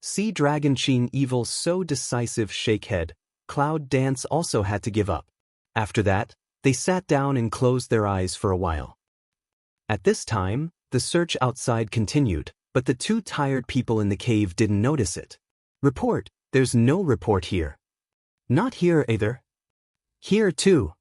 See Dragon Chin Evil so decisive shake head, Cloud Dance also had to give up. After that, they sat down and closed their eyes for a while. At this time, the search outside continued, but the two tired people in the cave didn't notice it. Report, there's no report here. Not here either. Here too.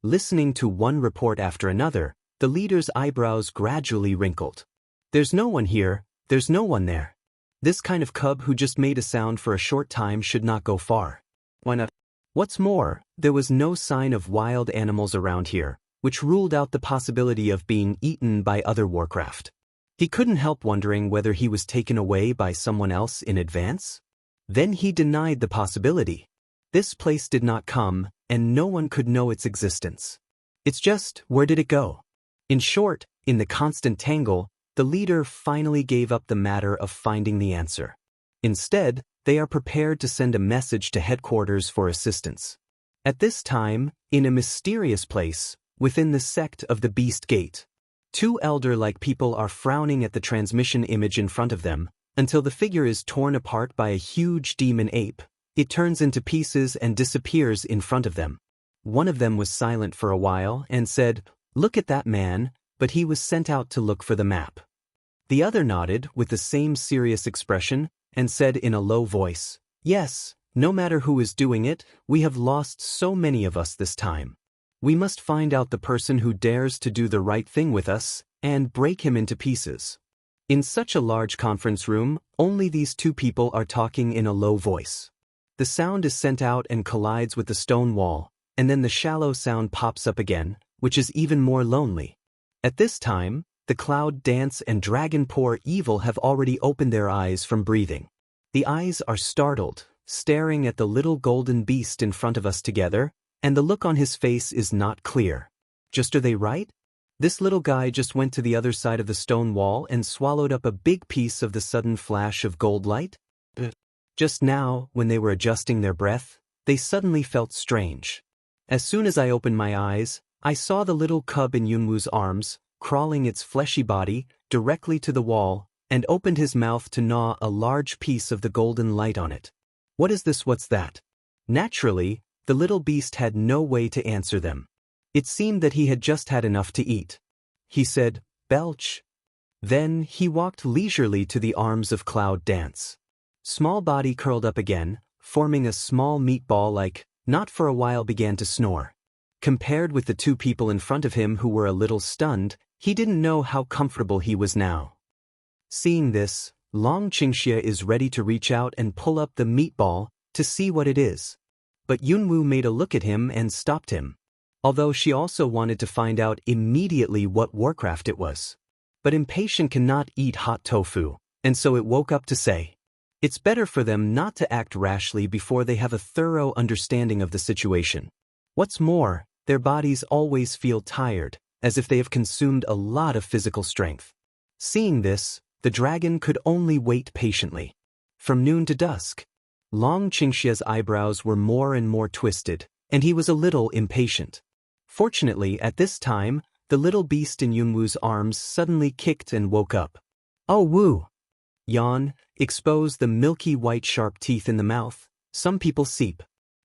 Listening to one report after another, the leader's eyebrows gradually wrinkled. There's no one here, there's no one there. This kind of cub who just made a sound for a short time should not go far. Why not? What's more, there was no sign of wild animals around here, which ruled out the possibility of being eaten by other warcraft. He couldn't help wondering whether he was taken away by someone else in advance. Then he denied the possibility. This place did not come, and no one could know its existence. It's just, where did it go? In short, in the constant tangle, the leader finally gave up the matter of finding the answer. Instead, they are prepared to send a message to headquarters for assistance. At this time, in a mysterious place, within the sect of the Beast Gate, two elder-like people are frowning at the transmission image in front of them, until the figure is torn apart by a huge demon ape. It turns into pieces and disappears in front of them. One of them was silent for a while and said, "Look at that man," but he was sent out to look for the map. The other nodded with the same serious expression and said in a low voice, "Yes, no matter who is doing it, we have lost so many of us this time. We must find out the person who dares to do the right thing with us and break him into pieces." In such a large conference room, only these two people are talking in a low voice. The sound is sent out and collides with the stone wall, and then the shallow sound pops up again, which is even more lonely. At this time, the Cloud Dance and Dragon Poor Evil have already opened their eyes from breathing. The eyes are startled, staring at the little golden beast in front of us together, and the look on his face is not clear. Just are they right? This little guy just went to the other side of the stone wall and swallowed up a big piece of the sudden flash of gold light? Just now, when they were adjusting their breath, they suddenly felt strange. As soon as I opened my eyes, I saw the little cub in Yunwu's arms, crawling its fleshy body directly to the wall, and opened his mouth to gnaw a large piece of the golden light on it. What is this? What's that? Naturally, the little beast had no way to answer them. It seemed that he had just had enough to eat. He said, "Belch." Then he walked leisurely to the arms of Cloud Dance. Small body curled up again, forming a small meatball not for a while began to snore. Compared with the two people in front of him who were a little stunned, he didn't know how comfortable he was now. Seeing this, Long Qingxia is ready to reach out and pull up the meatball to see what it is. But Yunwu made a look at him and stopped him. Although she also wanted to find out immediately what warcraft it was. But impatient cannot eat hot tofu, and so it woke up to say, it's better for them not to act rashly before they have a thorough understanding of the situation. What's more, their bodies always feel tired, as if they have consumed a lot of physical strength. Seeing this, the dragon could only wait patiently. From noon to dusk, Long Qingxia's eyebrows were more and more twisted, and he was a little impatient. Fortunately, at this time, the little beast in Yunwu's arms suddenly kicked and woke up. "Oh, Wu!" Yawn, expose the milky white sharp teeth in the mouth. Some people seep.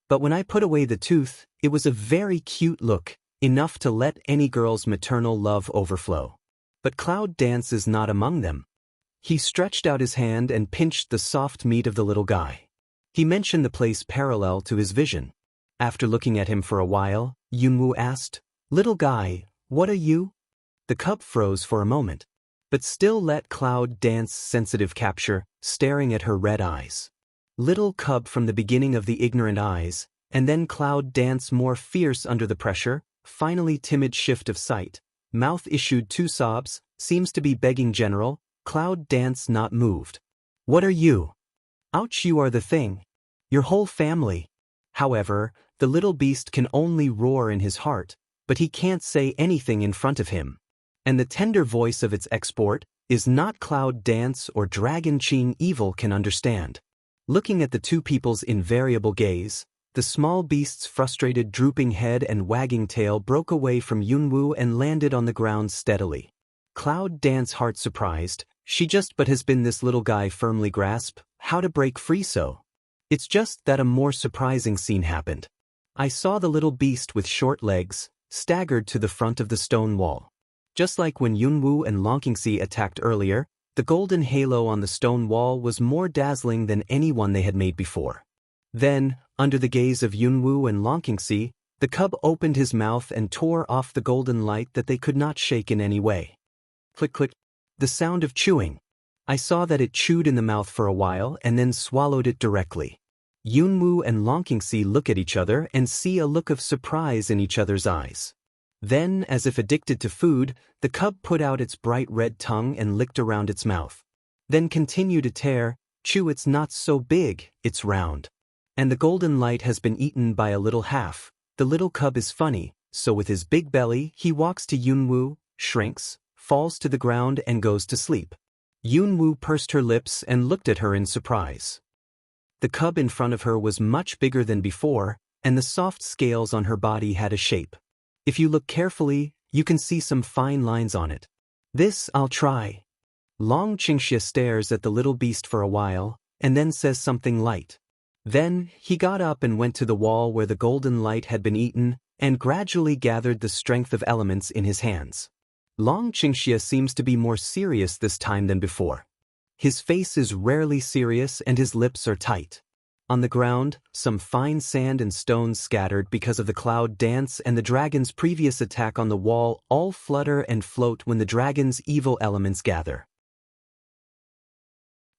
But when I put away the tooth, it was a very cute look, enough to let any girl's maternal love overflow. But Cloud Dance is not among them. He stretched out his hand and pinched the soft meat of the little guy. He mentioned the place parallel to his vision. After looking at him for a while, Yunwu asked, "Little guy, what are you?" The cub froze for a moment, but still let Cloud Dance sensitive capture, staring at her red eyes. Little cub from the beginning of the ignorant eyes, and then Cloud Dance more fierce under the pressure, finally timid shift of sight. Mouth issued two sobs, seems to be begging general, Cloud Dance not moved. "What are you?" "Ouch, you are the thing. Your whole family." However, the little beast can only roar in his heart, but he can't say anything in front of him. And the tender voice of its export is not Cloud Dance or Dragon Chin Evil can understand. Looking at the two people's invariable gaze, the small beast's frustrated drooping head and wagging tail broke away from Yunwu and landed on the ground steadily. Cloud Dance heart surprised, She just but has been this little guy firmly grasp, how to break free so. It's just that a more surprising scene happened. I saw the little beast with short legs, staggered to the front of the stone wall. Just like when Yunwoo and Longqingxi attacked earlier, the golden halo on the stone wall was more dazzling than any one they had made before. Then, under the gaze of Yunwoo and Longqingxi, the cub opened his mouth and tore off the golden light that they could not shake in any way. Click click. The sound of chewing. I saw that it chewed in the mouth for a while and then swallowed it directly. Yunwoo and Longqingxi look at each other and see a look of surprise in each other's eyes. Then, as if addicted to food, the cub put out its bright red tongue and licked around its mouth. Then continue to chew. It's not so big, it's round. And the golden light has been eaten by a little half. The little cub is funny, so with his big belly he walks to Yunwoo, shrinks, falls to the ground and goes to sleep. Yunwoo pursed her lips and looked at her in surprise. The cub in front of her was much bigger than before, and the soft scales on her body had a shape. If you look carefully, you can see some fine lines on it. This I'll try. Longqingxia stares at the little beast for a while, and then says something light. Then, he got up and went to the wall where the golden light had been eaten, and gradually gathered the strength of elements in his hands. Longqingxia seems to be more serious this time than before. His face is rarely serious and his lips are tight. On the ground, some fine sand and stones scattered because of the cloud dance and the dragon's previous attack on the wall all flutter and float when the dragon's evil elements gather.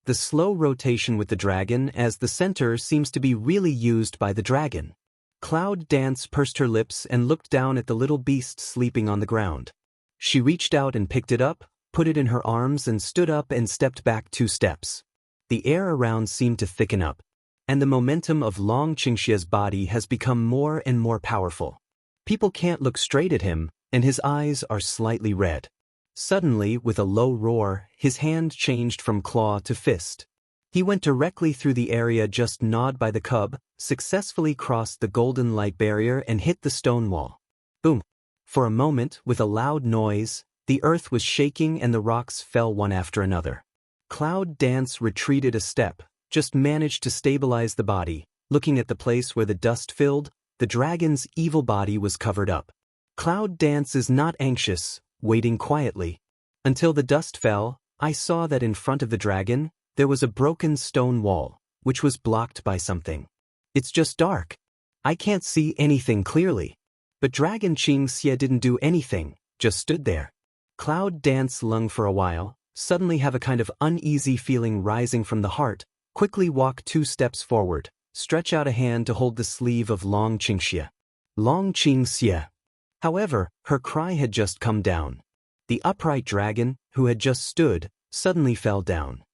The slow rotation with the dragon as the center seems to be really used by the dragon. Cloud Dance pursed her lips and looked down at the little beast sleeping on the ground. She reached out and picked it up, put it in her arms and stood up and stepped back 2 steps. The air around seemed to thicken up, and the momentum of Longqingxia's body has become more and more powerful. People can't look straight at him, and his eyes are slightly red. Suddenly, with a low roar, his hand changed from claw to fist. He went directly through the area just gnawed by the cub, successfully crossed the golden light barrier and hit the stone wall. Boom! For a moment, with a loud noise, the earth was shaking and the rocks fell one after another. Cloud Dance retreated a step, just managed to stabilize the body. Looking at the place where the dust filled, the dragon's evil body was covered up. Cloud Dance is not anxious, waiting quietly. Until the dust fell, I saw that in front of the dragon, there was a broken stone wall, which was blocked by something. It's just dark. I can't see anything clearly. But Dragon Qingxia didn't do anything, just stood there. Cloud Dance lung for a while, suddenly have a kind of uneasy feeling rising from the heart, quickly walk 2 steps forward, stretch out a hand to hold the sleeve of Longqingxia. Longqingxia. However, her cry had just come down. The upright dragon, who had just stood, suddenly fell down.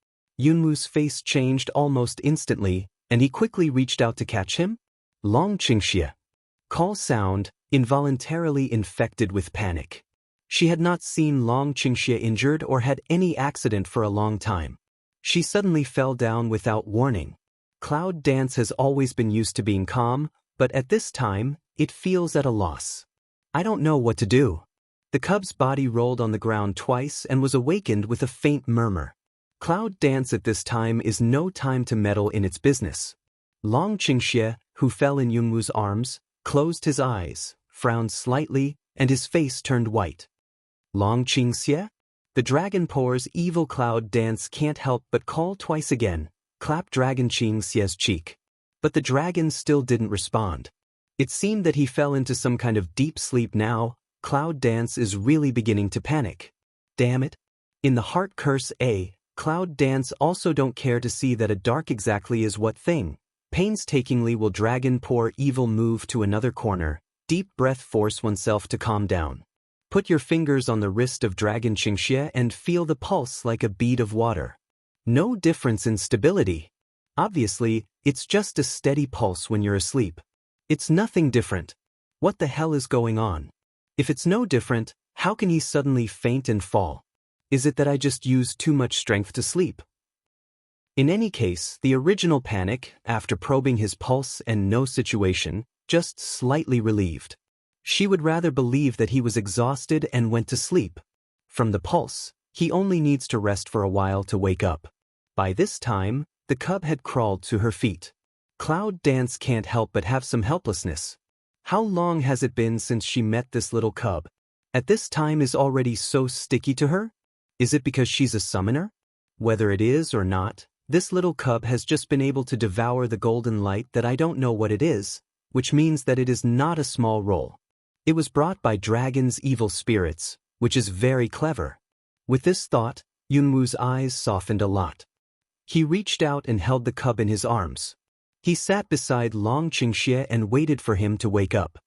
Yunwoo's face changed almost instantly, and he quickly reached out to catch him. Longqingxia. Call sound, involuntarily infected with panic. She had not seen Longqingxia injured or had any accident for a long time. She suddenly fell down without warning. Cloud Dance has always been used to being calm, but at this time, it feels at a loss. I don't know what to do. The cub's body rolled on the ground twice and was awakened with a faint murmur. Cloud Dance at this time is no time to meddle in its business. Longqingxia, who fell in Yunwoo's arms, closed his eyes, frowned slightly, and his face turned white. Longqingxia? The dragon pours evil Cloud Dance can't help but call twice again, clap Dragon Qingxia's cheek. But the dragon still didn't respond. It seemed that he fell into some kind of deep sleep now. Cloud Dance is really beginning to panic. Damn it. In the heart curse Cloud Dance also don't care to see that a dark exactly is what thing. Painstakingly will dragon pour evil move to another corner, deep breath force oneself to calm down. Put your fingers on the wrist of Dragon Qingxia and feel the pulse like a bead of water. No difference in stability. Obviously, it's just a steady pulse when you're asleep. It's nothing different. What the hell is going on? If it's no different, how can he suddenly faint and fall? Is it that I just used too much strength to sleep? In any case, the original panic, after probing his pulse and no situation, just slightly relieved. She would rather believe that he was exhausted and went to sleep. From the pulse, He only needs to rest for a while to wake up. By this time, the cub had crawled to her feet. Cloud Dance can't help but have some helplessness. How long has it been since she met this little cub? At this time is already so sticky to her? Is it because she's a summoner? Whether it is or not, this little cub has just been able to devour the golden light that I don't know what it is, which means that it is not a small role. It was brought by dragon's evil spirits, which is very clever. With this thought, Yunwoo's eyes softened a lot. He reached out and held the cub in his arms. He sat beside Long Qingxie and waited for him to wake up.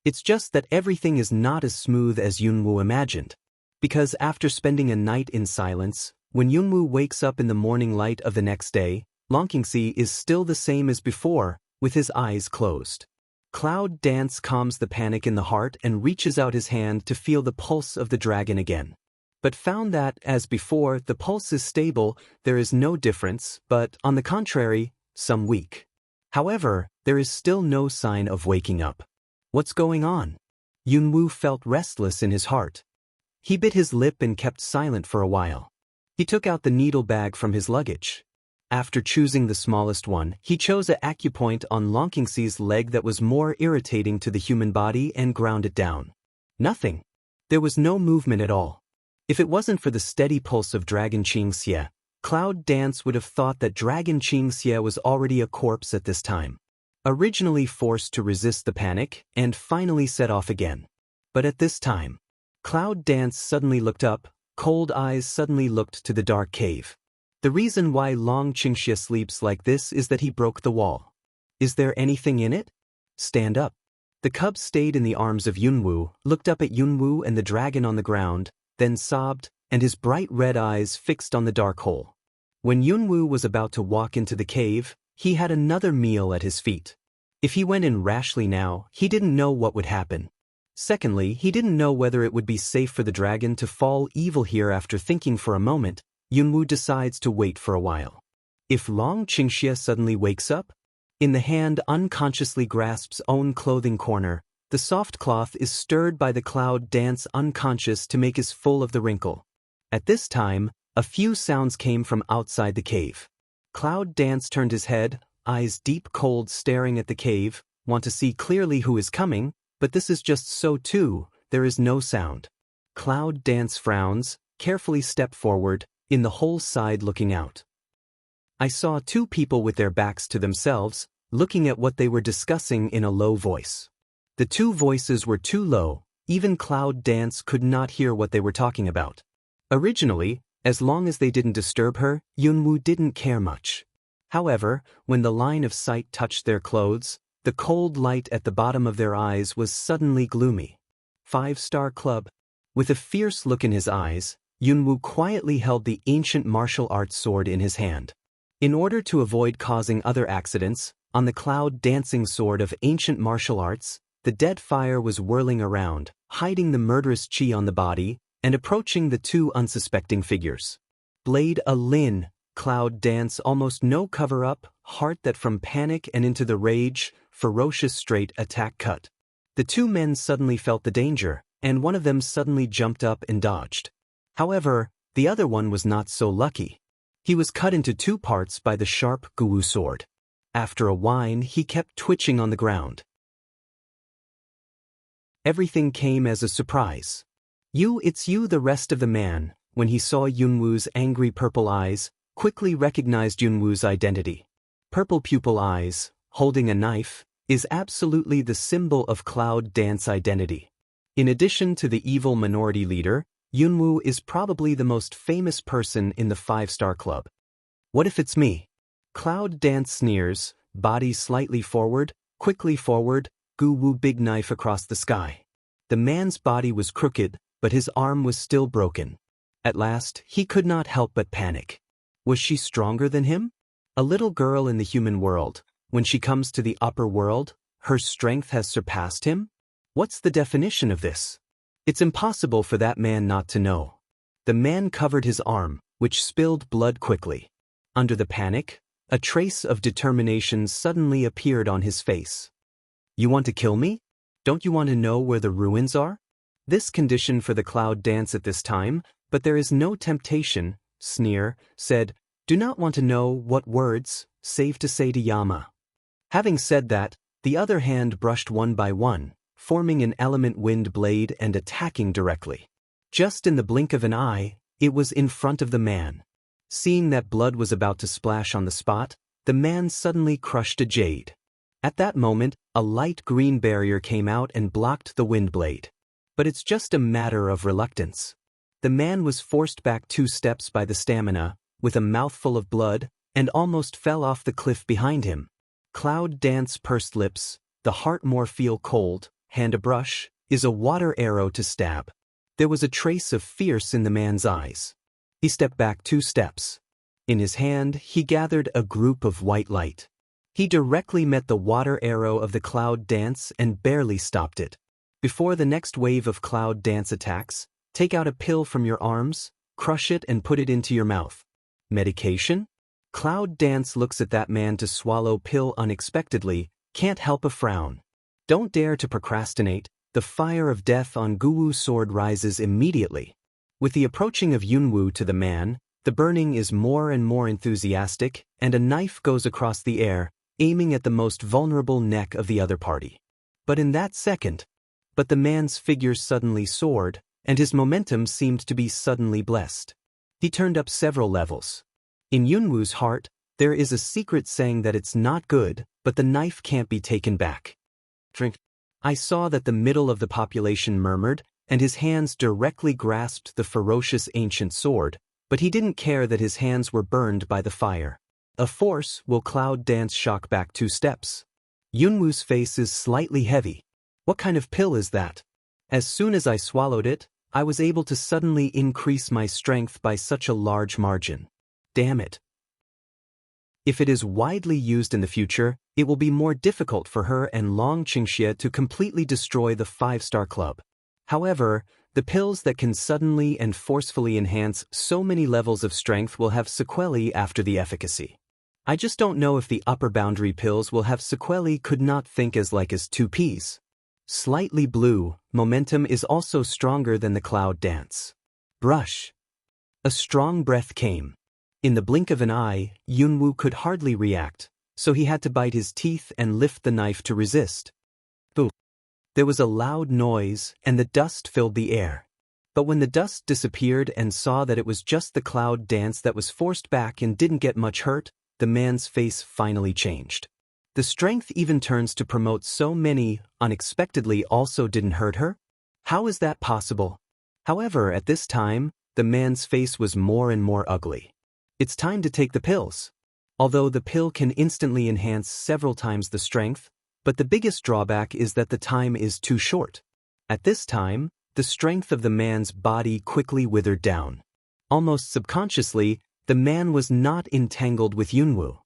It's just that everything is not as smooth as Yunwoo imagined. Because after spending a night in silence, when Yunwoo wakes up in the morning light of the next day, Long Qingxie is still the same as before, with his eyes closed. Cloud Dance calms the panic in the heart and reaches out his hand to feel the pulse of the dragon again. But found that, as before, the pulse is stable, there is no difference, but, on the contrary, some weak. However, there is still no sign of waking up. What's going on? Yunwoo felt restless in his heart. He bit his lip and kept silent for a while. He took out the needle bag from his luggage. After choosing the smallest one, he chose an acupoint on Long Qingxie's leg that was more irritating to the human body and ground it down. Nothing. There was no movement at all. If it wasn't for the steady pulse of Dragon Qingxie, Cloud Dance would have thought that Dragon Qingxie was already a corpse at this time. Originally forced to resist the panic, and finally set off again. But at this time, Cloud Dance suddenly looked up, cold eyes suddenly looked to the dark cave. The reason why Long Qingxie sleeps like this is that he broke the wall. Is there anything in it? Stand up. The cub stayed in the arms of Yunwoo, looked up at Yunwoo and the dragon on the ground, then sobbed, and his bright red eyes fixed on the dark hole. When Yunwoo was about to walk into the cave, he had another meal at his feet. If he went in rashly now, he didn't know what would happen. Secondly, he didn't know whether it would be safe for the dragon to fall evil here. After thinking for a moment, Yunwoo decides to wait for a while. If Long Qingxie suddenly wakes up, in the hand unconsciously grasps own clothing corner, the soft cloth is stirred by the Cloud Dance unconscious to make as full of the wrinkle. At this time, a few sounds came from outside the cave. Cloud Dance turned his head, eyes deep cold staring at the cave, want to see clearly who is coming, but this is just so too, there is no sound. Cloud Dance frowns, carefully step forward, in the whole side looking out. I saw two people with their backs to themselves, looking at what they were discussing in a low voice. The two voices were too low, even Cloud Dance could not hear what they were talking about. Originally, as long as they didn't disturb her, Yunwoo didn't care much. However, when the line of sight touched their clothes, the cold light at the bottom of their eyes was suddenly gloomy. 5-Star Club. With a fierce look in his eyes, Yunwoo quietly held the ancient martial arts sword in his hand. In order to avoid causing other accidents, on the Cloud Dancing sword of ancient martial arts, the dead fire was whirling around, hiding the murderous chi on the body, and approaching the two unsuspecting figures. Blade a Lin, Cloud Dance almost no cover-up, heart that from panic and into the rage, ferocious straight attack cut. The two men suddenly felt the danger, and one of them suddenly jumped up and dodged. However, the other one was not so lucky. He was cut into two parts by the sharp Guwu sword. After a whine, he kept twitching on the ground. Everything came as a surprise. It's you. The rest of the man, when he saw Yunwoo's angry purple eyes, quickly recognized Yunwoo's identity. Purple pupil eyes, holding a knife, is absolutely the symbol of Cloud Dance identity. In addition to the evil minority leader, Yunwoo is probably the most famous person in the 5-Star Club. What if it's me? Cloud Dance sneers, body slightly forward, quickly forward, Guwu big knife across the sky. The man's body was crooked, but his arm was still broken. At last, he could not help but panic. Was she stronger than him? A little girl in the human world, when she comes to the upper world, her strength has surpassed him? What's the definition of this? It's impossible for that man not to know. The man covered his arm, which spilled blood quickly. Under the panic, a trace of determination suddenly appeared on his face. You want to kill me? Don't you want to know where the ruins are? This condition for the Cloud Dance at this time, but there is no temptation, sneer, said, do not want to know what words, save to say to Yama. Having said that, the other hand brushed one by one, forming an element wind blade and attacking directly. Just in the blink of an eye, it was in front of the man. Seeing that blood was about to splash on the spot, the man suddenly crushed a jade. At that moment, a light green barrier came out and blocked the wind blade. But it's just a matter of reluctance. The man was forced back 2 steps by the stamina, with a mouthful of blood, and almost fell off the cliff behind him. Cloud Dance pursed lips, the heart more feel cold, hand a brush, is a water arrow to stab. There was a trace of fierce in the man's eyes. He stepped back 2 steps. In his hand, he gathered a group of white light. He directly met the water arrow of the Cloud Dance and barely stopped it. Before the next wave of Cloud Dance attacks, take out a pill from your arms, crush it and put it into your mouth. Medication? Cloud Dance looks at that man to swallow pill unexpectedly, can't help a frown. Don't dare to procrastinate, the fire of death on Guwu's sword rises immediately. With the approaching of Yunwu to the man, the burning is more and more enthusiastic, and a knife goes across the air, aiming at the most vulnerable neck of the other party. But in that second, the man's figure suddenly soared, and his momentum seemed to be suddenly blessed. He turned up several levels. In Yunwu's heart, there is a secret saying that it's not good, but the knife can't be taken back. Drink. I saw that the middle of the population murmured, and his hands directly grasped the ferocious ancient sword, but he didn't care that his hands were burned by the fire. A force will Cloud Dance shock back 2 steps. Yunwu's face is slightly heavy. What kind of pill is that? As soon as I swallowed it, I was able to suddenly increase my strength by such a large margin. Damn it. If it is widely used in the future, it will be more difficult for her and Long Qingxie to completely destroy the 5-star club. However, the pills that can suddenly and forcefully enhance so many levels of strength will have sequelae after the efficacy. I just don't know if the upper boundary pills will have sequelae. Could not think as 2 peas. Slightly blue, momentum is also stronger than the Cloud Dance. Brush. A strong breath came. In the blink of an eye, Yunwu could hardly react, so he had to bite his teeth and lift the knife to resist. Boo. There was a loud noise, and the dust filled the air. But when the dust disappeared and saw that it was just the Cloud Dance that was forced back and didn't get much hurt, the man's face finally changed. The strength even turns to promote so many, unexpectedly also didn't hurt her? How is that possible? However, at this time, the man's face was more and more ugly. It's time to take the pills. Although the pill can instantly enhance several times the strength, but the biggest drawback is that the time is too short. At this time, the strength of the man's body quickly withered down. Almost subconsciously, the man was not entangled with Yunwu.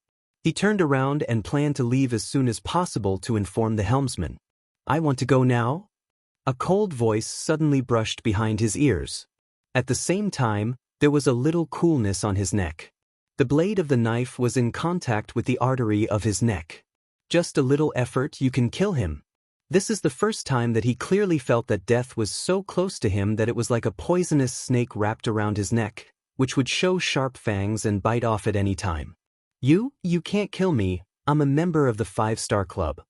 He turned around and planned to leave as soon as possible to inform the helmsman. I want to go now? A cold voice suddenly brushed behind his ears. At the same time, there was a little coolness on his neck. The blade of the knife was in contact with the artery of his neck. Just a little effort, you can kill him. This is the first time that he clearly felt that death was so close to him that it was like a poisonous snake wrapped around his neck, which would show sharp fangs and bite off at any time. You can't kill me, I'm a member of the 5-star club.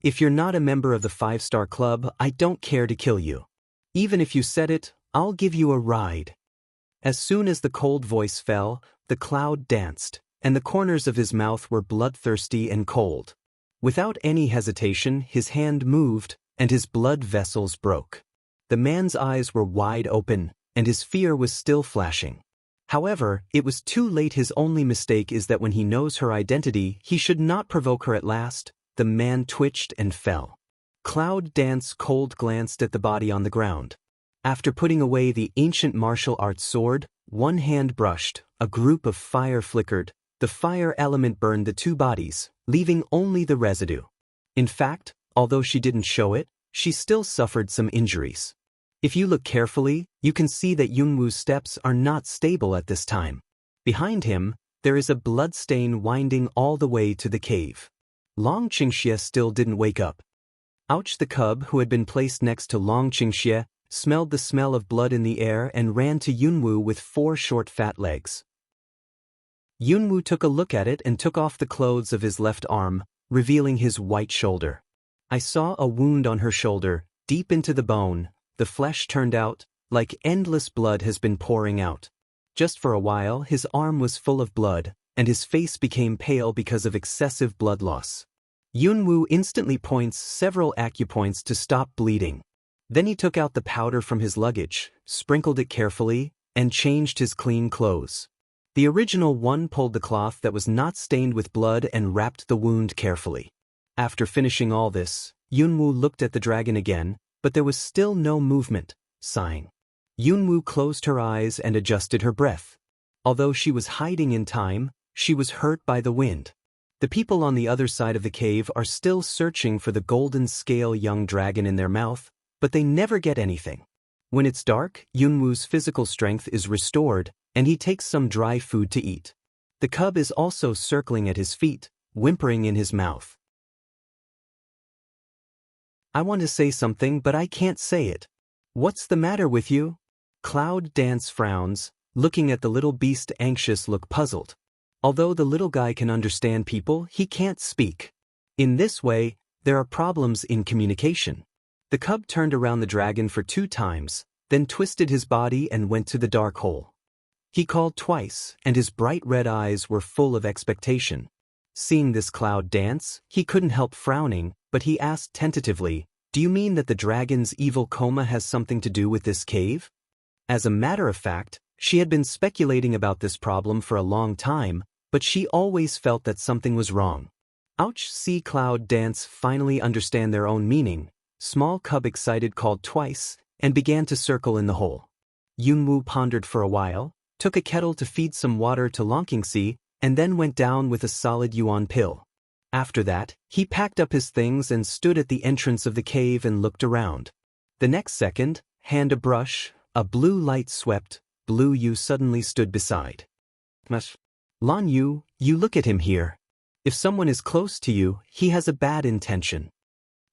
If you're not a member of the 5-star club, I don't care to kill you. Even if you said it, I'll give you a ride. As soon as the cold voice fell, the Cloud danced, and the corners of his mouth were bloodthirsty and cold. Without any hesitation, his hand moved, and his blood vessels broke. The man's eyes were wide open, and his fear was still flashing. However, it was too late. His only mistake is that when he knows her identity, he should not provoke her at last. The man twitched and fell. Cloud Dance cold glanced at the body on the ground. After putting away the ancient martial arts sword, one hand brushed, a group of fire flickered, the fire element burned the 2 bodies, leaving only the residue. In fact, although she didn't show it, she still suffered some injuries. If you look carefully, you can see that Yunwu's steps are not stable at this time. Behind him, there is a bloodstain winding all the way to the cave. Long Qingxie still didn't wake up. Ouch! The cub who had been placed next to Long Qingxie smelled the smell of blood in the air and ran to Yunwoo with 4 short fat legs. Yunwoo took a look at it and took off the clothes of his left arm, revealing his white shoulder. I saw a wound on her shoulder, deep into the bone. The flesh turned out like endless blood has been pouring out. Just for a while his arm was full of blood, and his face became pale because of excessive blood loss. Yunwoo instantly points several acupoints to stop bleeding. Then he took out the powder from his luggage, sprinkled it carefully, and changed his clean clothes. The original one pulled the cloth that was not stained with blood and wrapped the wound carefully. After finishing all this, Yunwoo looked at the dragon again, but there was still no movement. Sighing, Yunwoo closed her eyes and adjusted her breath. Although she was hiding in time, she was hurt by the wind. The people on the other side of the cave are still searching for the golden scale young dragon in their mouth, but they never get anything. When it's dark, Yunwoo's physical strength is restored, and he takes some dry food to eat. The cub is also circling at his feet, whimpering in his mouth. I want to say something, but I can't say it. What's the matter with you? Cloud Dance frowns, looking at the little beast. Anxious look puzzled. Although the little guy can understand people, he can't speak. In this way, there are problems in communication. The cub turned around the dragon for 2 times, then twisted his body and went to the dark hole. He called twice, and his bright red eyes were full of expectation. Seeing this Cloud Dance, he couldn't help frowning, but he asked tentatively, "Do you mean that the dragon's evil coma has something to do with this cave?" As a matter of fact, she had been speculating about this problem for a long time, but she always felt that something was wrong. Ouch! See Cloud Dance finally understand their own meaning. Small cub excited called twice, and began to circle in the hole. Yunwoo pondered for a while, took a kettle to feed some water to Longkingsi, and then went down with a solid yuan pill. After that, he packed up his things and stood at the entrance of the cave and looked around. The next second, hand a brush, a blue light swept. Blue Yu suddenly stood beside. Lan Yu, you look at him here. If someone is close to you, he has a bad intention.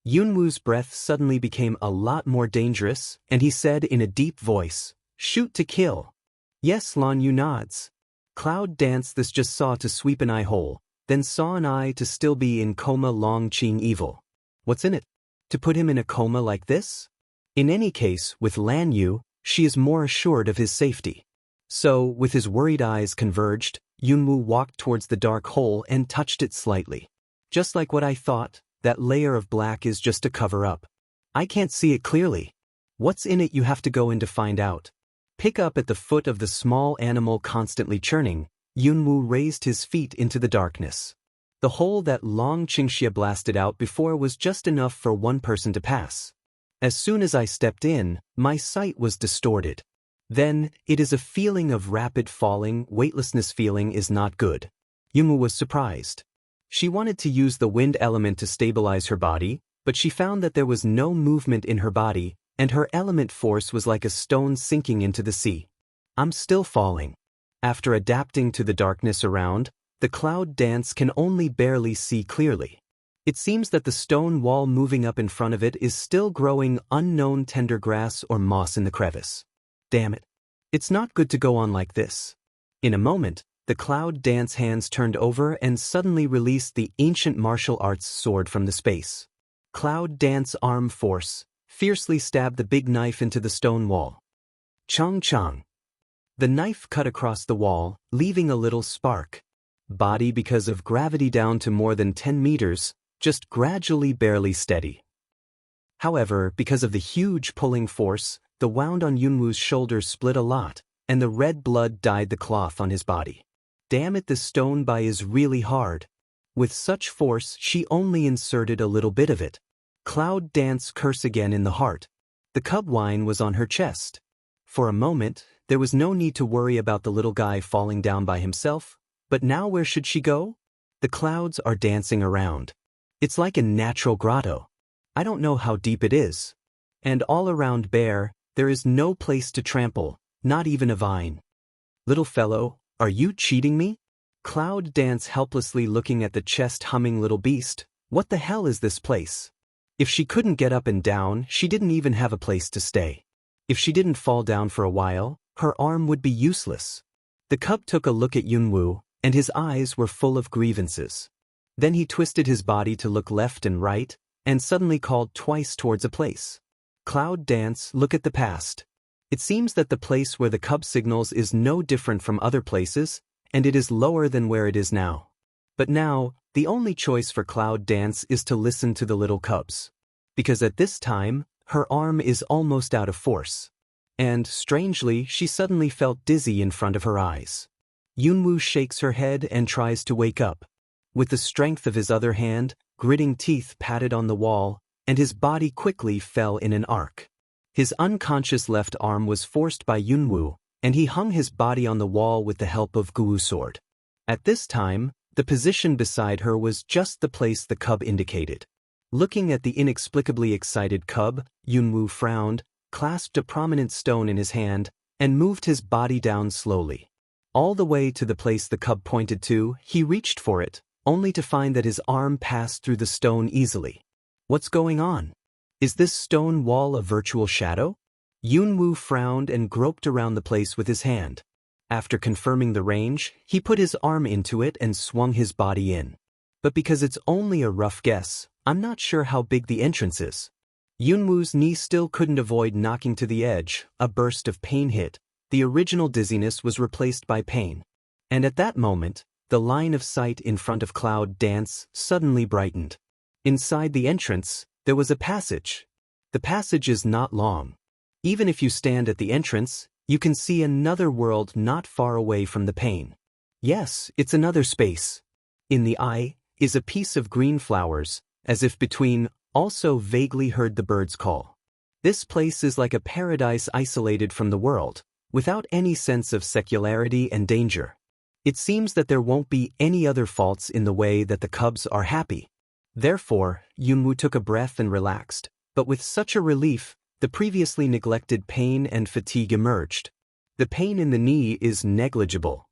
Yunwoo's breath suddenly became a lot more dangerous, and he said in a deep voice, "Shoot to kill." Yes, Lan Yu nods. Cloud Dance this just saw to sweep an eye hole, then saw an eye to still be in coma. Long Qing evil. What's in it? To put him in a coma like this? In any case, with Lan Yu, she is more assured of his safety. So, with his worried eyes converged, Yunwoo walked towards the dark hole and touched it slightly. Just like what I thought, that layer of black is just a cover-up. I can't see it clearly. What's in it? You have to go in to find out. Pick up at the foot of the small animal constantly churning. Yunwoo raised his feet into the darkness. The hole that Long Qingxia blasted out before was just enough for one person to pass. As soon as I stepped in, my sight was distorted. Then, it is a feeling of rapid falling. Weightlessness feeling is not good. Yunwoo was surprised. She wanted to use the wind element to stabilize her body, but she found that there was no movement in her body, and her element force was like a stone sinking into the sea. I'm still falling. After adapting to the darkness around, the Cloud Dance can only barely see clearly. It seems that the stone wall moving up in front of it is still growing unknown tender grass or moss in the crevice. Damn it. It's not good to go on like this. In a moment, the Cloud Dance hands turned over and suddenly released the ancient martial arts sword from the space. Cloud Dance arm force fiercely stabbed the big knife into the stone wall. Chong chong. The knife cut across the wall, leaving a little spark. Body because of gravity down to more than 10 meters, just gradually barely steady. However, because of the huge pulling force, the wound on Yunwoo's shoulders split a lot, and the red blood dyed the cloth on his body. Damn it, the stone bai is really hard. With such force, she only inserted a little bit of it. Cloud Dance curse again in the heart. The cub whine was on her chest. For a moment, there was no need to worry about the little guy falling down by himself, but now where should she go? The clouds are dancing around. It's like a natural grotto. I don't know how deep it is. And all around bare, there is no place to trample, not even a vine. Little fellow, are you cheating me? Cloud Dance helplessly looking at the chest humming little beast. What the hell is this place? If she couldn't get up and down, she didn't even have a place to stay. If she didn't fall down for a while, her arm would be useless. The cub took a look at Yunwoo, and his eyes were full of grievances. Then he twisted his body to look left and right, and suddenly called twice towards a place. Cloud Dance, look at the past. It seems that the place where the cub signals is no different from other places, and it is lower than where it is now. But now, the only choice for Cloud Dance is to listen to the little cubs. Because at this time, her arm is almost out of force. And, strangely, she suddenly felt dizzy in front of her eyes. Yunwoo shakes her head and tries to wake up. With the strength of his other hand, gritting teeth patted on the wall, and his body quickly fell in an arc. His unconscious left arm was forced by Yunwoo, and he hung his body on the wall with the help of Sword. At this time, the position beside her was just the place the cub indicated. Looking at the inexplicably excited cub, Yunwoo frowned, clasped a prominent stone in his hand, and moved his body down slowly. All the way to the place the cub pointed to, he reached for it, only to find that his arm passed through the stone easily. What's going on? Is this stone wall a virtual shadow? Yunwoo frowned and groped around the place with his hand. After confirming the range, he put his arm into it and swung his body in. But because it's only a rough guess, I'm not sure how big the entrance is. Yunwoo's knee still couldn't avoid knocking to the edge. A burst of pain hit. The original dizziness was replaced by pain. And at that moment, the line of sight in front of Cloud Dance suddenly brightened. Inside the entrance, there was a passage. The passage is not long. Even if you stand at the entrance, you can see another world not far away from the pain. Yes, it's another space. In the eye is a piece of green flowers, as if between, also vaguely heard the birds call. This place is like a paradise isolated from the world, without any sense of secularity and danger. It seems that there won't be any other faults in the way that the cubs are happy. Therefore, Yunwoo took a breath and relaxed, but with such a relief, the previously neglected pain and fatigue emerged. The pain in the knee is negligible.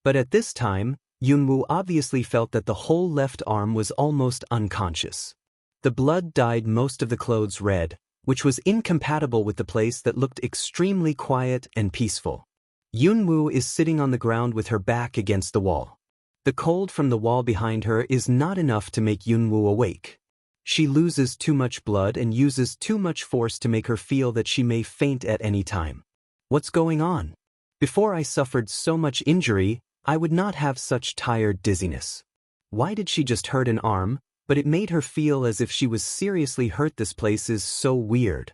But at this time, Yunwoo obviously felt that the whole left arm was almost unconscious. The blood dyed most of the clothes red, which was incompatible with the place that looked extremely quiet and peaceful. Yunwoo is sitting on the ground with her back against the wall. The cold from the wall behind her is not enough to make Yunwoo awake. She loses too much blood and uses too much force to make her feel that she may faint at any time. What's going on? Before I suffered so much injury, I would not have such tired dizziness. Why did she just hurt an arm, but it made her feel as if she was seriously hurt? This place is so weird.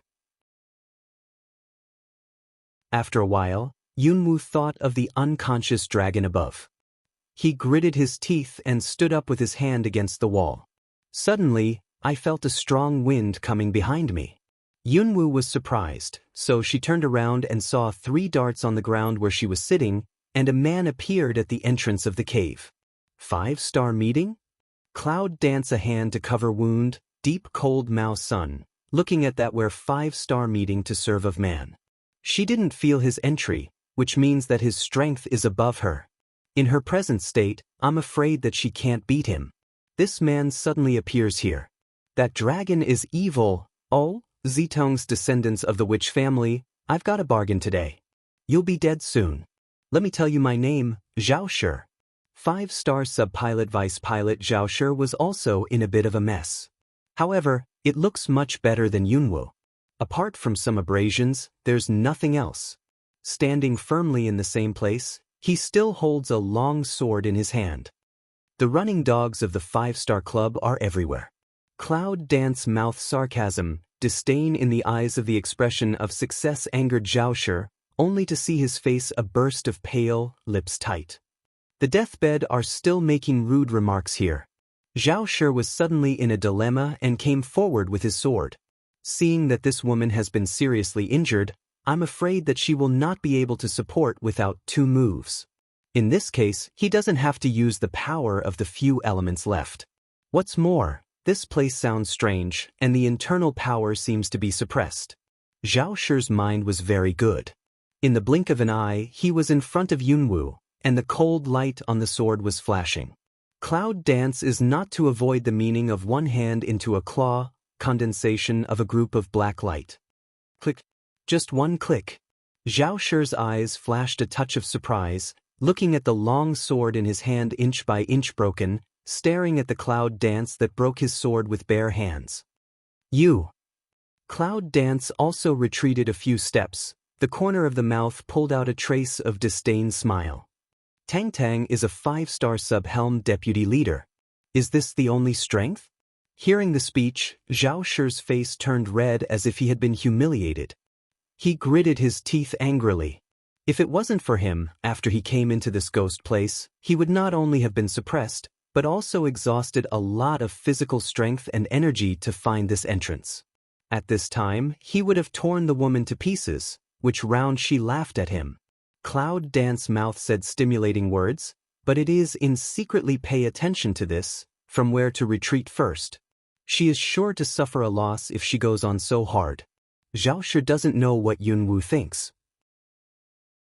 After a while, Yunwoo thought of the unconscious dragon above. He gritted his teeth and stood up with his hand against the wall. Suddenly, I felt a strong wind coming behind me. Yunwoo was surprised, so she turned around and saw 3 darts on the ground where she was sitting, and a man appeared at the entrance of the cave. 5-star meeting? Cloud Dance a hand to cover wound, deep cold Mao sun, looking at that where 5-star meeting to serve of man. She didn't feel his entry, which means that his strength is above her. In her present state, I'm afraid that she can't beat him. This man suddenly appears here. That dragon is evil. Oh, Zitong's descendants of the witch family, I've got a bargain today. You'll be dead soon. Let me tell you my name, Zhao Shi. 5-star sub-pilot vice pilot Zhao Shi was also in a bit of a mess. However, it looks much better than Yunwoo. Apart from some abrasions, there's nothing else. Standing firmly in the same place, he still holds a long sword in his hand. The running dogs of the 5-star club are everywhere. Cloud Dance mouth sarcasm, disdain in the eyes of the expression of success angered Zhao Shi, only to see his face a burst of pale, lips tight. The deathbed are still making rude remarks here. Zhao Shi was suddenly in a dilemma and came forward with his sword. Seeing that this woman has been seriously injured, I'm afraid that she will not be able to support without 2 moves. In this case, he doesn't have to use the power of the few elements left. What's more, this place sounds strange, and the internal power seems to be suppressed. Zhao Shi's mind was very good. In the blink of an eye, he was in front of Yunwoo, and the cold light on the sword was flashing. Cloud Dance is not to avoid the meaning of one hand into a claw, condensation of a group of black light. Click. Just one click. Zhao Shi's eyes flashed a touch of surprise, looking at the long sword in his hand inch by inch broken, staring at the Cloud Dance that broke his sword with bare hands. You. Cloud Dance also retreated a few steps, the corner of the mouth pulled out a trace of disdained smile. Tang Tang is a 5-star sub-helm deputy leader. Is this the only strength? Hearing the speech, Zhao Shi's face turned red as if he had been humiliated. He gritted his teeth angrily. If it wasn't for him, after he came into this ghost place, he would not only have been suppressed, but also exhausted a lot of physical strength and energy to find this entrance. At this time, he would have torn the woman to pieces, which round she laughed at him. Cloud Dance mouth said stimulating words, but it is in secretly pay attention to this, from where to retreat first. She is sure to suffer a loss if she goes on so hard. Zhao Shi doesn't know what Yunwu thinks.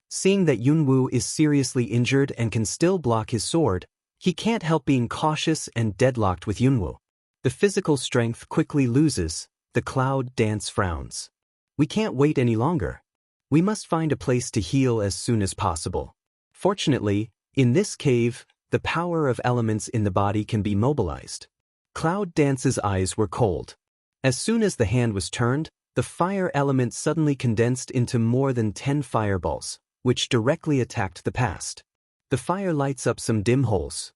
Seeing that Yunwu is seriously injured and can still block his sword, he can't help being cautious and deadlocked with Yunwu. The physical strength quickly loses, the Cloud Dance frowns. We can't wait any longer. We must find a place to heal as soon as possible. Fortunately, in this cave, the power of elements in the body can be mobilized. Cloud Dance's eyes were cold. As soon as the hand was turned, the fire element suddenly condensed into more than 10 fireballs, which directly attacked the past. The fire lights up some dim holes.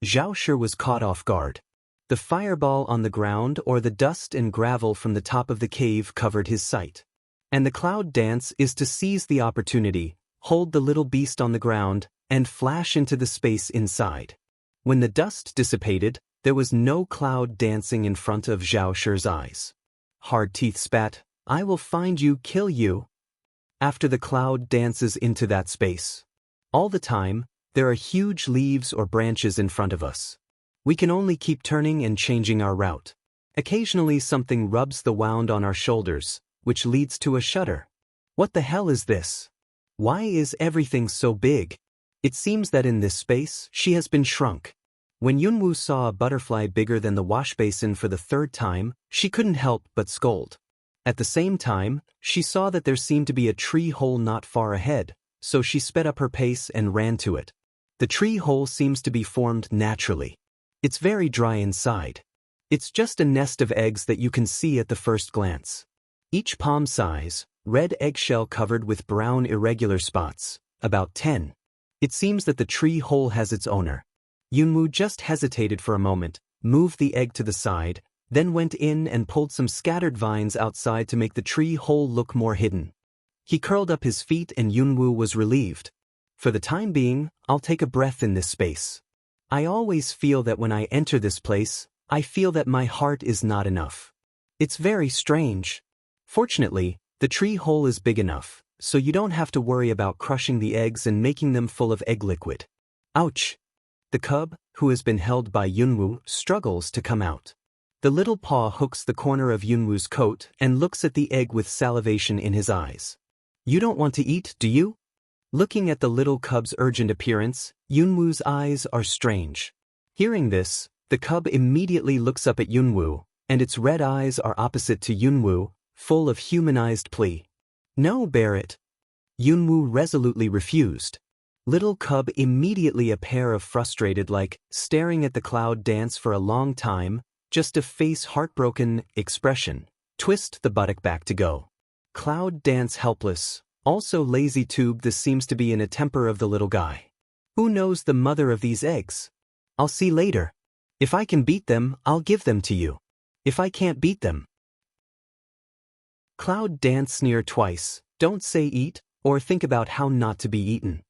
Zhao Shi was caught off guard. The fireball on the ground or the dust and gravel from the top of the cave covered his sight. And the Cloud Dance is to seize the opportunity, hold the little beast on the ground, and flash into the space inside. When the dust dissipated, there was no cloud dancing in front of Zhao Shi's eyes. Hard teeth spat, "I will find you, kill you." After the cloud dances into that space. All the time, there are huge leaves or branches in front of us. We can only keep turning and changing our route. Occasionally something rubs the wound on our shoulders, which leads to a shudder. What the hell is this? Why is everything so big? It seems that in this space, she has been shrunk. When Yunwu saw a butterfly bigger than the wash basin for the 3rd time, she couldn't help but scold. At the same time, she saw that there seemed to be a tree hole not far ahead, so she sped up her pace and ran to it. The tree hole seems to be formed naturally. It's very dry inside. It's just a nest of eggs that you can see at the first glance. Each palm size, red eggshell covered with brown irregular spots, about 10. It seems that the tree hole has its owner. Yunwu just hesitated for a moment, moved the egg to the side, then went in and pulled some scattered vines outside to make the tree hole look more hidden. He curled up his feet and Yunwu was relieved. For the time being, I'll take a breath in this space. I always feel that when I enter this place, I feel that my heart is not enough. It's very strange. Fortunately, the tree hole is big enough, so you don't have to worry about crushing the eggs and making them full of egg liquid. Ouch! The cub, who has been held by Yunwu, struggles to come out. The little paw hooks the corner of Yunwu's coat and looks at the egg with salivation in his eyes. You don't want to eat, do you? Looking at the little cub's urgent appearance, Yunwu's eyes are strange. Hearing this, the cub immediately looks up at Yunwu, and its red eyes are opposite to Yunwu, full of humanized plea. No, Barrett. Yunwu resolutely refused. Little cub immediately a pair of frustrated staring at the cloud dance for a long time, just a face heartbroken expression, twist the buttock back to go. Cloud dance helpless, also lazy tube. This seems to be in a temper of the little guy. Who knows the mother of these eggs? I'll see later. If I can beat them, I'll give them to you. If I can't beat them. Cloud dance sneer twice, don't say eat, or think about how not to be eaten.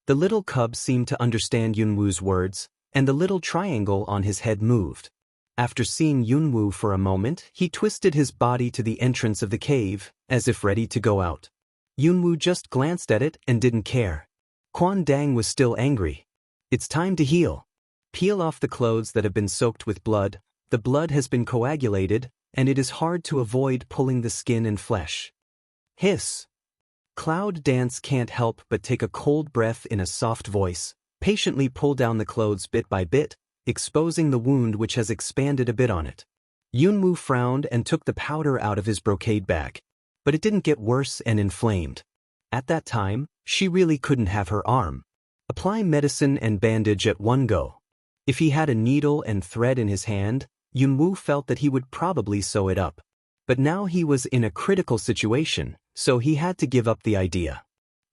The little cub seemed to understand Yunwu's words, and the little triangle on his head moved. After seeing Yunwu for a moment, he twisted his body to the entrance of the cave, as if ready to go out. Yunwu just glanced at it and didn't care. Quan Dang was still angry. It's time to heal. Peel off the clothes that have been soaked with blood. The blood has been coagulated, and it is hard to avoid pulling the skin and flesh. Hiss. Cloud Dance can't help but take a cold breath in a soft voice, patiently pull down the clothes bit by bit, exposing the wound which has expanded a bit on it. Yunwu frowned and took the powder out of his brocade bag. but it didn't get worse and inflamed. At that time, she really couldn't have her arm. Apply medicine and bandage at one go. If he had a needle and thread in his hand, Yunwoo felt that he would probably sew it up. But now he was in a critical situation, so he had to give up the idea.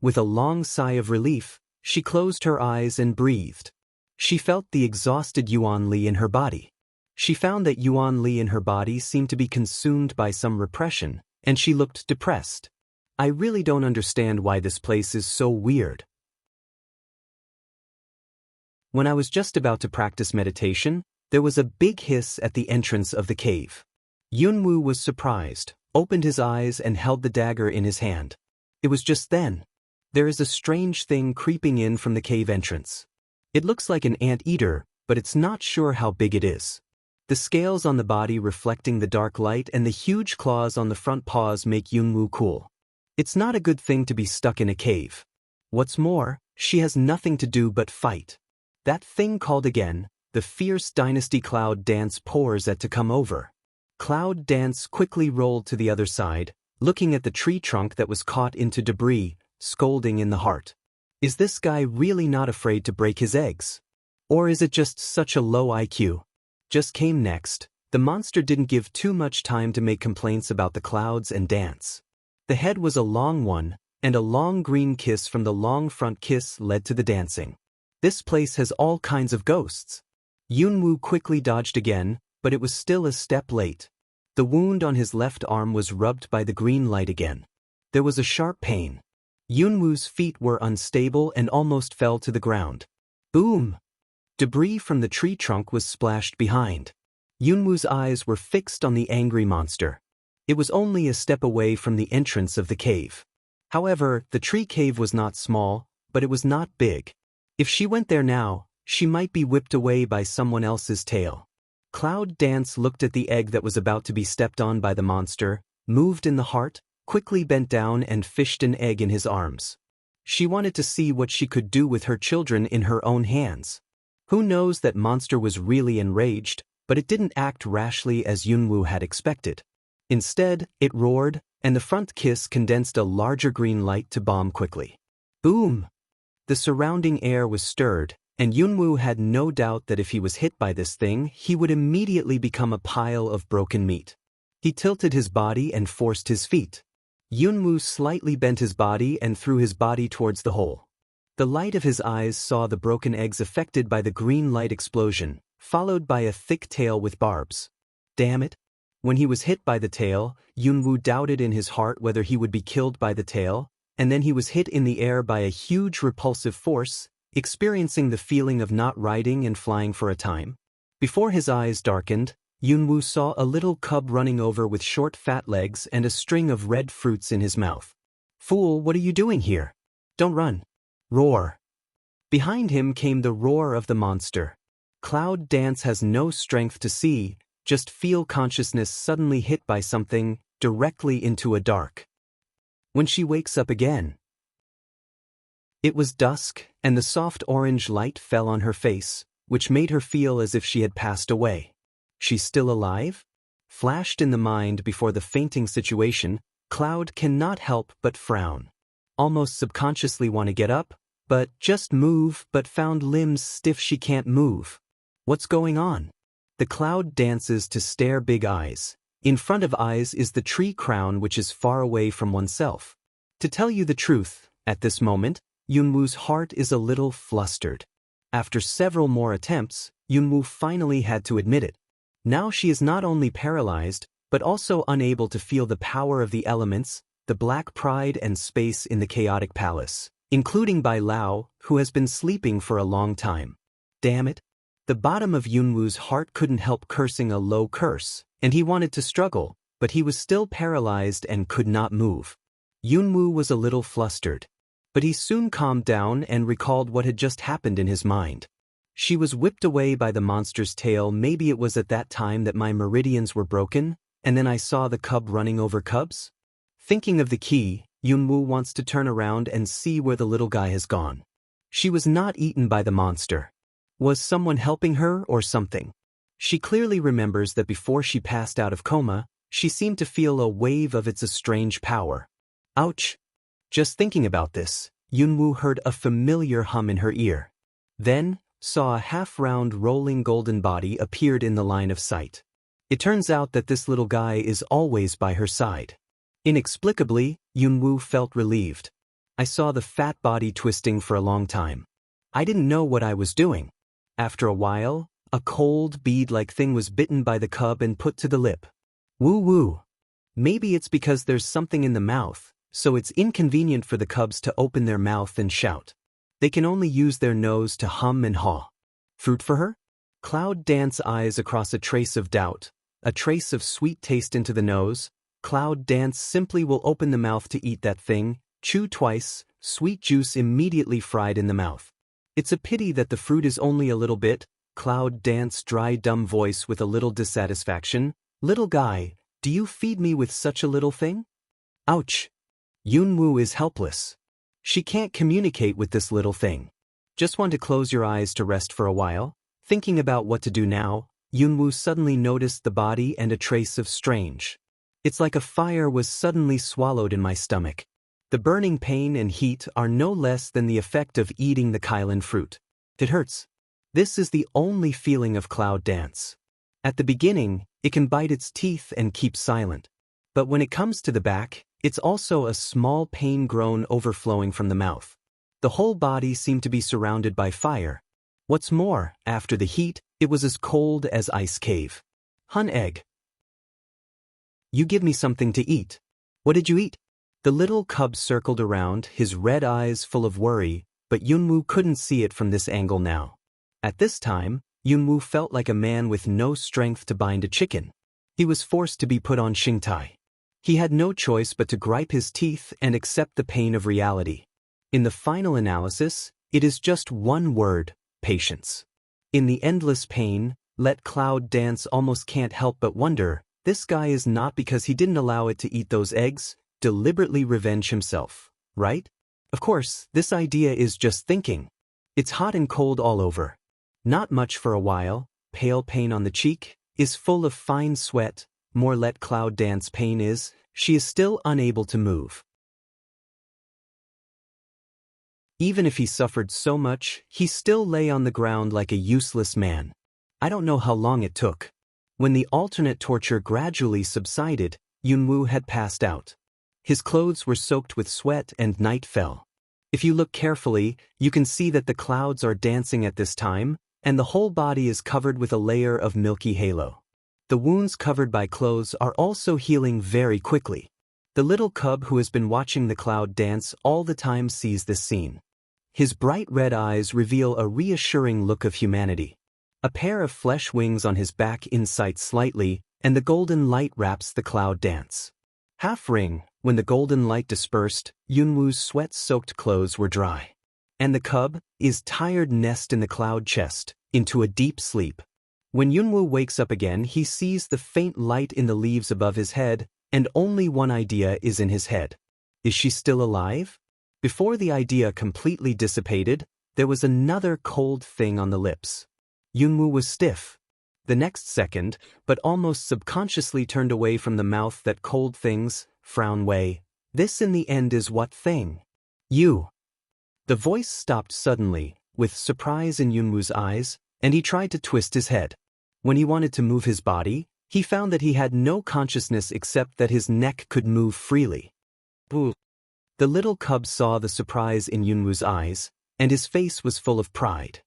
With a long sigh of relief, she closed her eyes and breathed. She felt the exhausted Yuan Li in her body. She found that Yuan Li in her body seemed to be consumed by some repression, and she looked depressed. I really don't understand why this place is so weird. When I was just about to practice meditation, there was a big hiss at the entrance of the cave. Yunwoo was surprised, opened his eyes and held the dagger in his hand. It was just then. There is a strange thing creeping in from the cave entrance. It looks like an ant-eater, but it's not sure how big it is. The scales on the body reflecting the dark light and the huge claws on the front paws make Yunwoo cool. It's not a good thing to be stuck in a cave. What's more, she has nothing to do but fight. That thing called again, the fierce Dynasty Cloud Dance pours at to come over. Cloud Dance quickly rolled to the other side, looking at the tree trunk that was caught into debris, scolding in the heart. Is this guy really not afraid to break his eggs? Or is it just such a low IQ? Just came next, the monster didn't give too much time to make complaints about the clouds and dance. The head was a long one, and a long green kiss from the long front kiss led to the dancing. This place has all kinds of ghosts. Yunwoo quickly dodged again, but it was still a step late. The wound on his left arm was rubbed by the green light again. There was a sharp pain. Yunwoo's feet were unstable and almost fell to the ground. Boom! Debris from the tree trunk was splashed behind. Yunwoo's eyes were fixed on the angry monster. It was only a step away from the entrance of the cave. However, the tree cave was not small, but it was not big. If she went there now, she might be whipped away by someone else's tail. Cloud Dance looked at the egg that was about to be stepped on by the monster, moved in the heart, quickly bent down and fished an egg in his arms. She wanted to see what she could do with her children in her own hands. Who knows, that monster was really enraged, but it didn't act rashly as Yunwoo had expected. Instead, it roared, and the front kiss condensed a larger green light to bomb quickly. Boom! The surrounding air was stirred, and Yunwoo had no doubt that if he was hit by this thing, he would immediately become a pile of broken meat. He tilted his body and forced his feet. Yunwoo slightly bent his body and threw his body towards the hole. The light of his eyes saw the broken eggs affected by the green light explosion, followed by a thick tail with barbs. Damn it! When he was hit by the tail, Yunwoo doubted in his heart whether he would be killed by the tail, and then he was hit in the air by a huge repulsive force, experiencing the feeling of not riding and flying for a time. Before his eyes darkened, Yunwoo saw a little cub running over with short fat legs and a string of red fruits in his mouth. Fool, what are you doing here? Don't run. Roar. Behind him came the roar of the monster. Cloud Dance has no strength to see, just feel consciousness suddenly hit by something, directly into a dark. When she wakes up again. It was dusk, and the soft orange light fell on her face, which made her feel as if she had passed away. She's still alive? Flashed in the mind before the fainting situation, Cloud cannot help but frown. Almost subconsciously want to get up, but just move, but found limbs stiff, she can't move. What's going on? The Cloud dances to stare big eyes. In front of eyes is the tree crown, which is far away from oneself. To tell you the truth, at this moment, Yunwoo's heart is a little flustered. After several more attempts, Yunwoo finally had to admit it. Now she is not only paralyzed, but also unable to feel the power of the elements, the black pride and space in the chaotic palace, including Bai Lao, who has been sleeping for a long time. Damn it! The bottom of Yunwoo's heart couldn't help cursing a low curse, and he wanted to struggle, but he was still paralyzed and could not move. Yunwoo was a little flustered, but he soon calmed down and recalled what had just happened in his mind. She was whipped away by the monster's tail. Maybe it was at that time that my meridians were broken, and then I saw the cub running over cubs? Thinking of the key, Yunwoo wants to turn around and see where the little guy has gone. She was not eaten by the monster. Was someone helping her or something? She clearly remembers that before she passed out of coma, She seemed to feel a wave of its strange power. Ouch! Just thinking about this, Yunwoo heard a familiar hum in her ear. Then, saw a half-round rolling golden body appeared in the line of sight. It turns out that this little guy is always by her side. Inexplicably, Yunwoo felt relieved. I saw the fat body twisting for a long time. I didn't know what I was doing. After a while, a cold, bead-like thing was bitten by the cub and put to the lip. Woo-woo. Maybe it's because there's something in the mouth, so it's inconvenient for the cubs to open their mouth and shout. They can only use their nose to hum and haw. Fruit for her? Cloud Dance's eyes across a trace of doubt, a trace of sweet taste into the nose. Cloud Dance simply will open the mouth to eat that thing, chew twice, sweet juice immediately fried in the mouth. It's a pity that the fruit is only a little bit. Cloud Dance's dry dumb voice with a little dissatisfaction. Little guy, do you feed me with such a little thing? Ouch! Yunwoo is helpless. She can't communicate with this little thing. Just want to close your eyes to rest for a while? Thinking about what to do now, Yunwoo suddenly noticed the body and a trace of strange. It's like a fire was suddenly swallowed in my stomach. The burning pain and heat are no less than the effect of eating the Kylan fruit. It hurts. This is the only feeling of Cloud Dance. At the beginning, it can bite its teeth and keep silent. But when it comes to the back, it's also a small pain groan overflowing from the mouth. The whole body seemed to be surrounded by fire. What's more, after the heat, it was as cold as ice cave. Hun egg. You give me something to eat. What did you eat? The little cub circled around, his red eyes full of worry, but Yunwoo couldn't see it from this angle now. At this time, Yunwoo felt like a man with no strength to bind a chicken. He was forced to be put on Xingtai. He had no choice but to gripe his teeth and accept the pain of reality. In the final analysis, it is just one word: patience. In the endless pain, let Cloud Dance almost can't help but wonder, this guy is not because he didn't allow it to eat those eggs, deliberately revenge himself, right? Of course, this idea is just thinking. It's hot and cold all over. Not much for a while, pale pain on the cheek, is full of fine sweat, more let Cloud Dance pain is, she is still unable to move. Even if he suffered so much, he still lay on the ground like a useless man. I don't know how long it took. When the alternate torture gradually subsided, Yunwoo had passed out. His clothes were soaked with sweat and night fell. If you look carefully, you can see that the clouds are dancing at this time, and the whole body is covered with a layer of milky halo. The wounds covered by clothes are also healing very quickly. The little cub who has been watching the cloud dance all the time sees this scene. His bright red eyes reveal a reassuring look of humanity. A pair of flesh wings on his back incite slightly, and the golden light wraps the cloud dance. Half ring, when the golden light dispersed, Yunwoo's sweat-soaked clothes were dry. And the cub, is tired nest in the cloud chest, into a deep sleep. When Yunwoo wakes up again, he sees the faint light in the leaves above his head, and only one idea is in his head. Is she still alive? Before the idea completely dissipated, there was another cold thing on the lips. Yunwoo was stiff. The next second, but almost subconsciously turned away from the mouth that cold things, frown way. This in the end is what thing? You. The voice stopped suddenly, with surprise in Yunwoo's eyes, and he tried to twist his head. When he wanted to move his body, he found that he had no consciousness except that his neck could move freely. Boo. The little cub saw the surprise in Yunwoo's eyes, and his face was full of pride.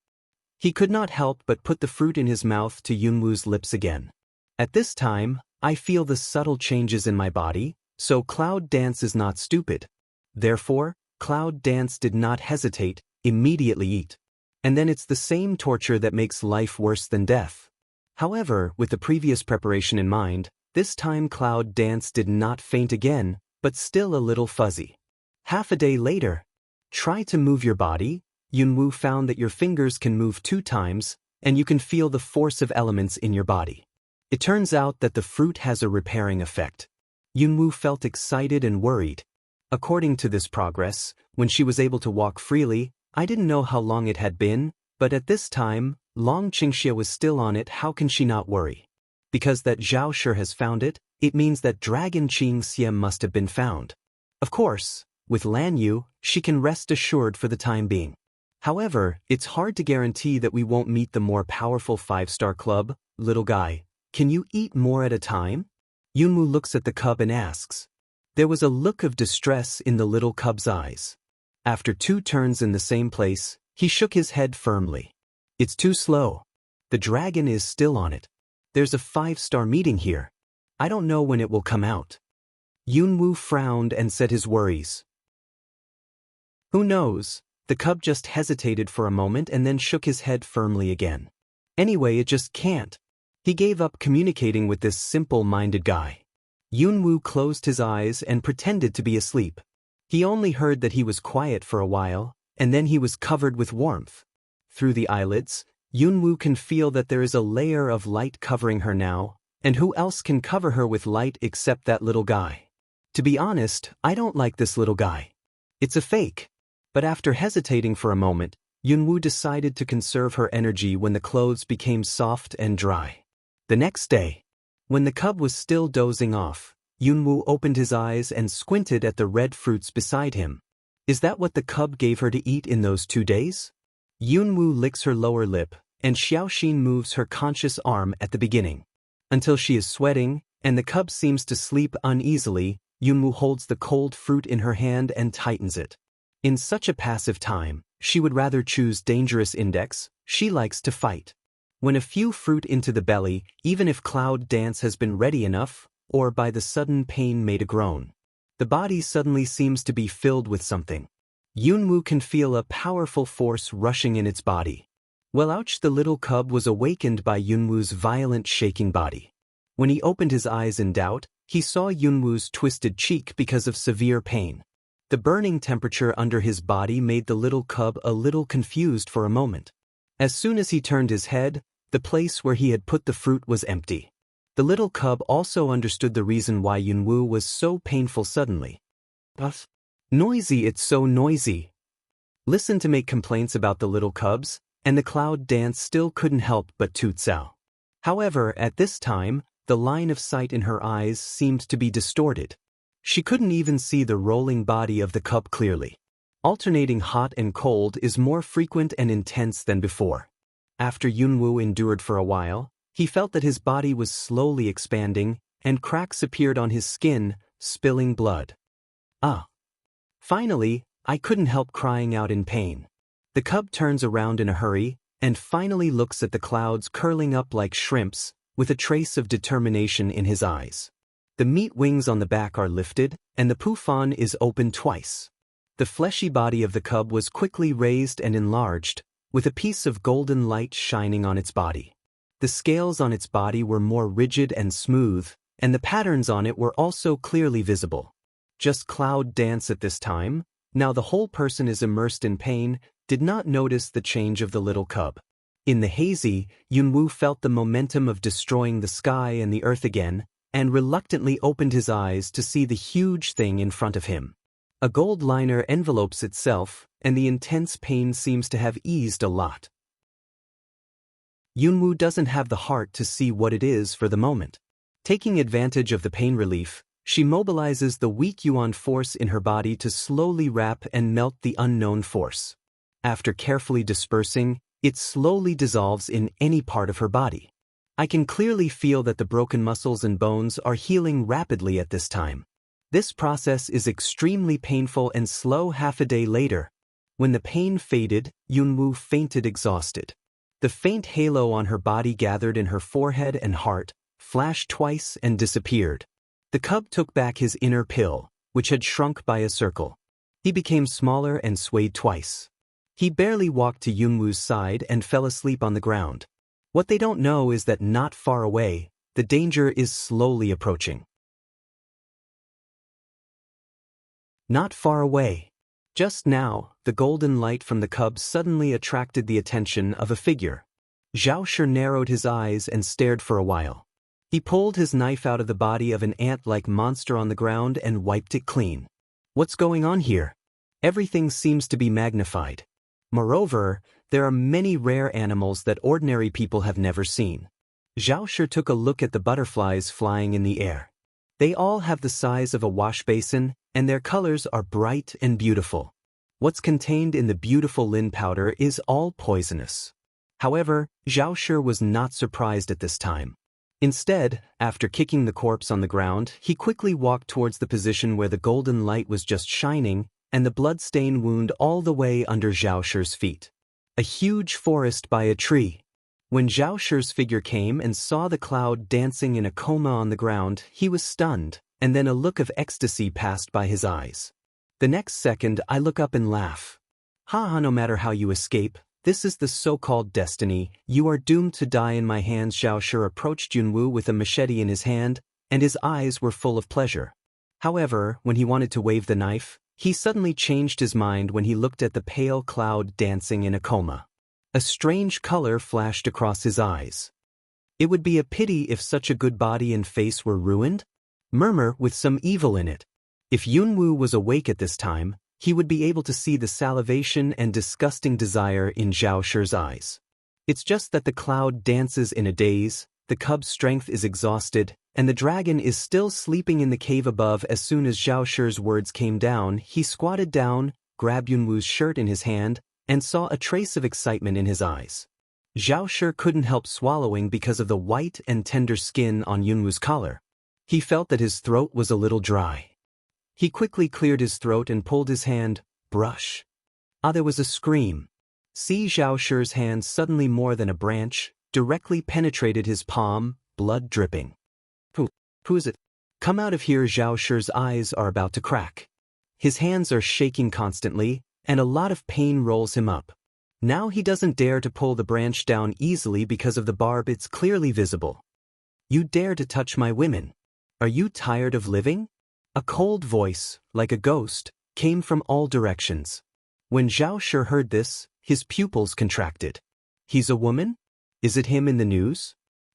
He could not help but put the fruit in his mouth to Yunwoo's lips again. At this time, I feel the subtle changes in my body, so Cloud Dance is not stupid. Therefore, Cloud Dance did not hesitate, immediately eat. And then it's the same torture that makes life worse than death. However, with the previous preparation in mind, this time Cloud Dance did not faint again, but still a little fuzzy. Half a day later, try to move your body. Yunwoo found that your fingers can move 2 times, and you can feel the force of elements in your body. It turns out that the fruit has a repairing effect. Yunwoo felt excited and worried. According to this progress, when she was able to walk freely, I didn't know how long it had been, but at this time, Long Qingxia was still on it. How can she not worry? Because that Zhao Shi has found it, it means that Dragon Qing Xie must have been found. Of course, with Lan Yu, she can rest assured for the time being. However, it's hard to guarantee that we won't meet the more powerful 5-star club. Little guy, can you eat more at a time? Yunwu looks at the cub and asks. There was a look of distress in the little cub's eyes. After 2 turns in the same place, he shook his head firmly. It's too slow. The dragon is still on it. There's a 5-star meeting here. I don't know when it will come out. Yunwu frowned and said his worries. Who knows? The cub just hesitated for a moment and then shook his head firmly again. Anyway, it just can't. He gave up communicating with this simple-minded guy. Yunwu closed his eyes and pretended to be asleep. He only heard that he was quiet for a while, and then he was covered with warmth. Through the eyelids, Yunwu can feel that there is a layer of light covering her now, and who else can cover her with light except that little guy? To be honest, I don't like this little guy. It's a fake. But after hesitating for a moment, Yunwu decided to conserve her energy when the clothes became soft and dry. The next day, when the cub was still dozing off, Yunwu opened his eyes and squinted at the red fruits beside him. Is that what the cub gave her to eat in those 2 days? Yunwu licks her lower lip, and Xiaoxin moves her conscious arm at the beginning. Until she is sweating, and the cub seems to sleep uneasily, Yunwu holds the cold fruit in her hand and tightens it. In such a passive time, she would rather choose dangerous index. She likes to fight. When a few fruit into the belly, even if Cloud Dance has been ready enough, or by the sudden pain made a groan, the body suddenly seems to be filled with something. Yunwu can feel a powerful force rushing in its body. Well, ouch, the little cub was awakened by Yunwu's violent shaking body. When he opened his eyes in doubt, he saw Yunwu's twisted cheek because of severe pain. The burning temperature under his body made the little cub a little confused for a moment. As soon as he turned his head, the place where he had put the fruit was empty. The little cub also understood the reason why Yunwu was so painful suddenly. Noisy, it's so noisy. Listen to make complaints about the little cubs, and the Cloud Dance still couldn't help but toot sow. However, at this time, the line of sight in her eyes seemed to be distorted. She couldn't even see the rolling body of the cub clearly. Alternating hot and cold is more frequent and intense than before. After Yunwu endured for a while, he felt that his body was slowly expanding, and cracks appeared on his skin, spilling blood. Finally, I couldn't help crying out in pain. The cub turns around in a hurry, and finally looks at the clouds curling up like shrimps, with a trace of determination in his eyes. The meat wings on the back are lifted, and the poufon is opened twice. The fleshy body of the cub was quickly raised and enlarged, with a piece of golden light shining on its body. The scales on its body were more rigid and smooth, and the patterns on it were also clearly visible. Just Cloud Dance at this time, now the whole person is immersed in pain, did not notice the change of the little cub. In the hazy, Yunwu felt the momentum of destroying the sky and the earth again, and reluctantly opened his eyes to see the huge thing in front of him. A gold liner envelopes itself, and the intense pain seems to have eased a lot. Yunwu doesn't have the heart to see what it is for the moment. Taking advantage of the pain relief, she mobilizes the weak yuan force in her body to slowly wrap and melt the unknown force. After carefully dispersing, it slowly dissolves in any part of her body. I can clearly feel that the broken muscles and bones are healing rapidly at this time. This process is extremely painful and slow. Half a day later, when the pain faded, Yunwu fainted exhausted. The faint halo on her body gathered in her forehead and heart, flashed twice and disappeared. The cub took back his inner pill, which had shrunk by a circle. He became smaller and swayed twice. He barely walked to Yunwu's side and fell asleep on the ground. What they don't know is that not far away, the danger is slowly approaching. Not far away. Just now, the golden light from the cub suddenly attracted the attention of a figure. Zhao Shi narrowed his eyes and stared for a while. He pulled his knife out of the body of an ant-like monster on the ground and wiped it clean. What's going on here? Everything seems to be magnified. Moreover, there are many rare animals that ordinary people have never seen. Zhao Shi took a look at the butterflies flying in the air. They all have the size of a wash basin, and their colors are bright and beautiful. What's contained in the beautiful Lin powder is all poisonous. However, Zhao Shi was not surprised at this time. Instead, after kicking the corpse on the ground, he quickly walked towards the position where the golden light was just shining, and the blood-stained wound all the way under Zhao Shi's feet. A huge forest by a tree. When Zhao Shi's figure came and saw the cloud dancing in a coma on the ground, he was stunned, and then a look of ecstasy passed by his eyes. The next second, I look up and laugh. Ha, no matter how you escape, this is the so-called destiny. You are doomed to die in my hands. Zhao Shi approached Yunwu with a machete in his hand, and his eyes were full of pleasure. However, when he wanted to wave the knife, he suddenly changed his mind when he looked at the pale cloud dancing in a coma. A strange color flashed across his eyes. It would be a pity if such a good body and face were ruined. Murmur with some evil in it. If Yunwu was awake at this time, he would be able to see the salivation and disgusting desire in Zhao Shi's eyes. It's just that the cloud dances in a daze, the cub's strength is exhausted, and the dragon is still sleeping in the cave above. As soon as Zhao Shi's words came down, he squatted down, grabbed Yunwu's shirt in his hand, and saw a trace of excitement in his eyes. Zhao Shi couldn't help swallowing because of the white and tender skin on Yunwu's collar. He felt that his throat was a little dry. He quickly cleared his throat and pulled his hand, brush. There was a scream. See, Zhao Shi's hand suddenly more than a branch, directly penetrated his palm, blood dripping. Who is it? Come out of here. Zhao Shi's eyes are about to crack. His hands are shaking constantly, and a lot of pain rolls him up. Now he doesn't dare to pull the branch down easily because of the barb. It's clearly visible. You dare to touch my women? Are you tired of living? A cold voice, like a ghost, came from all directions. When Zhao Shi heard this, his pupils contracted. He's a woman? Is it him in the news?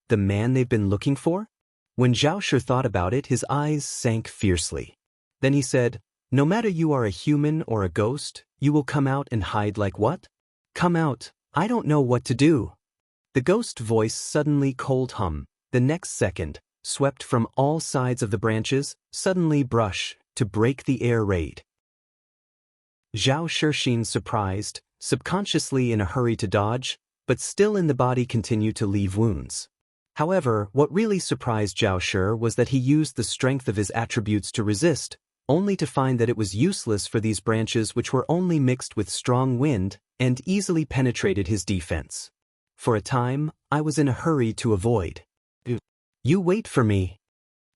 The man they've been looking for? When Zhao Shi thought about it, his eyes sank fiercely. Then he said, no matter you are a human or a ghost, you will come out and hide like what? Come out, I don't know what to do. The ghost voice suddenly cold hum. The next second, swept from all sides of the branches, suddenly brush, to break the air raid. Zhao Shi, surprised, subconsciously in a hurry to dodge, but still in the body continued to leave wounds. However, what really surprised Zhao Shi was that he used the strength of his attributes to resist, only to find that it was useless for these branches which were only mixed with strong wind, and easily penetrated his defense. For a time, I was in a hurry to avoid. You wait for me.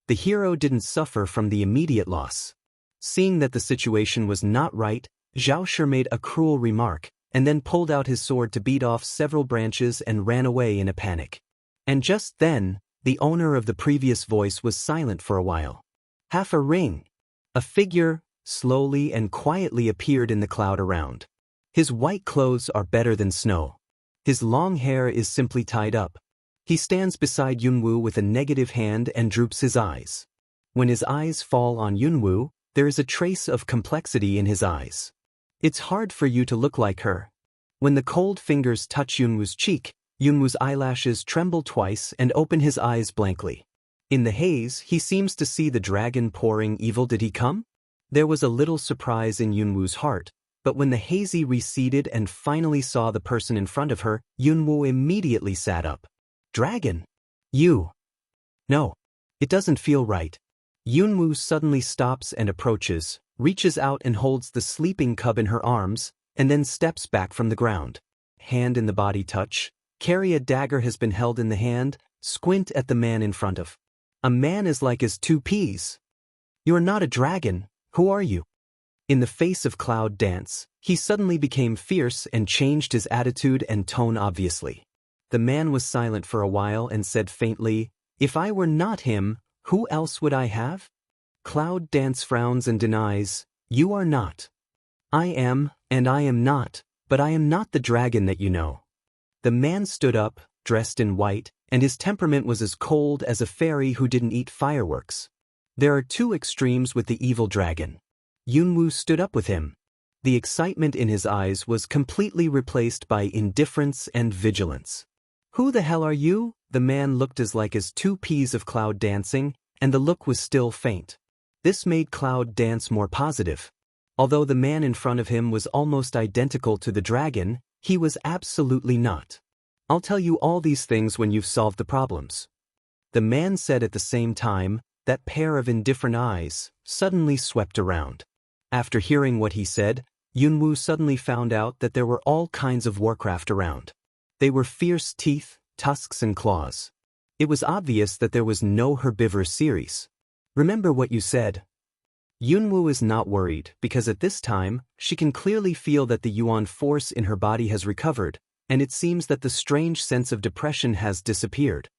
The hero didn't suffer from the immediate loss. Seeing that the situation was not right, Zhao Shi made a cruel remark, and then pulled out his sword to beat off several branches and ran away in a panic. And just then, the owner of the previous voice was silent for a while. Half a ring. A figure, slowly and quietly appeared in the cloud around. His white clothes are better than snow. His long hair is simply tied up. He stands beside Yunwu with a negative hand and droops his eyes. When his eyes fall on Yunwu, there is a trace of complexity in his eyes. It's hard for you to look like her. When the cold fingers touch Yunwu's cheek, Yunwu's eyelashes tremble twice and open his eyes blankly. In the haze, he seems to see the dragon pouring evil. Did he come? There was a little surprise in Yunwu's heart, but when the haze receded and finally saw the person in front of her, Yunwu immediately sat up. Dragon? You? No. It doesn't feel right. Yunwu suddenly stops and approaches, reaches out and holds the sleeping cub in her arms, and then steps back from the ground. Hand in the body touch. Carry a dagger has been held in the hand. Squint at the man in front of. A man is like as 2 peas. You're not a dragon. Who are you? In the face of Cloud Dance, he suddenly became fierce and changed his attitude and tone obviously. The man was silent for a while and said faintly, if I were not him, who else would I have? Cloud Dance frowns and denies, you are not. I am, and I am not, but I am not the dragon that you know. The man stood up, dressed in white, and his temperament was as cold as a fairy who didn't eat fireworks. There are 2 extremes with the evil dragon. Yunwu stood up with him. The excitement in his eyes was completely replaced by indifference and vigilance. Who the hell are you? the man looked as two peas of Cloud dancing, and the look was still faint. This made Cloud dance more positive. Although the man in front of him was almost identical to the dragon, he was absolutely not. I'll tell you all these things when you've solved the problems. The man said at the same time. That pair of indifferent eyes suddenly swept around. After hearing what he said, Yunwoo suddenly found out that there were all kinds of warcraft around. They were fierce teeth, tusks and claws. It was obvious that there was no herbivorous series. Remember what you said. Yunwoo is not worried because at this time, she can clearly feel that the Yuan force in her body has recovered, and it seems that the strange sense of depression has disappeared.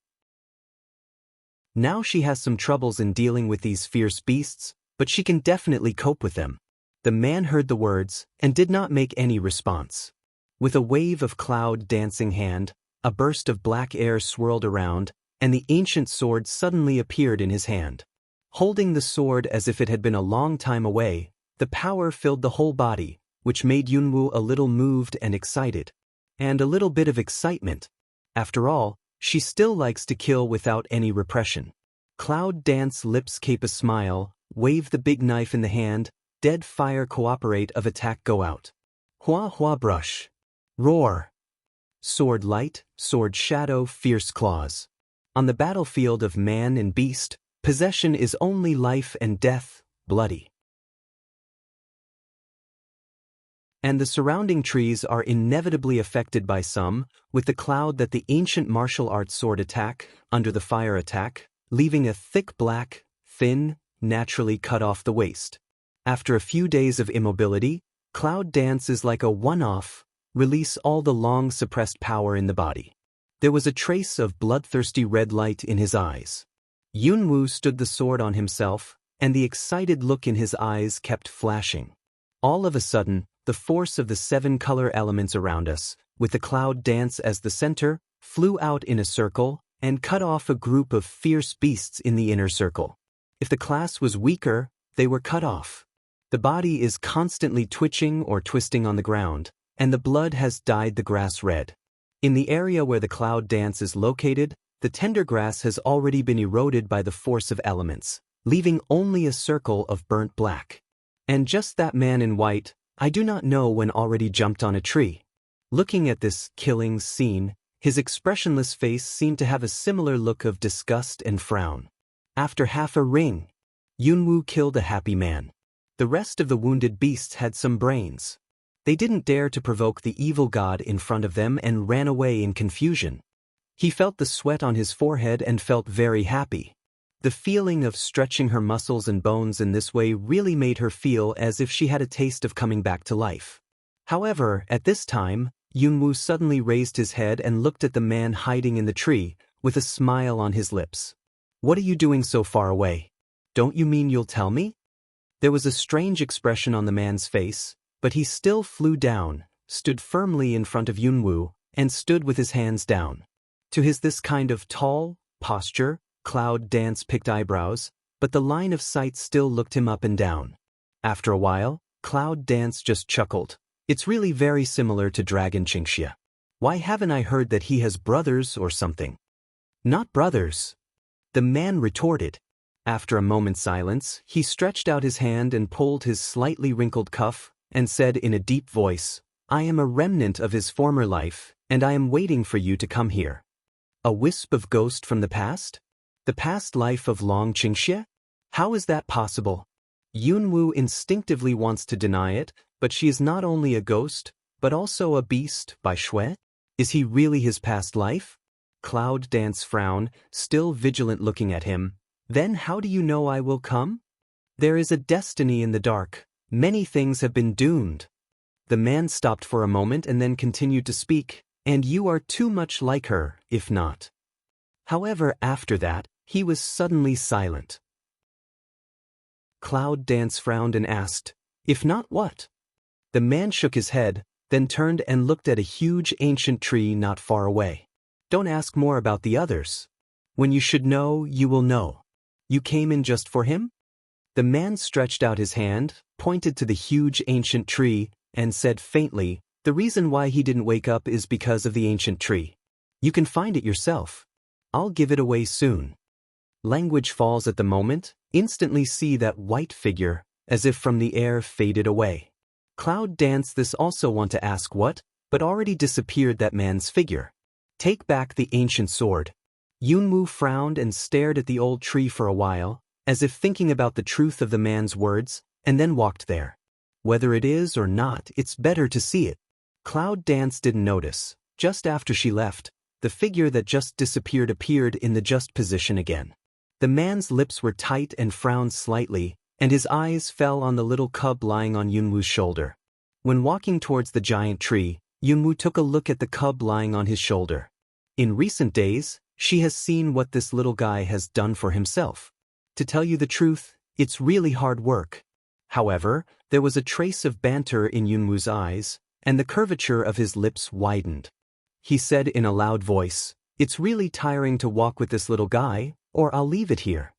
Now she has some troubles in dealing with these fierce beasts, but she can definitely cope with them. The man heard the words and did not make any response. With a wave of Cloud dancing hand, a burst of black air swirled around, and the ancient sword suddenly appeared in his hand. Holding the sword as if it had been a long time away, the power filled the whole body, which made Yunwoo a little moved and excited. And a little bit of excitement. After all, she still likes to kill without any repression. Cloud dance lips cape a smile, wave the big knife in the hand, dead fire cooperate of attack go out. Hua hua brush. Roar. Sword light, sword shadow, fierce claws. On the battlefield of man and beast, possession is only life and death, bloody. And the surrounding trees are inevitably affected by some, with the cloud that the ancient martial arts sword attack, under the fire attack, leaving a thick black, thin, naturally cut off the waist. After a few days of immobility, Cloud dance is like a one-off, release all the long suppressed power in the body. There was a trace of bloodthirsty red light in his eyes. Yunwoo stood the sword on himself, and the excited look in his eyes kept flashing. All of a sudden, the force of the 7 color elements around us, with the Cloud dance as the center, flew out in a circle and cut off a group of fierce beasts in the inner circle. If the class was weaker, they were cut off. The body is constantly twitching or twisting on the ground, and the blood has dyed the grass red. In the area where the Cloud dance is located, the tender grass has already been eroded by the force of elements, leaving only a circle of burnt black. And just that man in white, I do not know when already jumped on a tree. Looking at this killing scene, his expressionless face seemed to have a similar look of disgust and frown. After half a ring, Yunwoo killed a happy man. The rest of the wounded beasts had some brains. They didn't dare to provoke the evil god in front of them and ran away in confusion. He felt the sweat on his forehead and felt very happy. The feeling of stretching her muscles and bones in this way really made her feel as if she had a taste of coming back to life. However, at this time, Yunwoo suddenly raised his head and looked at the man hiding in the tree, with a smile on his lips. "What are you doing so far away? Don't you mean you'll tell me?" There was a strange expression on the man's face, but he still flew down, stood firmly in front of Yunwoo, and stood with his hands down. To his this kind of tall posture, Cloud dance picked eyebrows, but the line of sight still looked him up and down. After a while, Cloud dance just chuckled. It's really very similar to Dragon Qingxia. Why haven't I heard that he has brothers or something? Not brothers, the man retorted. After a moment's silence, he stretched out his hand and pulled his slightly wrinkled cuff, and said in a deep voice, "I am a remnant of his former life, and I am waiting for you to come here." A wisp of ghost from the past? The past life of Long Qingxia? How is that possible? Yunwoo instinctively wants to deny it, but she is not only a ghost, but also a beast by Shui. Is he really his past life? Cloud dance frown, still vigilant looking at him. Then how do you know I will come? There is a destiny in the dark. Many things have been doomed. The man stopped for a moment and then continued to speak, and you are too much like her, if not. However, after that, he was suddenly silent. Cloud dance frowned and asked, "If not what?" The man shook his head, then turned and looked at a huge ancient tree not far away. "Don't ask more about the others. When you should know, you will know. You came in just for him?" The man stretched out his hand, pointed to the huge ancient tree, and said faintly, "The reason why he didn't wake up is because of the ancient tree. You can find it yourself." I'll give it away soon. Language falls at the moment, instantly see that white figure, as if from the air faded away. Cloud Dance this also want to ask what, but already disappeared that man's figure. Take back the ancient sword. Yunmu frowned and stared at the old tree for a while, as if thinking about the truth of the man's words, and then walked there. Whether it is or not, it's better to see it. Cloud Dance didn't notice. Just after she left, the figure that just disappeared appeared in the just position again. The man's lips were tight and frowned slightly, and his eyes fell on the little cub lying on Yunwu's shoulder. When walking towards the giant tree, Yunwu took a look at the cub lying on his shoulder. In recent days, she has seen what this little guy has done for himself. To tell you the truth, it's really hard work. However, there was a trace of banter in Yunwu's eyes, and the curvature of his lips widened. He said in a loud voice, "It's really tiring to walk with this little guy, or I'll leave it here."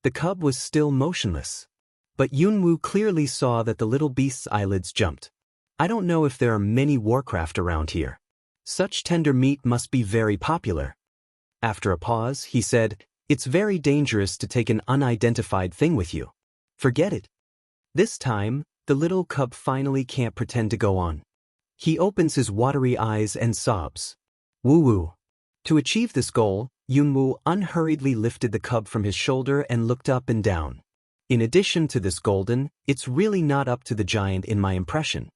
The cub was still motionless. But Yunwu clearly saw that the little beast's eyelids jumped. I don't know if there are many Warcraft around here. Such tender meat must be very popular. After a pause, he said, "It's very dangerous to take an unidentified thing with you. Forget it." This time, the little cub finally can't pretend to go on. He opens his watery eyes and sobs. Woo-woo. To achieve this goal, Yunwu unhurriedly lifted the cub from his shoulder and looked up and down. In addition to this golden, it's really not up to the giant in my impression.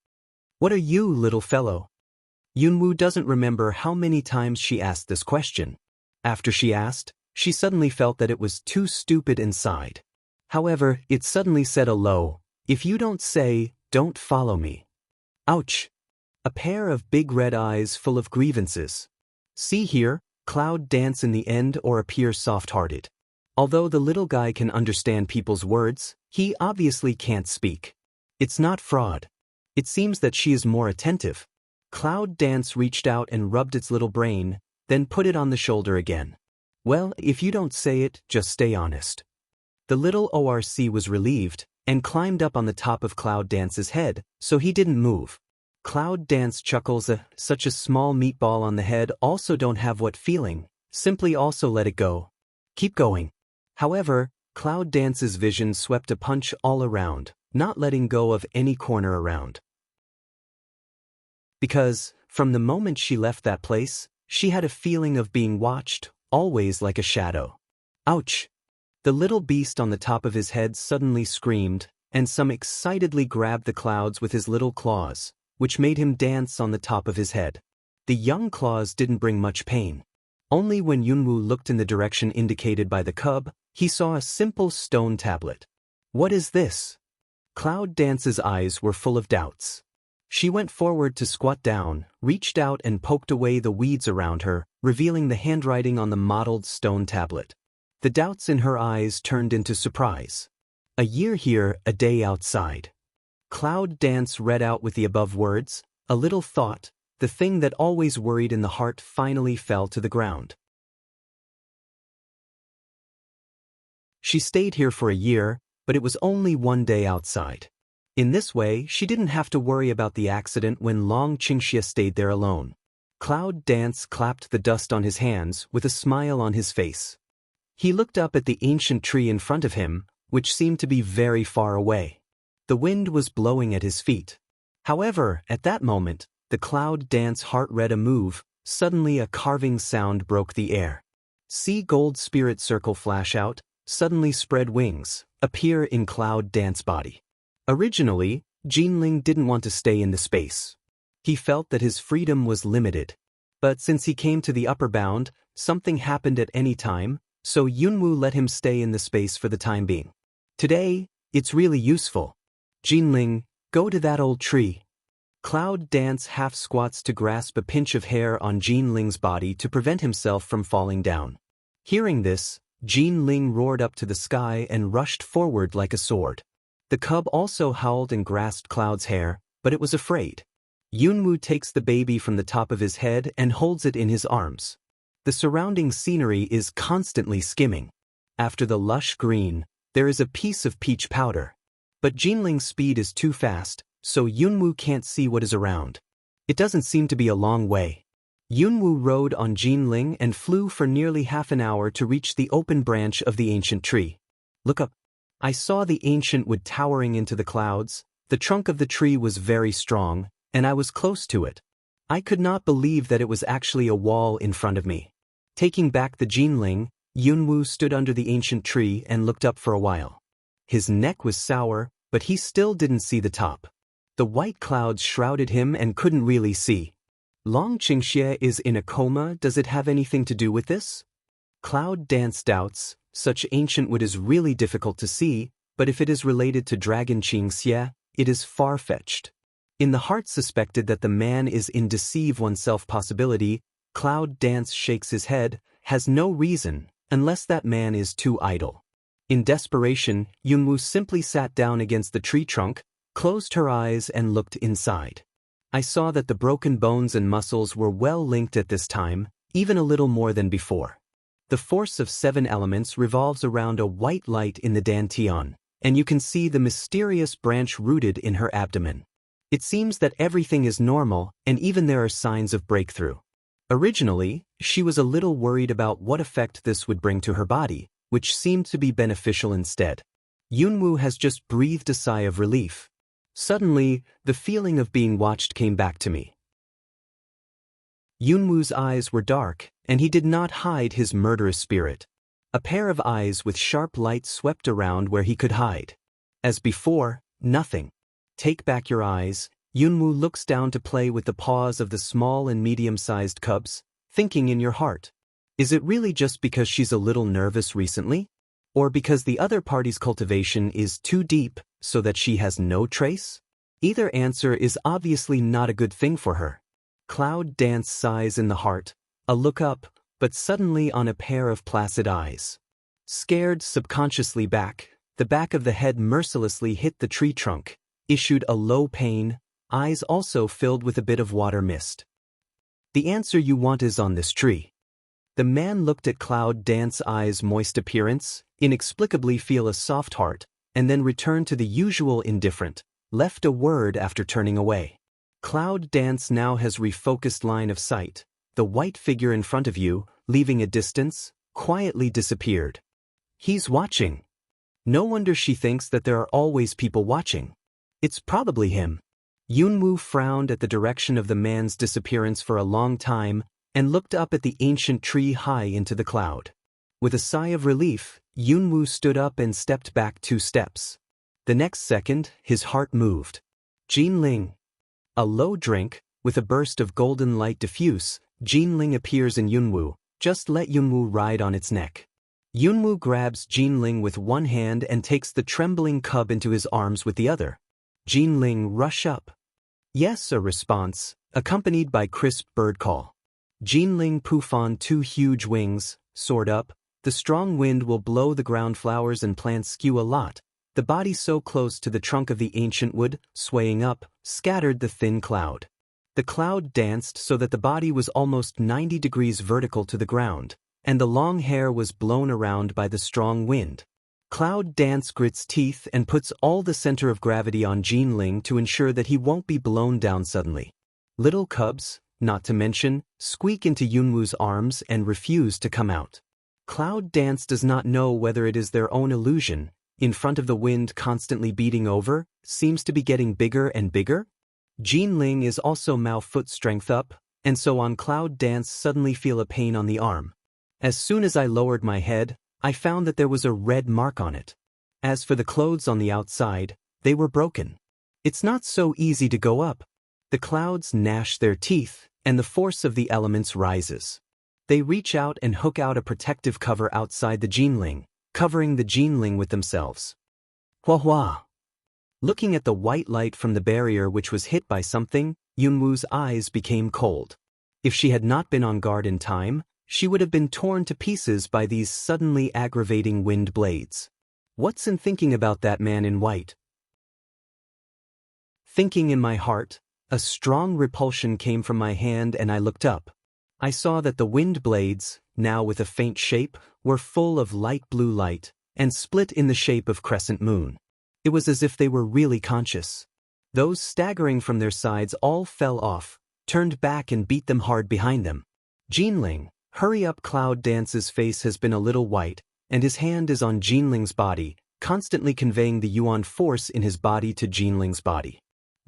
What are you, little fellow? Yunwu doesn't remember how many times she asked this question. After she asked, she suddenly felt that it was too stupid and sighed. However, it suddenly said a low, "If you don't say, don't follow me." Ouch! A pair of big red eyes full of grievances. See here, Cloud Dance in the end or appear soft-hearted. Although the little guy can understand people's words, he obviously can't speak. It's not fraud. It seems that she is more attentive. Cloud Dance reached out and rubbed its little brain, then put it on the shoulder again. Well, if you don't say it, just stay honest. The little ORC was relieved, and climbed up on the top of Cloud Dance's head, so he didn't move. Cloud Dance chuckles, such a small meatball on the head also don't have what feeling, simply also let it go. Keep going. However, Cloud Dance's vision swept a punch all around, not letting go of any corner around. Because, from the moment she left that place, she had a feeling of being watched, always like a shadow. Ouch! The little beast on the top of his head suddenly screamed, and some excitedly grabbed the clouds with his little claws, which made him dance on the top of his head. The young claws didn't bring much pain. Only when Yunwu looked in the direction indicated by the cub, he saw a simple stone tablet. What is this? Cloud Dance's eyes were full of doubts. She went forward to squat down, reached out and poked away the weeds around her, revealing the handwriting on the mottled stone tablet. The doubts in her eyes turned into surprise. A year here, a day outside. Cloud Dance read out with the above words, a little thought, the thing that always worried in the heart finally fell to the ground. She stayed here for a year, but it was only one day outside. In this way, she didn't have to worry about the accident when Long Qingxia stayed there alone. Cloud Dance clapped the dust on his hands with a smile on his face. He looked up at the ancient tree in front of him, which seemed to be very far away. The wind was blowing at his feet. However, at that moment, the Cloud Dance heart read a move. Suddenly a carving sound broke the air. See gold spirit circle flash out, suddenly spread wings, appear in Cloud Dance body. Originally, Jinling didn't want to stay in the space. He felt that his freedom was limited. But since he came to the upper bound, something happened at any time, so Yunwu let him stay in the space for the time being. Today, it's really useful. Jinling, go to that old tree. Cloud Dance half squats to grasp a pinch of hair on Jinling's body to prevent himself from falling down. Hearing this, Jinling roared up to the sky and rushed forward like a sword. The cub also howled and grasped Cloud's hair, but it was afraid. Yunwu takes the baby from the top of his head and holds it in his arms. The surrounding scenery is constantly skimming. After the lush green, there is a piece of peach powder. But Jinling's speed is too fast, so Yunwu can't see what is around. It doesn't seem to be a long way. Yunwu rode on Jinling and flew for nearly half an hour to reach the open branch of the ancient tree. Look up. I saw the ancient wood towering into the clouds. The trunk of the tree was very strong, and I was close to it. I could not believe that it was actually a wall in front of me. Taking back the Jinling, Yunwu stood under the ancient tree and looked up for a while. His neck was sour, but he still didn't see the top. The white clouds shrouded him and couldn't really see. Long Qingxie is in a coma. Does it have anything to do with this? Cloud Dance doubts. Such ancient wood is really difficult to see, but if it is related to Dragon Qingxie, it is far-fetched. In the heart suspected that the man is in deceive oneself possibility, Cloud Dance shakes his head, has no reason, unless that man is too idle. In desperation, Yunwu simply sat down against the tree trunk, closed her eyes and looked inside. I saw that the broken bones and muscles were well linked at this time, even a little more than before. The force of 7 elements revolves around a white light in the dantian, and you can see the mysterious branch rooted in her abdomen. It seems that everything is normal, and even there are signs of breakthrough. Originally, she was a little worried about what effect this would bring to her body, which seemed to be beneficial instead. Yunwu has just breathed a sigh of relief. Suddenly, the feeling of being watched came back to me. Yunwu's eyes were dark, and he did not hide his murderous spirit. A pair of eyes with sharp light swept around where he could hide. As before, nothing. Take back your eyes. Yunwu looks down to play with the paws of the small and medium-sized cubs, thinking in your heart. Is it really just because she's a little nervous recently? Or because the other party's cultivation is too deep, so that she has no trace? Either answer is obviously not a good thing for her. Cloud Dance sighs in the heart, a look up, but suddenly on a pair of placid eyes. Scared subconsciously back, the back of the head mercilessly hit the tree trunk, issued a low pain, eyes also filled with a bit of water mist. The answer you want is on this tree. The man looked at Cloud Dance's eyes' moist appearance, inexplicably feel a soft heart, and then returned to the usual indifferent, left a word after turning away. Cloud Dance now has refocused line of sight. The white figure in front of you, leaving a distance, quietly disappeared. He's watching. No wonder she thinks that there are always people watching. It's probably him. Yunwu frowned at the direction of the man's disappearance for a long time and looked up at the ancient tree high into the cloud. With a sigh of relief, Yunwu stood up and stepped back 2 steps. The next second, his heart moved. Jinling. A low drink, with a burst of golden light diffuse, Jinling appears in Yunwu. Just let Yunwu ride on its neck. Yunwu grabs Jinling with one hand and takes the trembling cub into his arms with the other. Jinling, rush up. Yes, a response, accompanied by crisp bird call. Jinling poof on 2 huge wings, soared up. The strong wind will blow the ground flowers and plants skew a lot. The body so close to the trunk of the ancient wood, swaying up, scattered the thin cloud. The cloud danced so that the body was almost 90 degrees vertical to the ground, and the long hair was blown around by the strong wind. Cloud Dance grits teeth and puts all the center of gravity on Jinling to ensure that he won't be blown down suddenly. Little cubs, not to mention, squeak into Yunwu's arms and refuse to come out. Cloud Dance does not know whether it is their own illusion. In front of the wind constantly beating over, seems to be getting bigger and bigger. Jinling is also foot strength up, and so on. Cloud Dance suddenly feel a pain on the arm. As soon as I lowered my head, I found that there was a red mark on it. As for the clothes on the outside, they were broken. It's not so easy to go up. The clouds gnash their teeth, and the force of the elements rises. They reach out and hook out a protective cover outside the Jinling, covering the Jinling with themselves. Hua hua. Looking at the white light from the barrier which was hit by something, Yunwu's eyes became cold. If she had not been on guard in time, she would have been torn to pieces by these suddenly aggravating wind blades. What's in thinking about that man in white? Thinking in my heart, a strong repulsion came from my hand and I looked up. I saw that the wind blades, now with a faint shape, were full of light blue light, and split in the shape of crescent moon. It was as if they were really conscious. Those staggering from their sides all fell off, turned back and beat them hard behind them. Jinling, hurry up! Cloud Dance's face has been a little white, and his hand is on Jinling's body, constantly conveying the yuan force in his body to Jinling's body.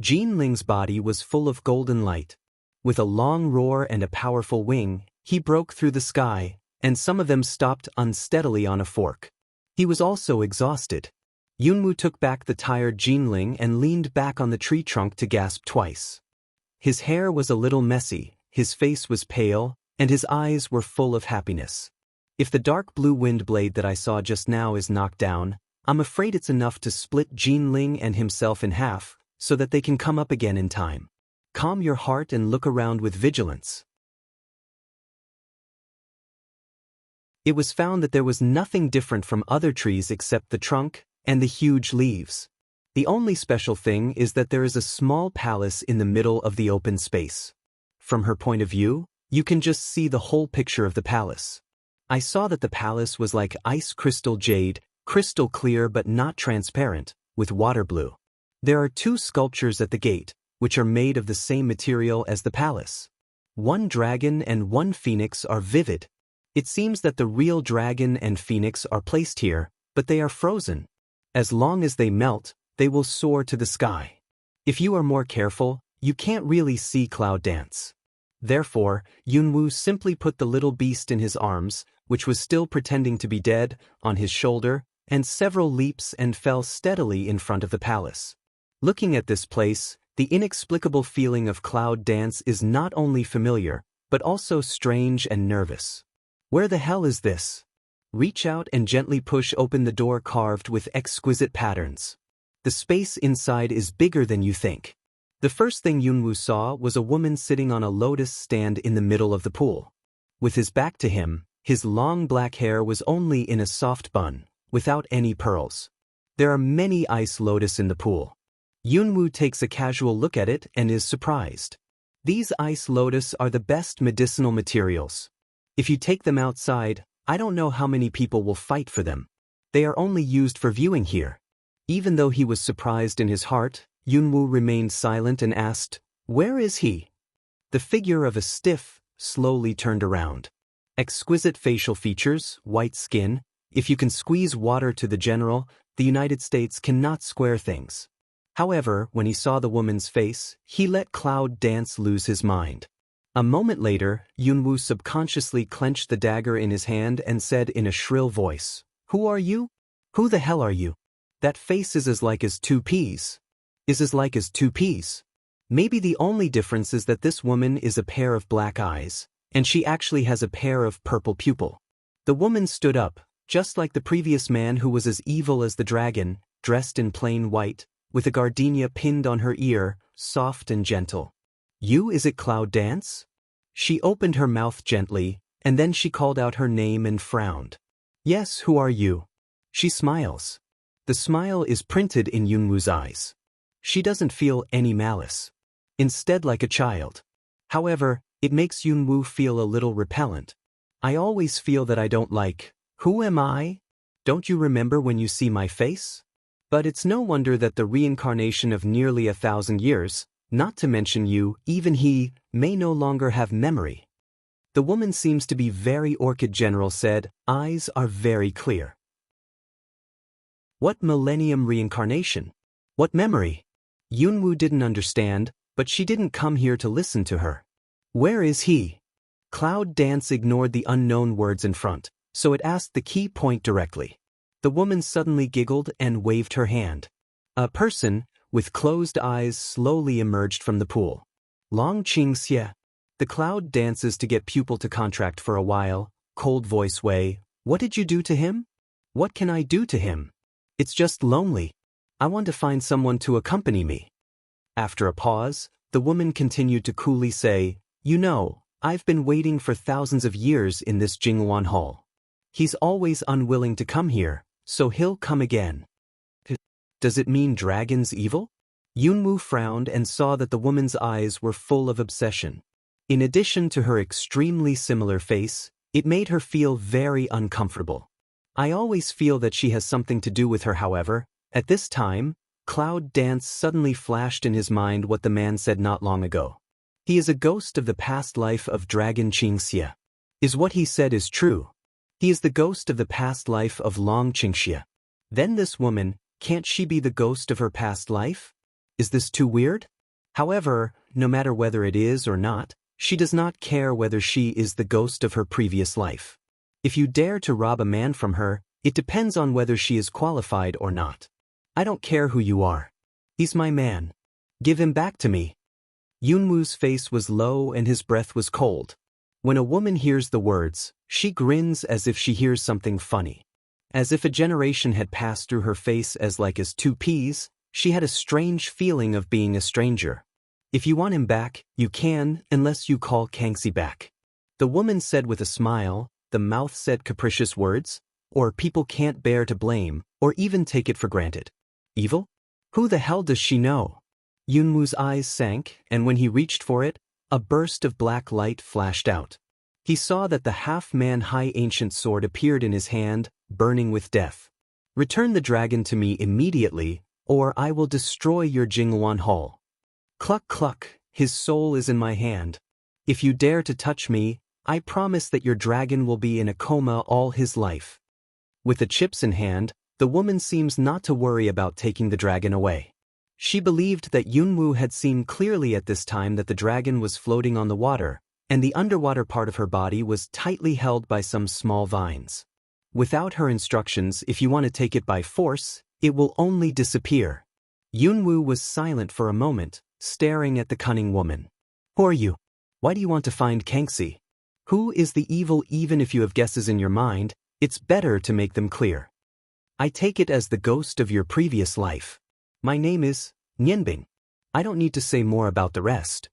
Jinling's body was full of golden light. With a long roar and a powerful wing, he broke through the sky, and some of them stopped unsteadily on a fork. He was also exhausted. Yunwu took back the tired Jinling and leaned back on the tree trunk to gasp twice. His hair was a little messy, his face was pale, and his eyes were full of happiness. If the dark blue wind blade that I saw just now is knocked down, I'm afraid it's enough to split Jinling and himself in half, so that they can come up again in time. Calm your heart and look around with vigilance. It was found that there was nothing different from other trees except the trunk and the huge leaves. The only special thing is that there is a small palace in the middle of the open space. From her point of view, you can just see the whole picture of the palace. I saw that the palace was like ice crystal jade, crystal clear but not transparent, with water blue. There are 2 sculptures at the gate, which are made of the same material as the palace. 1 dragon and 1 phoenix are vivid. It seems that the real dragon and phoenix are placed here, but they are frozen. As long as they melt, they will soar to the sky. If you are more careful, you can't really see Cloud Dance. Therefore, Yunwu simply put the little beast in his arms, which was still pretending to be dead, on his shoulder, and several leaps and fell steadily in front of the palace. Looking at this place, the inexplicable feeling of Cloud Dance is not only familiar, but also strange and nervous. Where the hell is this? Reach out and gently push open the door carved with exquisite patterns. The space inside is bigger than you think. The first thing Yunwu saw was a woman sitting on a lotus stand in the middle of the pool. With his back to him, his long black hair was only in a soft bun, without any pearls. There are many ice lotus in the pool. Yunwu takes a casual look at it and is surprised. These ice lotus are the best medicinal materials. If you take them outside, I don't know how many people will fight for them. They are only used for viewing here. Even though he was surprised in his heart, Yunwu remained silent and asked, "Where is he?" The figure of a stiff slowly turned around. Exquisite facial features, white skin. If you can squeeze water to the general, the United States cannot square things. However, when he saw the woman's face, he let Cloud Dance lose his mind. A moment later, Yunwu subconsciously clenched the dagger in his hand and said in a shrill voice, "Who are you? Who the hell are you? That face is as like as 2 peas. Is as like as 2 peas. Maybe the only difference is that this woman is a pair of black eyes, and she actually has a pair of purple pupil." The woman stood up, just like the previous man who was as evil as the dragon, dressed in plain white, with a gardenia pinned on her ear, soft and gentle. "You, is it Cloud Dance?" She opened her mouth gently, and then she called out her name and frowned. "Yes, who are you?" She smiles. The smile is printed in Yunwu's eyes. She doesn't feel any malice. Instead, like a child. However, it makes Yunwu feel a little repellent. "I always feel that I don't like, who am I? Don't you remember when you see my face?" But it's no wonder that the reincarnation of nearly 1,000 years, not to mention you, even he, may no longer have memory. The woman seems to be very Orchid General said, eyes are very clear. What millennium reincarnation? What memory? Yunwu didn't understand, but she didn't come here to listen to her. Where is he? Cloud Dance ignored the unknown words in front, so it asked the key point directly. The woman suddenly giggled and waved her hand. A person, with closed eyes, slowly emerged from the pool. Long Qing Xie. The Cloud Dances to get pupil to contract for a while, cold voice Wei. What did you do to him? What can I do to him? It's just lonely. I want to find someone to accompany me. After a pause, the woman continued to coolly say, You know, I've been waiting for thousands of years in this Jingwan Hall. He's always unwilling to come here, so he'll come again. Does it mean dragons evil? Yunwu frowned and saw that the woman's eyes were full of obsession. In addition to her extremely similar face, it made her feel very uncomfortable. I always feel that she has something to do with her. However, at this time, Cloud Dance suddenly flashed in his mind what the man said not long ago. He is a ghost of the past life of Dragon Qingxia. Is what he said is true? He is the ghost of the past life of Long Qingxia. Then this woman, can't she be the ghost of her past life? Is this too weird? However, no matter whether it is or not, she does not care whether she is the ghost of her previous life. If you dare to rob a man from her, it depends on whether she is qualified or not. I don't care who you are. He's my man. Give him back to me. Yunwu's face was low and his breath was cold. When a woman hears the words, she grins as if she hears something funny. As if a generation had passed through her face as like as 2 peas, she had a strange feeling of being a stranger. If you want him back, you can, unless you call Kangxi back. The woman said with a smile, the mouth said capricious words, or people can't bear to blame, or even take it for granted. Evil? Who the hell does she know? Yunwu's eyes sank, and when he reached for it, a burst of black light flashed out. He saw that the half-man-high ancient sword appeared in his hand, burning with death. Return the dragon to me immediately, or I will destroy your Jingluan Hall. Cluck cluck, his soul is in my hand. If you dare to touch me, I promise that your dragon will be in a coma all his life. With the chips in hand, the woman seems not to worry about taking the dragon away. She believed that Yunwu had seen clearly at this time that the dragon was floating on the water, and the underwater part of her body was tightly held by some small vines. Without her instructions, if you want to take it by force, it will only disappear. Yunwu was silent for a moment, staring at the cunning woman. Who are you? Why do you want to find Kangxi? Who is the evil? Even if you have guesses in your mind, it's better to make them clear. I take it as the ghost of your previous life. My name is Nianbing. I don't need to say more about the rest.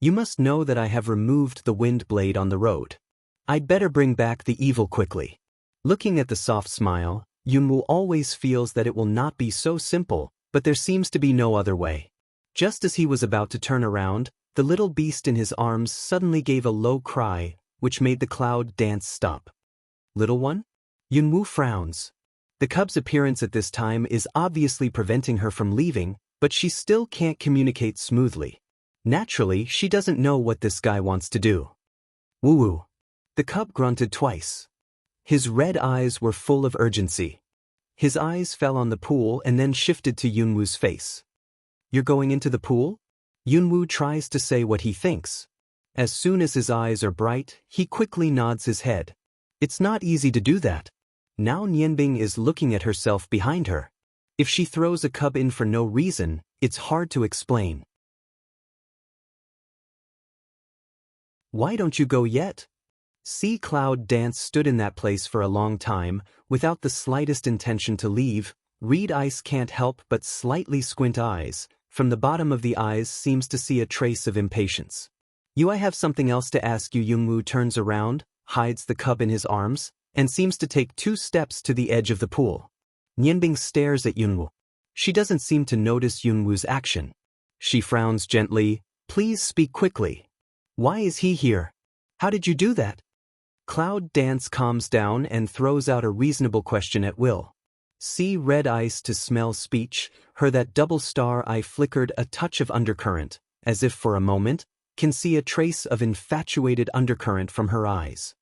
You must know that I have removed the wind blade on the road. I'd better bring back the evil quickly. Looking at the soft smile, Yunwu always feels that it will not be so simple, but there seems to be no other way. Just as he was about to turn around, the little beast in his arms suddenly gave a low cry, which made the cloud dance stop. Little one? Yunwu frowns. The cub's appearance at this time is obviously preventing her from leaving, but she still can't communicate smoothly. Naturally, she doesn't know what this guy wants to do. Woo-woo. The cub grunted twice. His red eyes were full of urgency. His eyes fell on the pool and then shifted to Yunwu's face. You're going into the pool? Yunwu tries to say what he thinks. As soon as his eyes are bright, he quickly nods his head. It's not easy to do that. Now Nianbing is looking at herself behind her. If she throws a cub in for no reason, it's hard to explain. Why don't you go yet? Sea Cloud Dance stood in that place for a long time, without the slightest intention to leave. Reed Ice can't help but slightly squint eyes. From the bottom of the eyes seems to see a trace of impatience. I have something else to ask you. Yunwu turns around, hides the cub in his arms, and seems to take 2 steps to the edge of the pool. Nianbing stares at Yunwu. She doesn't seem to notice Yunwu's action. She frowns gently. Please speak quickly. Why is he here? How did you do that? Cloud Dance calms down and throws out a reasonable question at will. See Red Ice to smell speech, her that double star eye flickered a touch of undercurrent, as if for a moment, can see a trace of infatuated undercurrent from her eyes.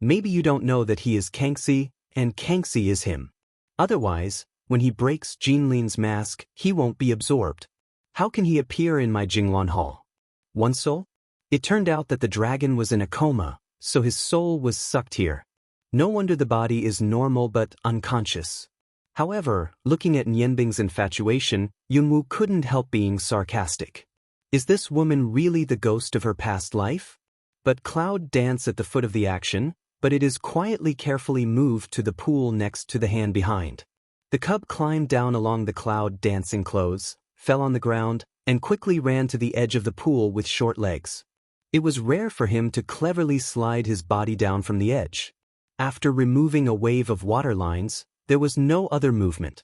Maybe you don't know that he is Kangxi, and Kangxi is him. Otherwise, when he breaks Jinlin's mask, he won't be absorbed. How can he appear in my Jingluan Hall? One soul? It turned out that the dragon was in a coma, so his soul was sucked here. No wonder the body is normal but unconscious. However, looking at Nianbing's infatuation, Yunwu couldn't help being sarcastic. Is this woman really the ghost of her past life? But Cloud Dance at the foot of the action, but it is quietly carefully moved to the pool next to the hand behind. The cub climbed down along the Cloud Dancing clothes, fell on the ground, and quickly ran to the edge of the pool with short legs. It was rare for him to cleverly slide his body down from the edge. After removing a wave of water lines, there was no other movement.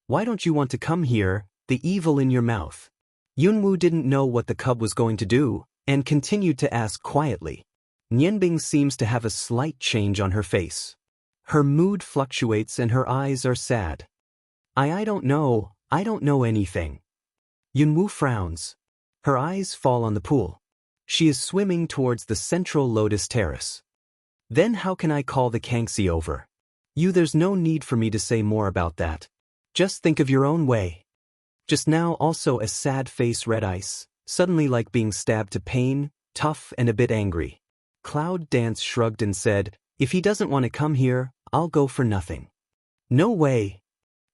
Why don't you want to come here, the evil in your mouth? Yunwu didn't know what the cub was going to do, and continued to ask quietly. Nianbing seems to have a slight change on her face. Her mood fluctuates and her eyes are sad. I don't know anything. Yunwoo frowns. Her eyes fall on the pool. She is swimming towards the central lotus terrace. Then how can I call the Kangxi over? There's no need for me to say more about that. Just think of your own way. Just now also a sad face red ice, suddenly like being stabbed to pain, tough and a bit angry. Cloud Dance shrugged and said, if he doesn't want to come here, I'll go for nothing. No way.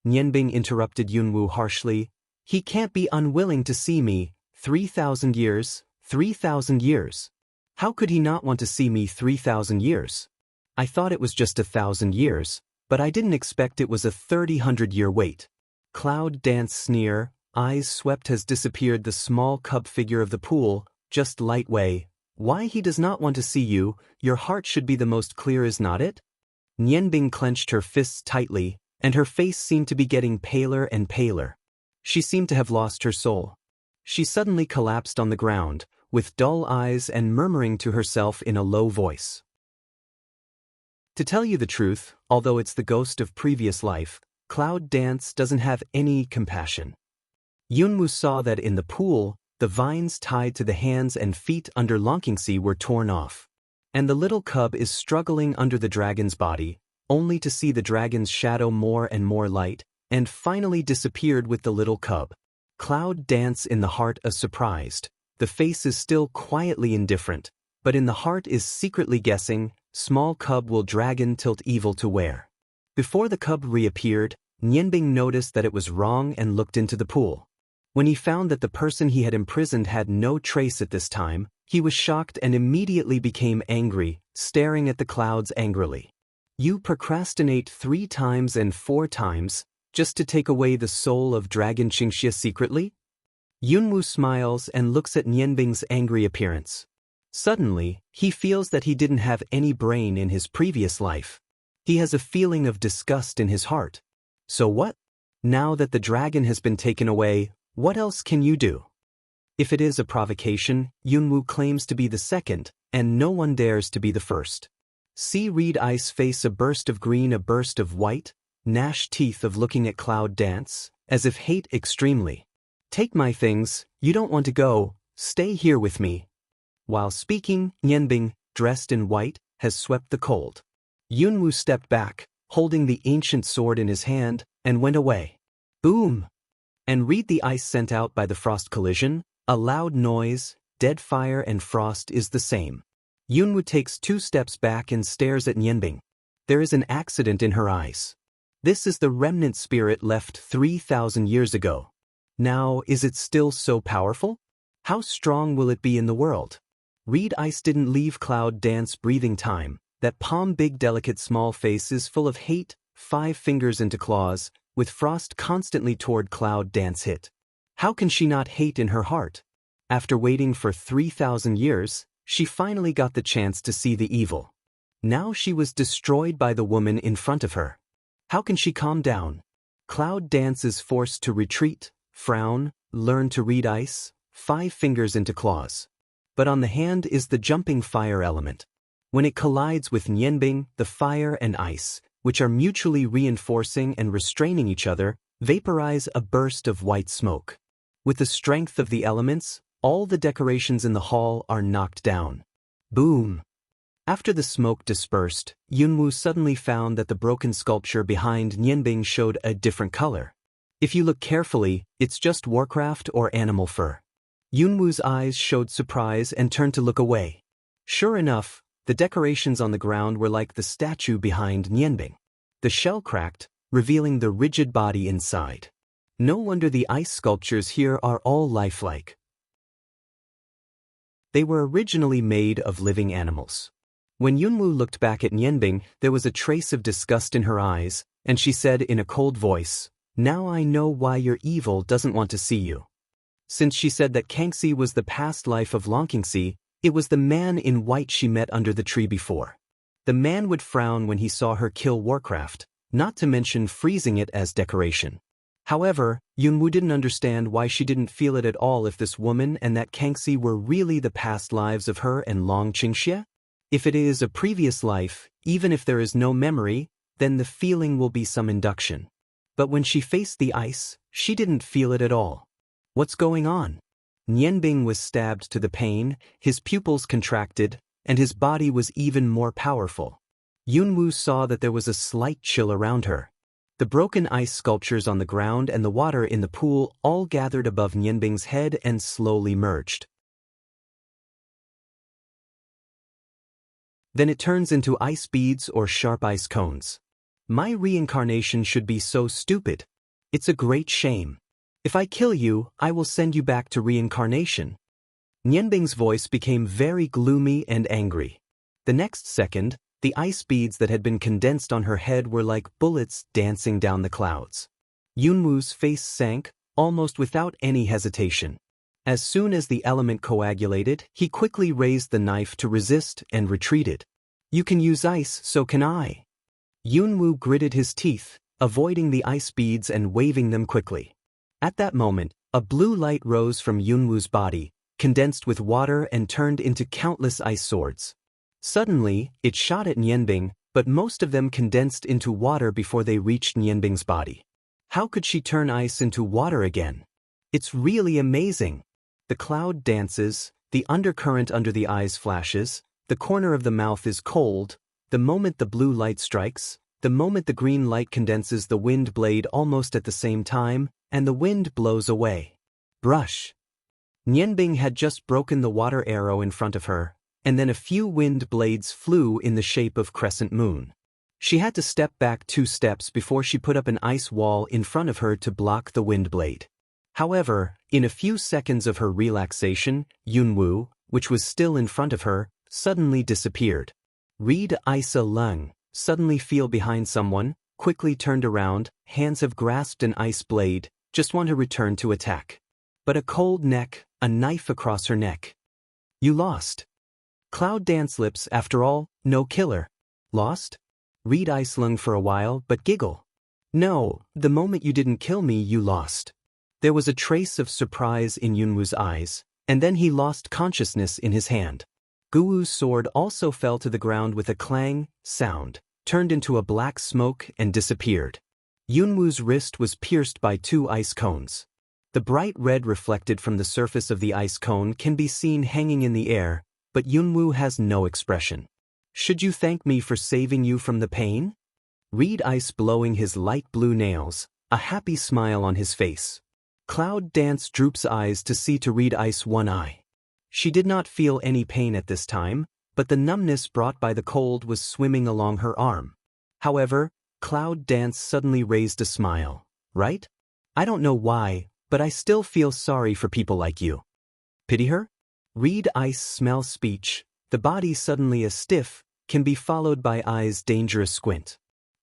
Nianbing interrupted Yunwoo harshly. He can't be unwilling to see me. 3,000 years, 3,000 years. How could he not want to see me 3,000 years? I thought it was just 1,000 years, but I didn't expect it was a 3,000-year wait. Cloud Dance sneer, eyes swept has disappeared the small cub figure of the pool, just light way. Why he does not want to see you, your heart should be the most clear is not it? Nianbing clenched her fists tightly, and her face seemed to be getting paler and paler. She seemed to have lost her soul. She suddenly collapsed on the ground, with dull eyes and murmuring to herself in a low voice. To tell you the truth, although it's the ghost of previous life, Cloud Dance doesn't have any compassion. Yunwoo saw that in the pool, the vines tied to the hands and feet under Lonkingsi were torn off. And the little cub is struggling under the dragon's body, only to see the dragon's shadow more and more light, and finally disappeared with the little cub. Cloud Dance in the heart is surprised. The face is still quietly indifferent, but in the heart is secretly guessing, small cub will dragon tilt evil to where. Before the cub reappeared, Nianbing noticed that it was wrong and looked into the pool. When he found that the person he had imprisoned had no trace at this time, he was shocked and immediately became angry, staring at the clouds angrily. You procrastinate 3 times and 4 times, just to take away the soul of Dragon Qingxia secretly? Yunwoo smiles and looks at Nianbing's angry appearance. Suddenly, he feels that he didn't have any brain in his previous life. He has a feeling of disgust in his heart. So what? Now that the dragon has been taken away, what else can you do? If it is a provocation, Yunwoo claims to be the second, and no one dares to be the first. See Reed Ice face a burst of green, a burst of white, gnash teeth of looking at Cloud Dance, as if hate extremely. Take my things, you don't want to go, stay here with me. While speaking, Nianbing, dressed in white, has swept the cold. Yunwoo stepped back, holding the ancient sword in his hand, and went away. Boom! And read the ice sent out by the frost collision, a loud noise, dead fire and frost is the same. Yunwoo takes 2 steps back and stares at Nianbing. There is an accident in her eyes. This is the remnant spirit left 3,000 years ago. Now, is it still so powerful? How strong will it be in the world? Reed Ice didn't leave Cloud Dance breathing time. That palm big delicate small face is full of hate, 5 fingers into claws, with frost constantly toward Cloud Dance hit. How can she not hate in her heart? After waiting for 3,000 years, she finally got the chance to see the evil. Now she was destroyed by the woman in front of her. How can she calm down? Cloud Dance is forced to retreat, frown, learn to read ice, 5 fingers into claws. But on the hand is the jumping fire element. When it collides with Nianbing, the fire and ice, which are mutually reinforcing and restraining each other, vaporize a burst of white smoke. With the strength of the elements, all the decorations in the hall are knocked down. Boom! After the smoke dispersed, Yunwoo suddenly found that the broken sculpture behind Nianbing showed a different color. If you look carefully, it's just Warcraft or animal fur. Yunwoo's eyes showed surprise and turned to look away. Sure enough, the decorations on the ground were like the statue behind Nianbing. The shell cracked, revealing the rigid body inside. No wonder the ice sculptures here are all lifelike. They were originally made of living animals. When Yunwoo looked back at Nianbing, there was a trace of disgust in her eyes, and she said in a cold voice, "Now I know why your evil doesn't want to see you." Since she said that Kangxi was the past life of Lonkingsi, it was the man in white she met under the tree before. The man would frown when he saw her kill Warcraft, not to mention freezing it as decoration. However, Yunwoo didn't understand why she didn't feel it at all if this woman and that Kangxi were really the past lives of her and Long Qingxia. If it is a previous life, even if there is no memory, then the feeling will be some induction. But when she faced the ice, she didn't feel it at all. What's going on? Nianbing was stabbed to the pain, his pupils contracted, and his body was even more powerful. Yunwu saw that there was a slight chill around her. The broken ice sculptures on the ground and the water in the pool all gathered above Nianbing's head and slowly merged. Then it turns into ice beads or sharp ice cones. My reincarnation should be so stupid. It's a great shame. If I kill you, I will send you back to reincarnation. Nianbing's voice became very gloomy and angry. The next second, the ice beads that had been condensed on her head were like bullets dancing down the clouds. Yunwu's face sank, almost without any hesitation. As soon as the element coagulated, he quickly raised the knife to resist and retreated. You can use ice, so can I. Yunwu gritted his teeth, avoiding the ice beads and waving them quickly. At that moment, a blue light rose from Yunwu's body, condensed with water and turned into countless ice swords. Suddenly, it shot at Nianbing, but most of them condensed into water before they reached Nianbing's body. How could she turn ice into water again? It's really amazing. The cloud dances, the undercurrent under the eyes flashes, the corner of the mouth is cold, the moment the blue light strikes, the moment the green light condenses the wind blade almost at the same time, and the wind blows away. Brush. Nianbing had just broken the water arrow in front of her, and then a few wind blades flew in the shape of crescent moon. She had to step back 2 steps before she put up an ice wall in front of her to block the wind blade. However, in a few seconds of her relaxation, Yunwu, which was still in front of her, suddenly disappeared. Read Isa Lung, suddenly feel behind someone, quickly turned around, hands have grasped an ice blade, just want to return to attack. But a cold neck, a knife across her neck. You lost. Cloud dance lips, after all, no killer. Lost? Read Ice Lung for a while, but giggle. No, the moment you didn't kill me, you lost. There was a trace of surprise in Yunwu's eyes, and then he lost consciousness in his hand. Guwu's sword also fell to the ground with a clang sound, turned into a black smoke and disappeared. Yunwu's wrist was pierced by 2 ice cones. The bright red reflected from the surface of the ice cone can be seen hanging in the air, but Yunwu has no expression. Should you thank me for saving you from the pain? Read Ice blowing his light blue nails, a happy smile on his face. Cloud Dance droops eyes to see to Read Ice one eye. She did not feel any pain at this time, but the numbness brought by the cold was swimming along her arm. However, Cloud Dance suddenly raised a smile. Right? I don't know why, but I still feel sorry for people like you. Pity her? Read Ice smell speech, the body suddenly a stiff, can be followed by eyes dangerous squint.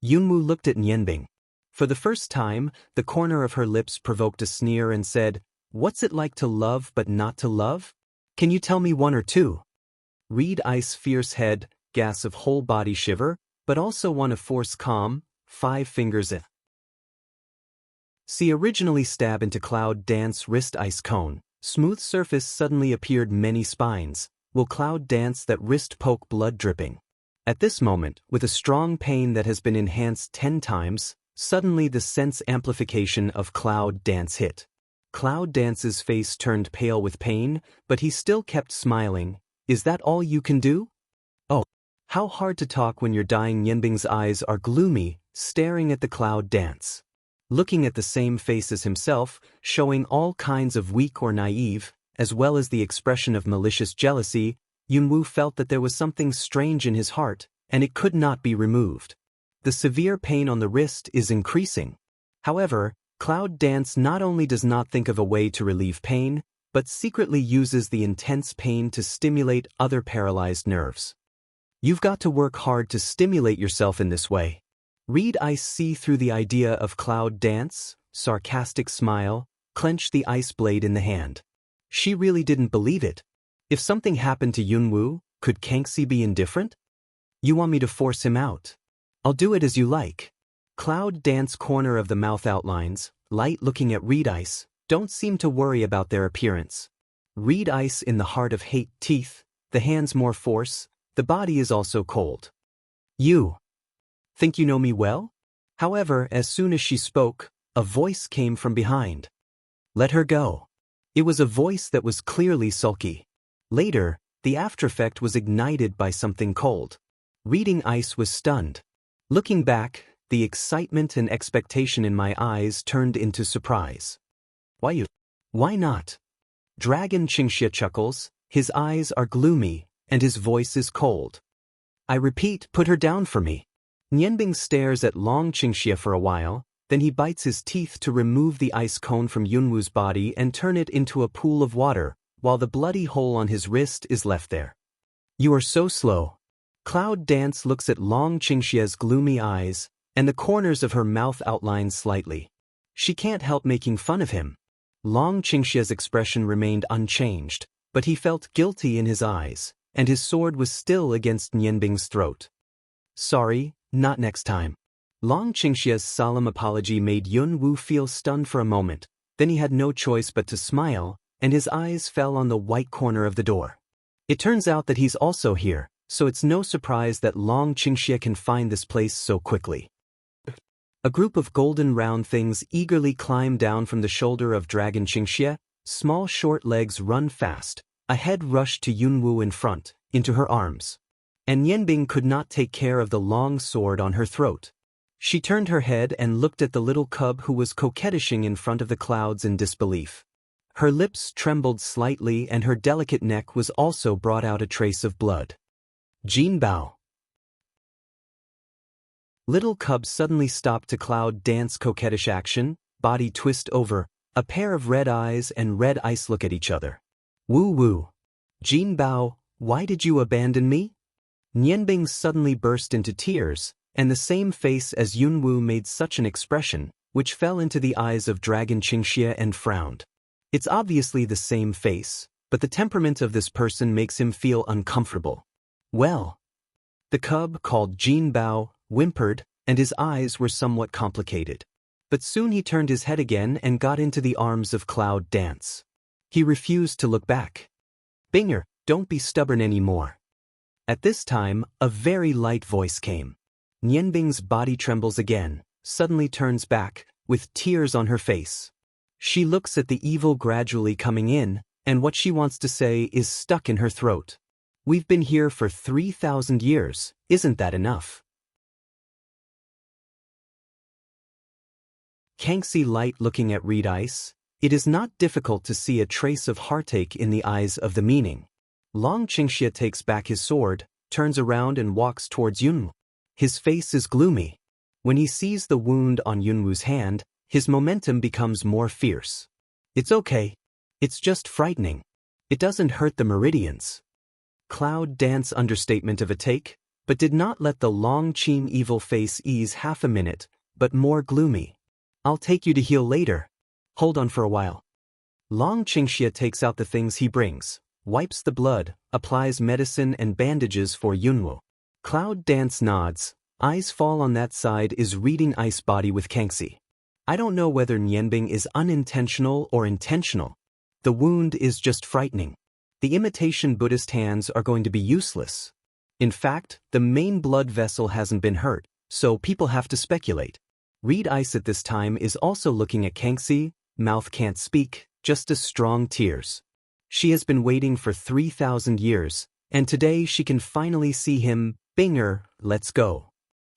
Yunwu looked at Nianbing. For the first time, the corner of her lips provoked a sneer and said, "What's it like to love but not to love? Can you tell me 1 or 2? Read Ice fierce head, gas of whole body shiver, but also one of force calm, 5 fingers in. See originally stab into Cloud Dance wrist ice cone. Smooth surface suddenly appeared many spines, will Cloud Dance that wrist poke blood dripping. At this moment, with a strong pain that has been enhanced 10 times, suddenly the sense amplification of Cloud Dance hit. Cloud Dance's face turned pale with pain, but he still kept smiling. Is that all you can do? Oh, how hard to talk when your dying Nianbing's eyes are gloomy, staring at the Cloud Dance. Looking at the same face as himself, showing all kinds of weak or naive, as well as the expression of malicious jealousy, Yunwu felt that there was something strange in his heart, and it could not be removed. The severe pain on the wrist is increasing. However, Cloud Dance not only does not think of a way to relieve pain, but secretly uses the intense pain to stimulate other paralyzed nerves. You've got to work hard to stimulate yourself in this way. Read Ice see through the idea of Cloud Dance, sarcastic smile, clench the ice blade in the hand. She really didn't believe it. If something happened to Yunwu, could Kangxi be indifferent? You want me to force him out? I'll do it as you like. Cloud Dance corner of the mouth outlines, light looking at Read Ice, don't seem to worry about their appearance. Read Ice in the heart of hate teeth, the hands more force, the body is also cold. You think you know me well? However, as soon as she spoke, a voice came from behind. Let her go. It was a voice that was clearly sulky. Later, the aftereffect was ignited by something cold. Reading Ice was stunned. Looking back, the excitement and expectation in my eyes turned into surprise. Why you? Why not? Dragon Qingxia chuckles, his eyes are gloomy, and his voice is cold. I repeat, put her down for me. Nianbing stares at Long Qingxia for a while, then he bites his teeth to remove the ice cone from Yunwu's body and turn it into a pool of water, while the bloody hole on his wrist is left there. You are so slow. Cloud Dance looks at Long Qingxia's gloomy eyes, and the corners of her mouth outline slightly. She can't help making fun of him. Long Qingxia's expression remained unchanged, but he felt guilty in his eyes, and his sword was still against Nianbing's throat. Sorry, not next time. Long Qingxia's solemn apology made Yunwu feel stunned for a moment, then he had no choice but to smile, and his eyes fell on the white corner of the door. It turns out that he's also here, so it's no surprise that Long Qingxia can find this place so quickly. A group of golden round things eagerly climb down from the shoulder of Dragon Qingxia, small short legs run fast, a head rushed to Yunwu in front, into her arms. And Nianbing could not take care of the long sword on her throat. She turned her head and looked at the little cub who was coquettishing in front of the clouds in disbelief. Her lips trembled slightly and her delicate neck was also brought out a trace of blood. Jin Bao. Little cub suddenly stopped to Cloud Dance coquettish action, body twist over, a pair of red eyes and red ice look at each other. Woo woo. Jin Bao, why did you abandon me? Nianbing suddenly burst into tears, and the same face as Yunwu made such an expression, which fell into the eyes of Dragon Qingxia and frowned. It's obviously the same face, but the temperament of this person makes him feel uncomfortable. Well. The cub, called Jin Bao, whimpered, and his eyes were somewhat complicated. But soon he turned his head again and got into the arms of Cloud Dance. He refused to look back. Binger, don't be stubborn anymore. At this time, a very light voice came. Nianbing's body trembles again, suddenly turns back, with tears on her face. She looks at the evil gradually coming in, and what she wants to say is stuck in her throat. We've been here for 3,000 years, isn't that enough? Kangxi light looking at Reed Ice, it is not difficult to see a trace of heartache in the eyes of the meaning. Long Qingxia takes back his sword, turns around and walks towards Yunwu. His face is gloomy. When he sees the wound on Yunwu's hand, his momentum becomes more fierce. It's okay. It's just frightening. It doesn't hurt the meridians. Cloud Dance understatement of a take, but did not let the Long Qing evil face ease half a minute, but more gloomy. I'll take you to heal later. Hold on for a while. Long Qingxia takes out the things he brings, wipes the blood, applies medicine and bandages for Yunwu. Cloud Dance nods, eyes fall on that side is reading Ice body with Kangxi. I don't know whether Nianbing is unintentional or intentional. The wound is just frightening. The imitation Buddhist hands are going to be useless. In fact, the main blood vessel hasn't been hurt, so people have to speculate. Reed Ice at this time is also looking at Kangxi, mouth can't speak, just as strong tears. She has been waiting for 3,000 years, and today she can finally see him. Binger, let's go.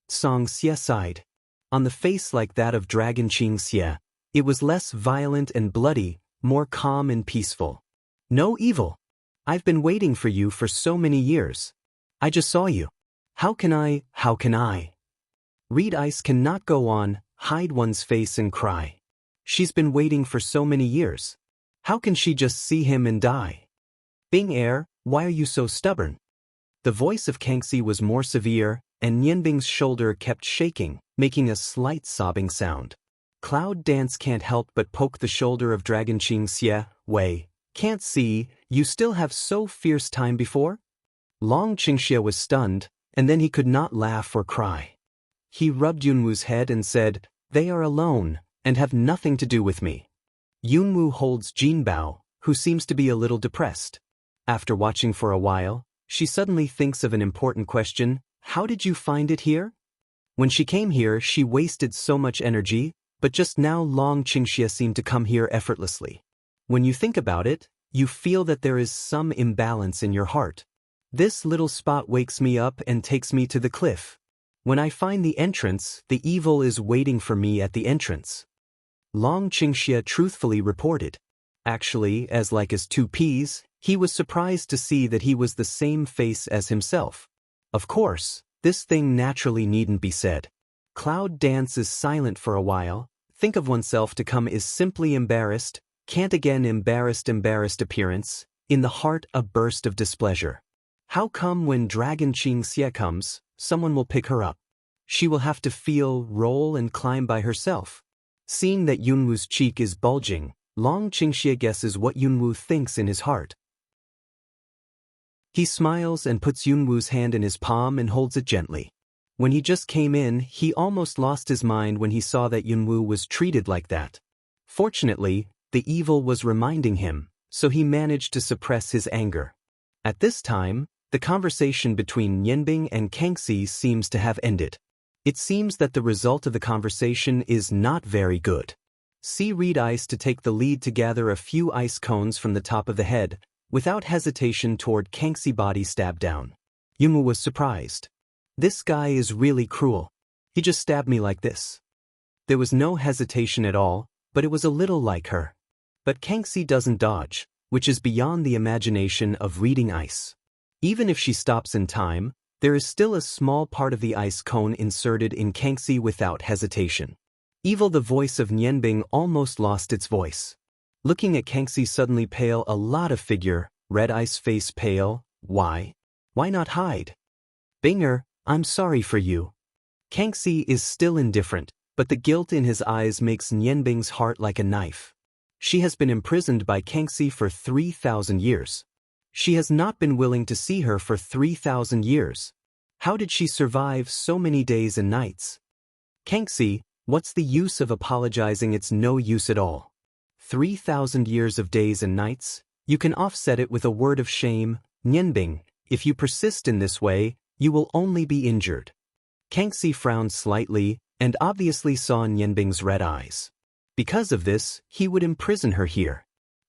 Song Xie sighed. On the face like that of Dragon Qingxia, it was less violent and bloody, more calm and peaceful. No evil. I've been waiting for you for so many years. I just saw you. How can I? Reed Ice cannot go on, hide one's face and cry. She's been waiting for so many years. How can she just see him and die? Bing Air, why are you so stubborn? The voice of Kangxi was more severe, and Nianbing's shoulder kept shaking, making a slight sobbing sound. Cloud Dance can't help but poke the shoulder of Dragon Qingxia. Wei, can't see, you still have so fierce time before? Long Qingxia was stunned, and then he could not laugh or cry. He rubbed Yunwu's head and said, they are alone, and have nothing to do with me. Yunwu holds Jin Bao, who seems to be a little depressed. After watching for a while, she suddenly thinks of an important question. How did you find it here? When she came here, she wasted so much energy, but just now Long Qingxia seemed to come here effortlessly. When you think about it, you feel that there is some imbalance in your heart. This little spot wakes me up and takes me to the cliff. When I find the entrance, the evil is waiting for me at the entrance. Long Qingxia truthfully reported. Actually, as like as two peas, he was surprised to see that he was the same face as himself. Of course, this thing naturally needn't be said. Cloud Dance is silent for a while. Think of oneself to come is simply embarrassed, can't again embarrassed appearance, in the heart a burst of displeasure. How come when Dragon Qingxia comes, someone will pick her up? She will have to feel, roll and climb by herself. Seeing that Yunwu's cheek is bulging, Long Qingxia guesses what Yunwu thinks in his heart. He smiles and puts Yunwu's hand in his palm and holds it gently. When he just came in, he almost lost his mind when he saw that Yunwu was treated like that. Fortunately, the evil was reminding him, so he managed to suppress his anger. At this time, the conversation between Nianbing and Kangxi seems to have ended. It seems that the result of the conversation is not very good. Read Ice to take the lead to gather a few ice cones from the top of the head, without hesitation toward Kangxi body stab down. Yunwu was surprised. This guy is really cruel. He just stabbed me like this. There was no hesitation at all, but it was a little like her. But Kangxi doesn't dodge, which is beyond the imagination of reading ice. Even if she stops in time, there is still a small part of the ice cone inserted in Kangxi without hesitation. Evil, the voice of Nianbing almost lost its voice. Looking at Kangxi suddenly pale a lot of figure, red ice face pale, why? Why not hide? Binger, I'm sorry for you. Kangxi is still indifferent, but the guilt in his eyes makes Nianbing's heart like a knife. She has been imprisoned by Kangxi for 3,000 years. She has not been willing to see her for 3,000 years. How did she survive so many days and nights? Kangxi, what's the use of apologizing? It's no use at all. 3,000 years of days and nights? You can offset it with a word of shame. Nianbing, if you persist in this way, you will only be injured. Kangxi frowned slightly, and obviously saw Nianbing's red eyes. Because of this, he would imprison her here.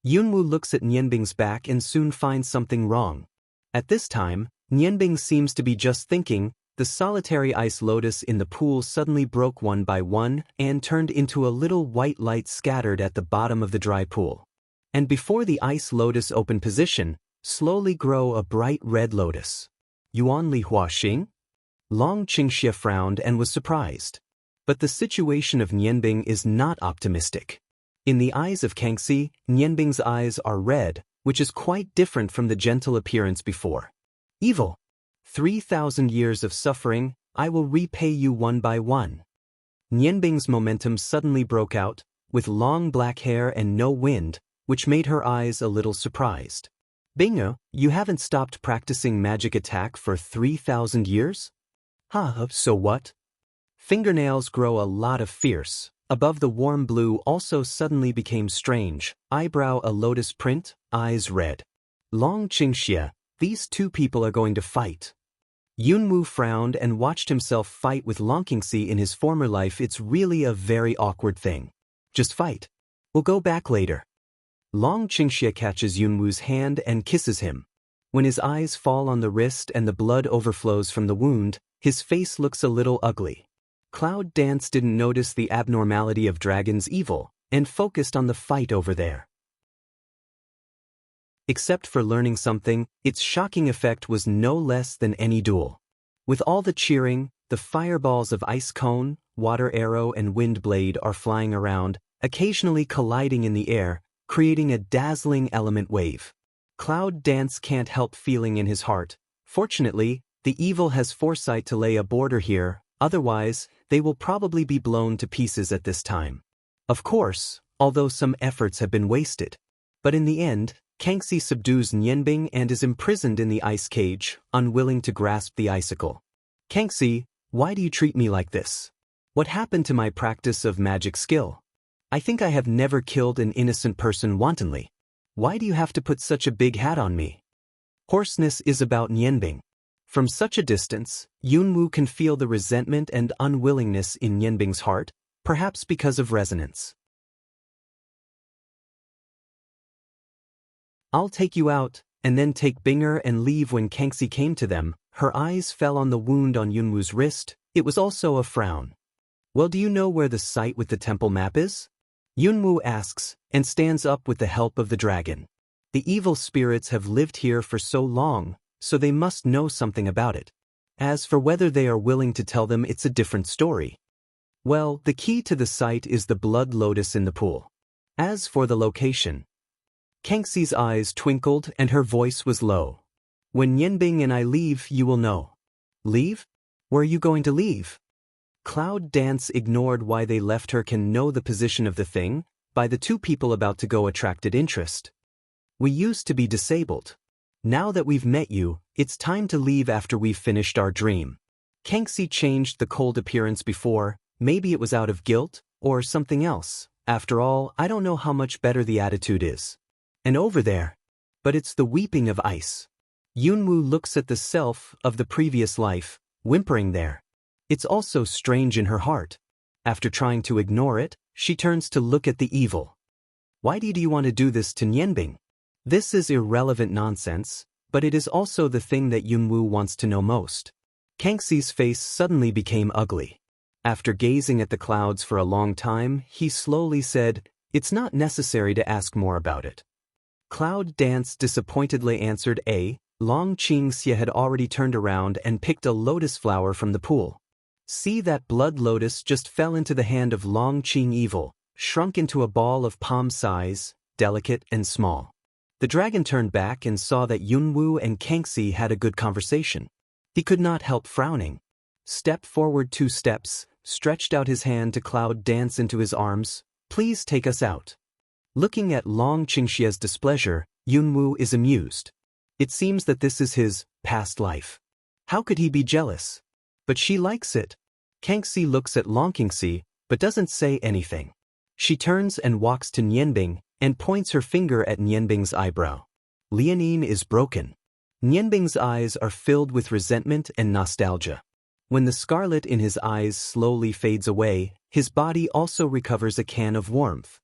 Yunwu looks at Nianbing's back and soon finds something wrong. At this time, Nianbing seems to be just thinking. The solitary ice lotus in the pool suddenly broke one by one and turned into a little white light scattered at the bottom of the dry pool. And before the ice lotus open position, slowly grow a bright red lotus. Yuan Li Huaxing? Long Qingxia frowned and was surprised. But the situation of Nianbing is not optimistic. In the eyes of Kangxi, Nianbing's eyes are red, which is quite different from the gentle appearance before. Evil. 3,000 years of suffering, I will repay you one by one. Nianbing's momentum suddenly broke out, with long black hair and no wind, which made her eyes a little surprised. Bingo, you haven't stopped practicing magic attack for 3,000 years? So what? Fingernails grow a lot of fierce. Above the warm blue also suddenly became strange, eyebrow a lotus print, eyes red. Long Qingxia, these two people are going to fight. Yunwu frowned and watched himself fight with Long Qingxi in his former life. It's really a very awkward thing. Just fight. We'll go back later. Long Qingxia catches Yunwu's hand and kisses him. When his eyes fall on the wrist and the blood overflows from the wound, his face looks a little ugly. Cloud Dance didn't notice the abnormality of Dragon's evil, and focused on the fight over there. Except for learning something, its shocking effect was no less than any duel. With all the cheering, the fireballs of ice cone, water arrow and wind blade are flying around, occasionally colliding in the air, creating a dazzling element wave. Cloud Dance can't help feeling in his heart. Fortunately, the evil has foresight to lay a border here, otherwise, they will probably be blown to pieces at this time. Of course, although some efforts have been wasted. But in the end, Kangxi subdues Nianbing and is imprisoned in the ice cage, unwilling to grasp the icicle. Kangxi, why do you treat me like this? What happened to my practice of magic skill? I think I have never killed an innocent person wantonly. Why do you have to put such a big hat on me? Hoarseness is about Nianbing. From such a distance, Yunwu can feel the resentment and unwillingness in Nianbing's heart, perhaps because of resonance. I'll take you out, and then take Binger and leave. When Kangxi came to them, her eyes fell on the wound on Yunwoo's wrist. It was also a frown. Well, do you know where the site with the temple map is? Yunwoo asks, and stands up with the help of the dragon. The evil spirits have lived here for so long, so they must know something about it. As for whether they are willing to tell them, it's a different story. Well, the key to the site is the blood lotus in the pool. As for the location, Kangxi's eyes twinkled and her voice was low. When Yanbing and I leave, you will know. Leave? Where are you going to leave? Cloud Dance ignored why they left her. Can know the position of the thing by the two people about to go attracted interest. We used to be disabled. Now that we've met you, it's time to leave after we've finished our dream. Kangxi changed the cold appearance before. Maybe it was out of guilt or something else. After all, I don't know how much better the attitude is. And over there. But it's the weeping of ice. Yunwoo looks at the self of the previous life, whimpering there. It's also strange in her heart. After trying to ignore it, she turns to look at the evil. Why do you want to do this to Nianbing? This is irrelevant nonsense, but it is also the thing that Yunwoo wants to know most. Kangxi's face suddenly became ugly. After gazing at the clouds for a long time, he slowly said, "It's not necessary to ask more about it." Cloud Dance disappointedly answered. Long Qingxia had already turned around and picked a lotus flower from the pool. See, that blood lotus just fell into the hand of Long Qing evil, shrunk into a ball of palm size, delicate and small. The dragon turned back and saw that Yunwoo and Kangxi had a good conversation. He could not help frowning. Stepped forward 2 steps, stretched out his hand to Cloud Dance into his arms. "Please take us out." Looking at Long Qingxia's displeasure, Yunwoo is amused. It seems that this is his past life. How could he be jealous? But she likes it. Kangxi looks at Long Qingxi, but doesn't say anything. She turns and walks to Nianbing, and points her finger at Nianbing's eyebrow. Lianin is broken. Nianbing's eyes are filled with resentment and nostalgia. When the scarlet in his eyes slowly fades away, his body also recovers a can of warmth.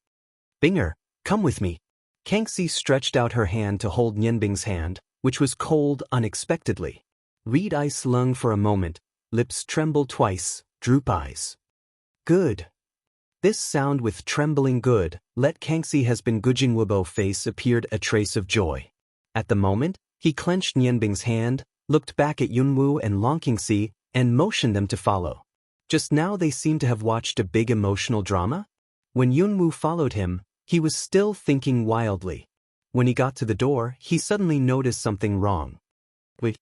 "Binger, come with me." Kangxi stretched out her hand to hold Nianbing's hand, which was cold unexpectedly. Reed ice lung for a moment, lips tremble twice, droop eyes. "Good." This sound with trembling good, let Kangxi has been Gujingwubo face appeared a trace of joy. At the moment, he clenched Nianbing's hand, looked back at Yunwoo and Long Qingxi, and motioned them to follow. Just now they seemed to have watched a big emotional drama. When Yunwoo followed him, he was still thinking wildly. When he got to the door, he suddenly noticed something wrong. Wait.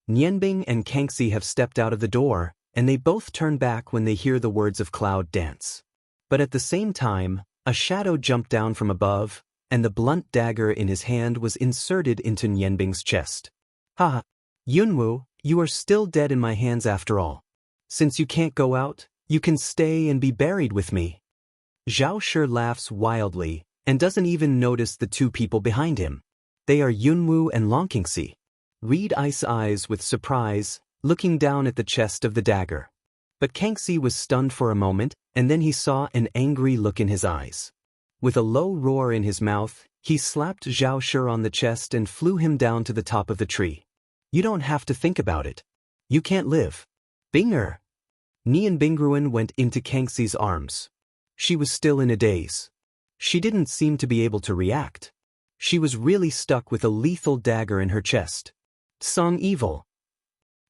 Nianbing and Kangxi have stepped out of the door, and they both turn back when they hear the words of Cloud Dance. But at the same time, a shadow jumped down from above, and the blunt dagger in his hand was inserted into Nianbing's chest. "Ha! Yunwoo, you are still dead in my hands after all. Since you can't go out, you can stay and be buried with me." Zhao Shi laughs wildly, and doesn't even notice the 2 people behind him. They are Yunwoo and Long Qingxi. Reed ice eyes with surprise, looking down at the chest of the dagger. But Kangxi was stunned for a moment, and then he saw an angry look in his eyes. With a low roar in his mouth, he slapped Zhao Shi on the chest and flew him down to the top of the tree. "You don't have to think about it. You can't live." "Binger!" Nian Bingruan went into Kangxi's arms. She was still in a daze. She didn't seem to be able to react. She was really stuck with a lethal dagger in her chest. Song evil.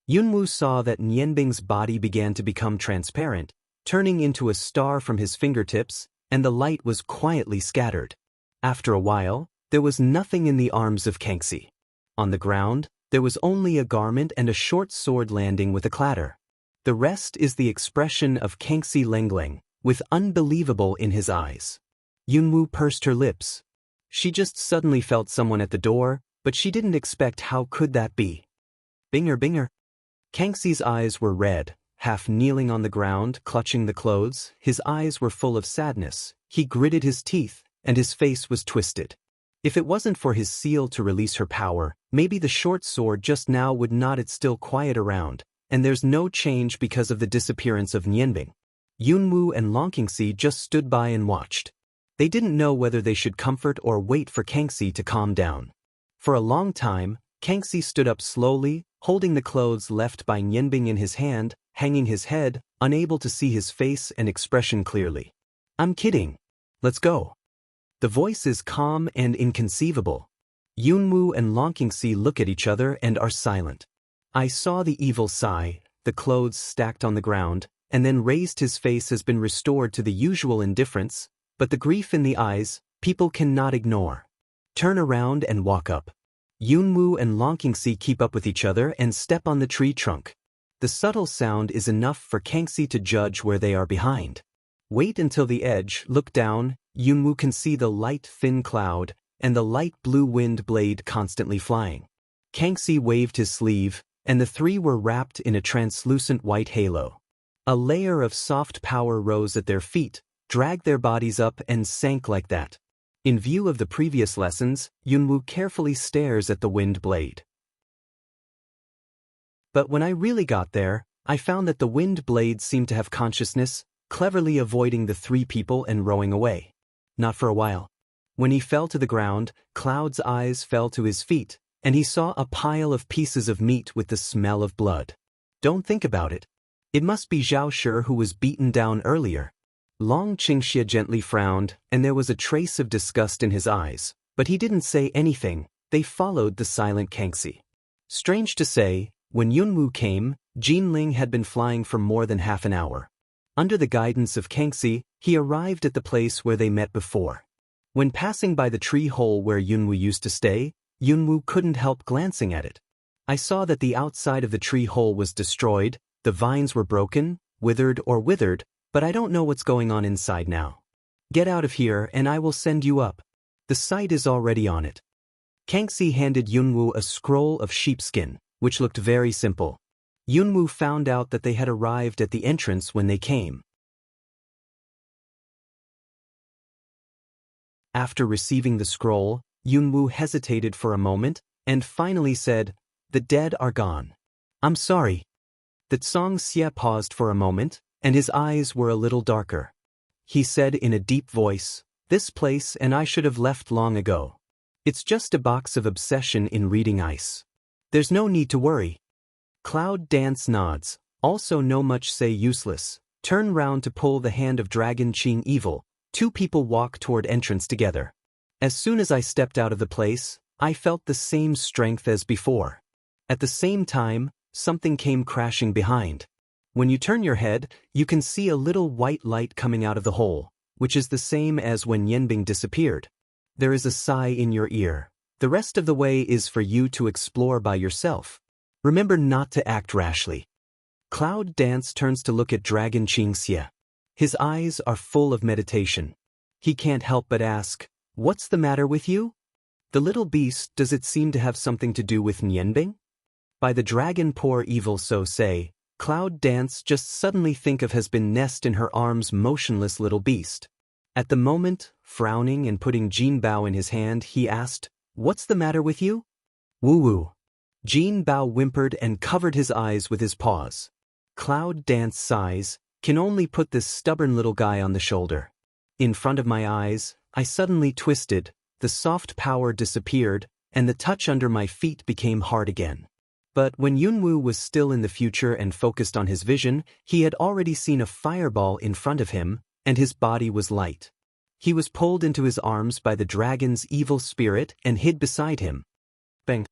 Yunwoo saw that Nianbing's body began to become transparent, turning into a star from his fingertips, and the light was quietly scattered. After a while, there was nothing in the arms of Kangxi. On the ground, there was only a garment and a short sword landing with a clatter. The rest is the expression of Kangxi Lengling, with unbelievable in his eyes. Yunwoo pursed her lips. She just suddenly felt someone at the door, but she didn't expect how could that be. "Binger, Binger." Kangxi's eyes were red, half kneeling on the ground, clutching the clothes. His eyes were full of sadness. He gritted his teeth, and his face was twisted. If it wasn't for his seal to release her power, maybe the short sword just now would not. It's still quiet around, and there's no change because of the disappearance of Nianbing. Yunwoo and Long Qingxi just stood by and watched. They didn't know whether they should comfort or wait for Kangxi to calm down. For a long time, Kangxi stood up slowly, holding the clothes left by Nianbing in his hand, hanging his head, unable to see his face and expression clearly. "I'm kidding. Let's go." The voice is calm and inconceivable. Yunwu and Longqingxi look at each other and are silent. I saw the evil sigh, the clothes stacked on the ground, and then raised. His face has been restored to the usual indifference, but the grief in the eyes, people cannot ignore. Turn around and walk up. Yunwu and Longqingxi keep up with each other and step on the tree trunk. The subtle sound is enough for Kangxi to judge where they are behind. Wait until the edge, look down. Yunwu can see the light thin cloud, and the light blue wind blade constantly flying. Kangxi waved his sleeve, and the three were wrapped in a translucent white halo. A layer of soft power rose at their feet, dragged their bodies up and sank like that. In view of the previous lessons, Yunwu carefully stares at the wind blade. But when I really got there, I found that the wind blade seemed to have consciousness, cleverly avoiding the three people and rowing away. Not for a while. When he fell to the ground, Cloud's eyes fell to his feet, and he saw a pile of pieces of meat with the smell of blood. Don't think about it. It must be Zhao Shi who was beaten down earlier. Long Qingxia gently frowned, and there was a trace of disgust in his eyes, but he didn't say anything. They followed the silent Kangxi. Strange to say, when Yunwu came, Jinling had been flying for more than half an hour. Under the guidance of Kangxi, he arrived at the place where they met before. When passing by the tree hole where Yunwu used to stay, Yunwu couldn't help glancing at it. I saw that the outside of the tree hole was destroyed, the vines were broken, withered, but I don't know what's going on inside now. Get out of here and I will send you up. The site is already on it. Kangxi handed Yunwu a scroll of sheepskin, which looked very simple. Yunwu found out that they had arrived at the entrance when they came. After receiving the scroll, Yunwu hesitated for a moment, and finally said, "The dead are gone. I'm sorry." The Tsong Xie paused for a moment, and his eyes were a little darker. He said in a deep voice, "This place and I should have left long ago. It's just a box of obsession in reading ice. There's no need to worry." Cloud Dance nods, also no much say useless, turn round to pull the hand of Dragon Qing Evil. Two people walk toward entrance together. As soon as I stepped out of the place, I felt the same strength as before. At the same time, something came crashing behind. When you turn your head, you can see a little white light coming out of the hole, which is the same as when Yanbing disappeared. There is a sigh in your ear. The rest of the way is for you to explore by yourself. Remember not to act rashly. Cloud Dance turns to look at Dragon Qingxia. His eyes are full of meditation. He can't help but ask, "What's the matter with you?" The little beast, does it seem to have something to do with Nianbing? By the dragon poor evil so say, Cloud Dance just suddenly think of has been nest in her arms motionless little beast. At the moment, frowning and putting Jin Bao in his hand, he asked, "What's the matter with you?" "Woo-woo." Jin Bao whimpered and covered his eyes with his paws. Cloud Dance sighs, "Can only put this stubborn little guy on the shoulder." In front of my eyes, I suddenly twisted, the soft power disappeared, and the touch under my feet became hard again. But when Yunwu was still in the future and focused on his vision, he had already seen a fireball in front of him, and his body was light. He was pulled into his arms by the dragon's evil spirit and hid beside him. Bang!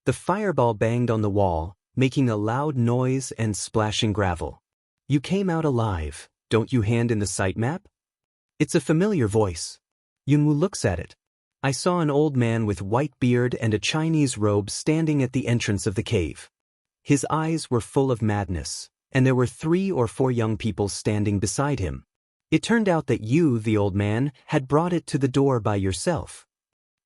The fireball banged on the wall, making a loud noise and splashing gravel. "You came out alive, don't you hand in the site map?" It's a familiar voice. Yunwu looks at it. I saw an old man with white beard and a Chinese robe standing at the entrance of the cave. His eyes were full of madness, and there were 3 or 4 young people standing beside him. It turned out that you, the old man, had brought it to the door by yourself.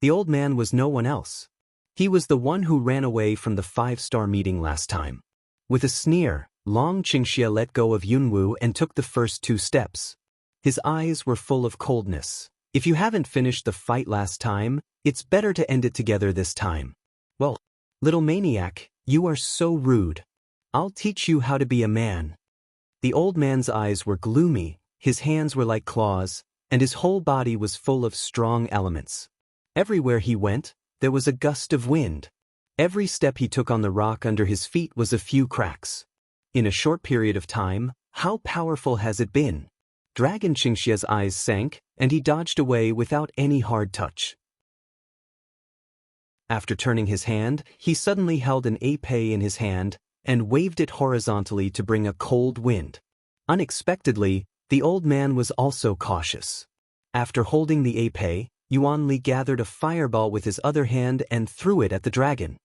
The old man was no one else. He was the one who ran away from the 5-star meeting last time. With a sneer, Long Qingxia let go of Yunwu and took the first 2 steps. His eyes were full of coldness. "If you haven't finished the fight last time, it's better to end it together this time." "Well, little maniac, you are so rude. I'll teach you how to be a man." The old man's eyes were gloomy, his hands were like claws, and his whole body was full of strong elements. Everywhere he went, there was a gust of wind. Every step he took on the rock under his feet was a few cracks. In a short period of time, how powerful has it been? Dragon Xingxia's eyes sank, and he dodged away without any hard touch. After turning his hand, he suddenly held an épée in his hand and waved it horizontally to bring a cold wind. Unexpectedly, the old man was also cautious. After holding the épée, Yuan Li gathered a fireball with his other hand and threw it at the dragon.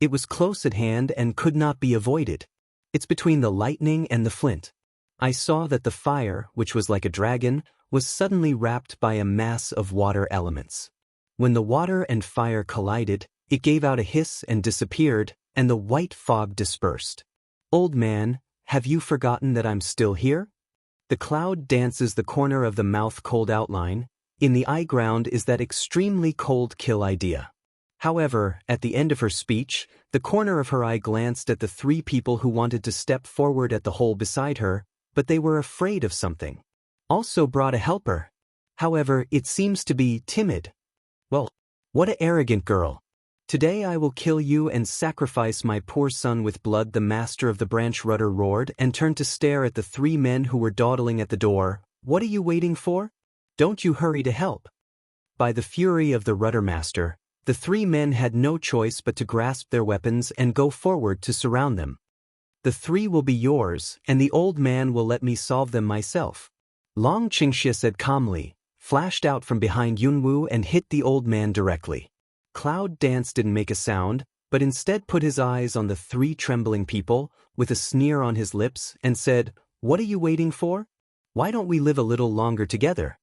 It was close at hand and could not be avoided. It's between the lightning and the flint. I saw that the fire, which was like a dragon, was suddenly wrapped by a mass of water elements. When the water and fire collided, it gave out a hiss and disappeared, and the white fog dispersed. Old man, have you forgotten that I'm still here? The cloud dances the corner of the mouth cold outline. In the eye ground is that extremely cold kill idea. However, at the end of her speech, the corner of her eye glanced at the three people who wanted to step forward at the hole beside her, but they were afraid of something. Also brought a helper. However, it seems to be timid. Well, what an arrogant girl. Today I will kill you and sacrifice my poor son with blood. The master of the branch rudder roared and turned to stare at the three men who were dawdling at the door. What are you waiting for? Don't you hurry to help. By the fury of the rudder master, the three men had no choice but to grasp their weapons and go forward to surround them. The three will be yours, and the old man will let me solve them myself. Long Qingxia said calmly, flashed out from behind Yunwu and hit the old man directly. Cloud Dance didn't make a sound, but instead put his eyes on the three trembling people, with a sneer on his lips, and said, "What are you waiting for? Why don't we live a little longer together?"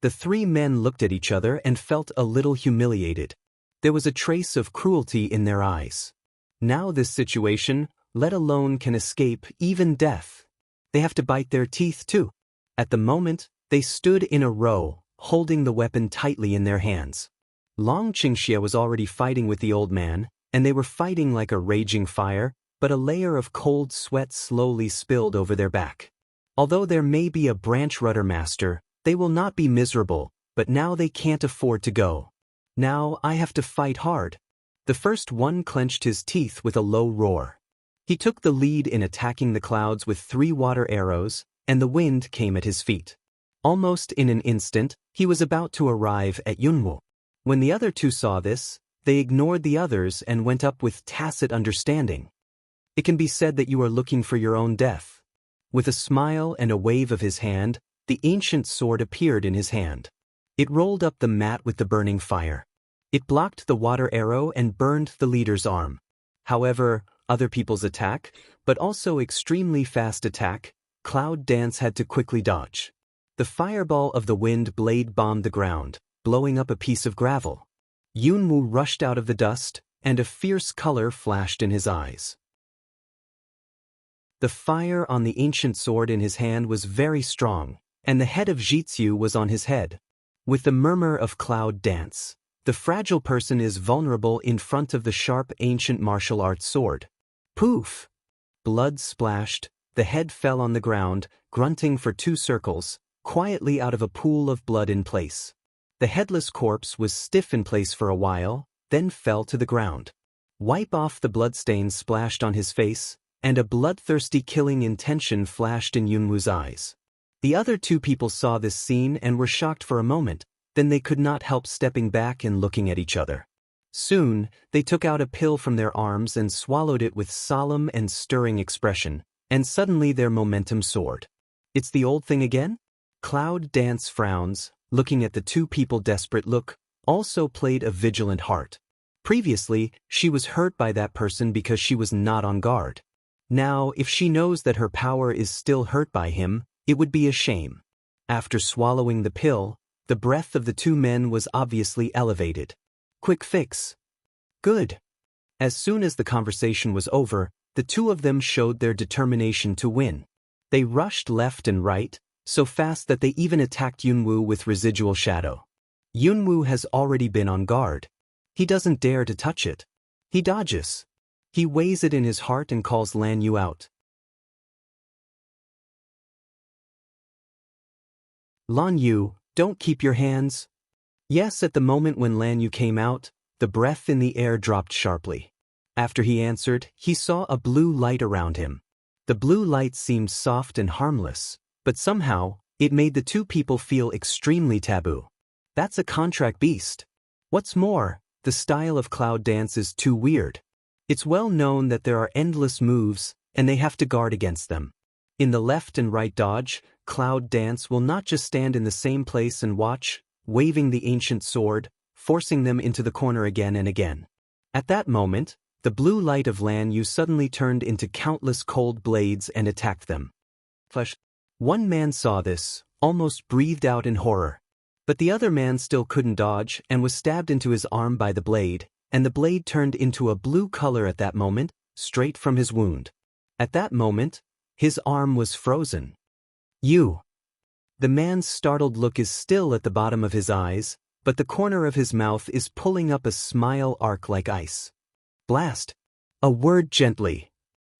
The three men looked at each other and felt a little humiliated. There was a trace of cruelty in their eyes. Now this situation, let alone can escape even death. They have to bite their teeth too. At the moment, they stood in a row, holding the weapon tightly in their hands. Long Qingxia was already fighting with the old man, and they were fighting like a raging fire, but a layer of cold sweat slowly spilled over their back. Although there may be a branch rudder master, they will not be miserable, but now they can't afford to go. Now I have to fight hard. The first one clenched his teeth with a low roar. He took the lead in attacking the clouds with 3 water arrows, and the wind came at his feet. Almost in an instant, he was about to arrive at Yunwu. When the other 2 saw this, they ignored the others and went up with tacit understanding. It can be said that you are looking for your own death. With a smile and a wave of his hand, the ancient sword appeared in his hand. It rolled up the mat with the burning fire. It blocked the water arrow and burned the leader's arm. However, other people's attack, but also extremely fast attack, Cloud Dance had to quickly dodge. The fireball of the wind blade bombed the ground, blowing up a piece of gravel. Yunwu rushed out of the dust, and a fierce color flashed in his eyes. The fire on the ancient sword in his hand was very strong, and the head of Jitsu was on his head. With the murmur of Cloud Dance, the fragile person is vulnerable in front of the sharp ancient martial arts sword. Poof! Blood splashed, the head fell on the ground, grunting for 2 circles, quietly out of a pool of blood in place. The headless corpse was stiff in place for a while, then fell to the ground. Wipe off the bloodstains splashed on his face, and a bloodthirsty killing intention flashed in Yunwu's eyes. The other 2 people saw this scene and were shocked for a moment, then they could not help stepping back and looking at each other. Soon, they took out a pill from their arms and swallowed it with solemn and stirring expression, and suddenly their momentum soared. It's the old thing again? Cloud Dance frowns, looking at the 2 people desperate look, also played a vigilant heart. Previously, she was hurt by that person because she was not on guard. Now, if she knows that her power is still hurt by him, it would be a shame. After swallowing the pill, the breath of the 2 men was obviously elevated. Quick fix. Good. As soon as the conversation was over, the 2 of them showed their determination to win. They rushed left and right, so fast that they even attacked Yunwu with residual shadow. Yunwu has already been on guard. He doesn't dare to touch it. He dodges. He weighs it in his heart and calls Lan Yu out. Lan Yu, Don't keep your hands. Yes, at the moment when Lan Yu came out, the breath in the air dropped sharply. After he answered, he saw a blue light around him. The blue light seemed soft and harmless, but somehow, it made the two people feel extremely taboo. That's a contract beast. What's more, the style of cloud dance is too weird. It's well known that there are endless moves, and they have to guard against them. In the left and right dodge, cloud dance will not just stand in the same place and watch, waving the ancient sword, forcing them into the corner again and again. At that moment, the blue light of Lan Yu suddenly turned into countless cold blades and attacked them. One man saw this, almost breathed out in horror. But the other man still couldn't dodge and was stabbed into his arm by the blade, and the blade turned into a blue color at that moment, straight from his wound. At that moment, his arm was frozen. You. The man's startled look is still at the bottom of his eyes, but the corner of his mouth is pulling up a smile arc like ice. Blast. A word gently.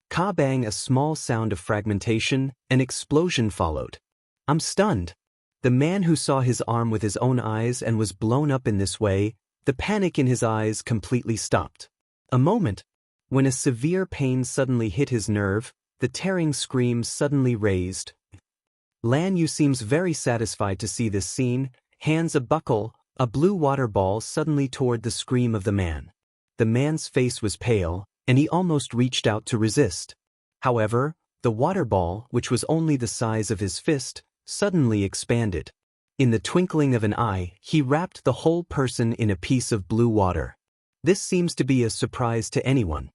Ka-bang, a small sound of fragmentation, an explosion followed. I'm stunned. The man who saw his arm with his own eyes and was blown up in this way, the panic in his eyes completely stopped. A moment. When a severe pain suddenly hit his nerve, the tearing scream suddenly raised. Lan Yu seems very satisfied to see this scene, hands a buckle, a blue water ball suddenly toward the scream of the man. The man's face was pale, and he almost reached out to resist. However, the water ball, which was only the size of his fist, suddenly expanded. In the twinkling of an eye, he wrapped the whole person in a piece of blue water. This seems to be a surprise to anyone.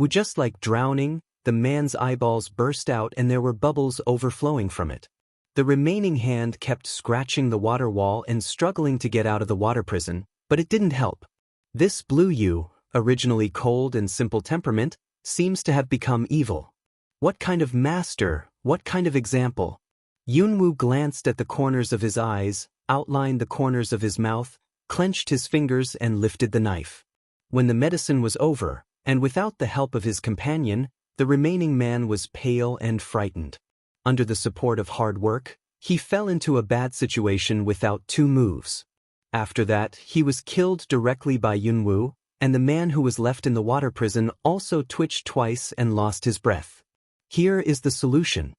Just like drowning, the man's eyeballs burst out and there were bubbles overflowing from it. The remaining hand kept scratching the water wall and struggling to get out of the water prison, but it didn't help. This blue Yu, originally cold and simple temperament, seems to have become evil. What kind of master, what kind of example? Yunwoo glanced at the corners of his eyes, outlined the corners of his mouth, clenched his fingers and lifted the knife. When the medicine was over, and without the help of his companion, the remaining man was pale and frightened. Under the support of hard work, he fell into a bad situation without 2 moves. After that, he was killed directly by Yunwoo, and the man who was left in the water prison also twitched twice and lost his breath. Here is the solution.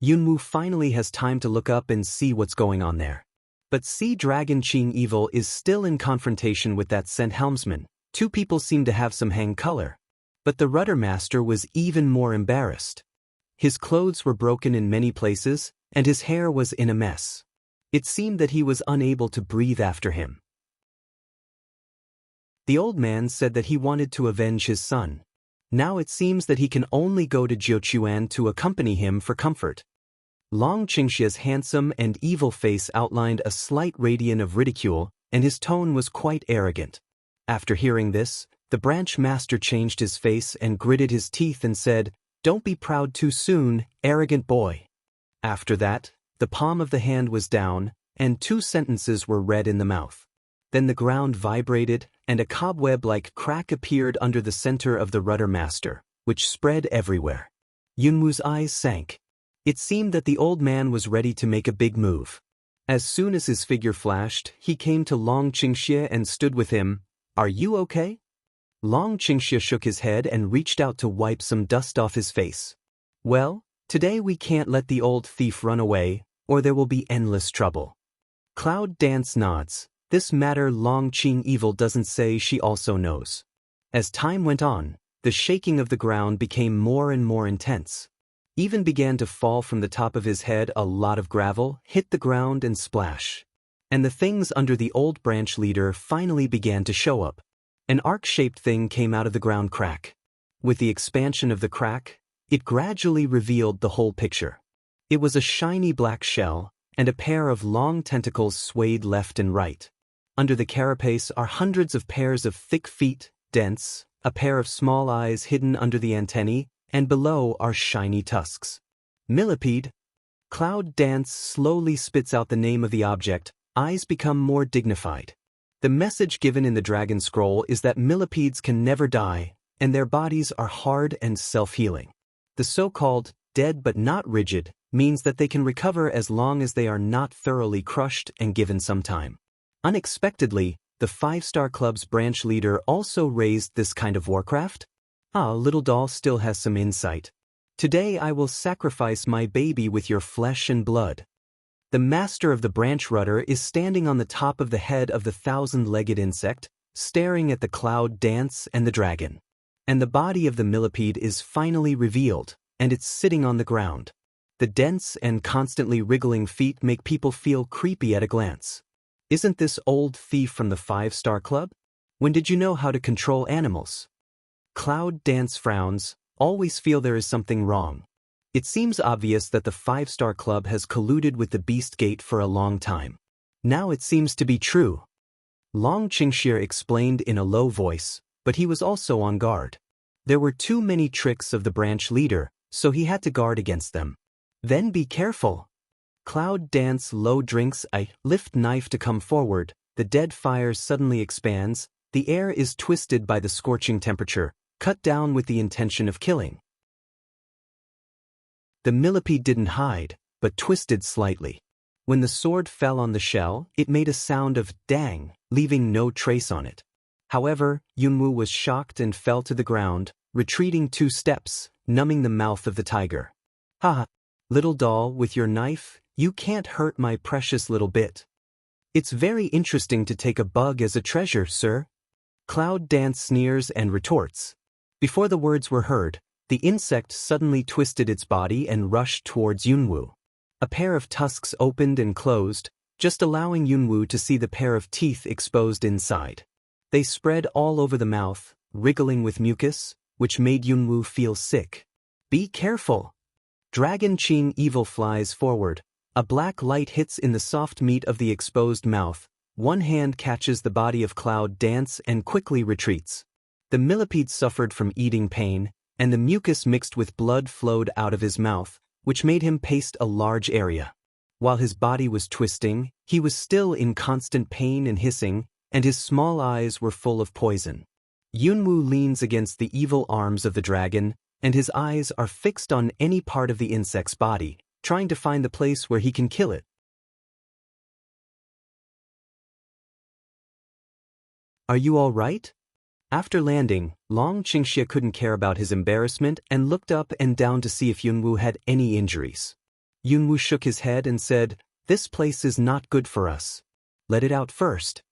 Yunwoo finally has time to look up and see what's going on there. But Sea Dragon Qing Evil is still in confrontation with that scent helmsman. 2 people seem to have some hang color. But the rudder master was even more embarrassed. His clothes were broken in many places, and his hair was in a mess. It seemed that he was unable to breathe after him. The old man said that he wanted to avenge his son. Now it seems that he can only go to Jiuquan to accompany him for comfort. Long Qingxia's handsome and evil face outlined a slight radiance of ridicule, and his tone was quite arrogant. After hearing this, the branch master changed his face and gritted his teeth and said, "Don't be proud too soon, arrogant boy." After that, the palm of the hand was down, and 2 sentences were read in the mouth. Then the ground vibrated, and a cobweb-like crack appeared under the center of the rudder master, which spread everywhere. Yunwoo's eyes sank. It seemed that the old man was ready to make a big move. As soon as his figure flashed, he came to Long Qingxia and stood with him. "Are you okay?" Long Qingxia shook his head and reached out to wipe some dust off his face. "Well, today we can't let the old thief run away, or there will be endless trouble." Cloud Dance nods. This matter Long Qing Evil doesn't say she also knows. As time went on, the shaking of the ground became more and more intense. Even began to fall from the top of his head a lot of gravel, hit the ground and splash. And the things under the old branch leader finally began to show up. An arc-shaped thing came out of the ground crack. With the expansion of the crack, it gradually revealed the whole picture. It was a shiny black shell, and a pair of long tentacles swayed left and right. Under the carapace are hundreds of pairs of thick feet, dense, a pair of small eyes hidden under the antennae, and below are shiny tusks. Millipede. Cloud Dance slowly spits out the name of the object, eyes become more dignified. The message given in the Dragon Scroll is that millipedes can never die, and their bodies are hard and self-healing. The so-called dead but not rigid means that they can recover as long as they are not thoroughly crushed and given some time. Unexpectedly, the 5-Star Club's branch leader also raised this kind of warcraft? Little doll still has some insight. Today I will sacrifice my baby with your flesh and blood. The master of the branch rudder is standing on the top of the head of the 1,000-legged insect, staring at the cloud dance and the dragon. And the body of the millipede is finally revealed, and it's sitting on the ground. The dense and constantly wriggling feet make people feel creepy at a glance. Isn't this old thief from the 5-Star Club? When did you know how to control animals? Cloud Dance frowns, always feel there is something wrong. It seems obvious that the 5-Star Club has colluded with the Beast Gate for a long time. Now it seems to be true. Long Qingxie explained in a low voice, but he was also on guard. There were too many tricks of the branch leader, so he had to guard against them. Then be careful. Cloud Dance low drinks a lift knife to come forward, the dead fire suddenly expands, the air is twisted by the scorching temperature, cut down with the intention of killing. The millipede didn't hide, but twisted slightly. When the sword fell on the shell, it made a sound of dang, leaving no trace on it. However, Yunwu was shocked and fell to the ground, retreating 2 steps, numbing the mouth of the tiger. Ha! Little doll, with your knife, you can't hurt my precious little bit. It's very interesting to take a bug as a treasure, sir. Cloud Dance sneers and retorts. Before the words were heard, the insect suddenly twisted its body and rushed towards Yunwu. A pair of tusks opened and closed, just allowing Yunwu to see the pair of teeth exposed inside. They spread all over the mouth, wriggling with mucus, which made Yunwu feel sick. Be careful! Dragon Qing Evil flies forward. A black light hits in the soft meat of the exposed mouth. One hand catches the body of Cloud Dance and quickly retreats. The millipede suffered from eating pain, and the mucus mixed with blood flowed out of his mouth, which made him paste a large area. While his body was twisting, he was still in constant pain and hissing, and his small eyes were full of poison. Yunwu leans against the evil arms of the dragon, and his eyes are fixed on any part of the insect's body, trying to find the place where he can kill it. Are you all right? After landing, Long Qingxie couldn't care about his embarrassment and looked up and down to see if Yunwu had any injuries. Yunwu shook his head and said, "This place is not good for us. Let it out first."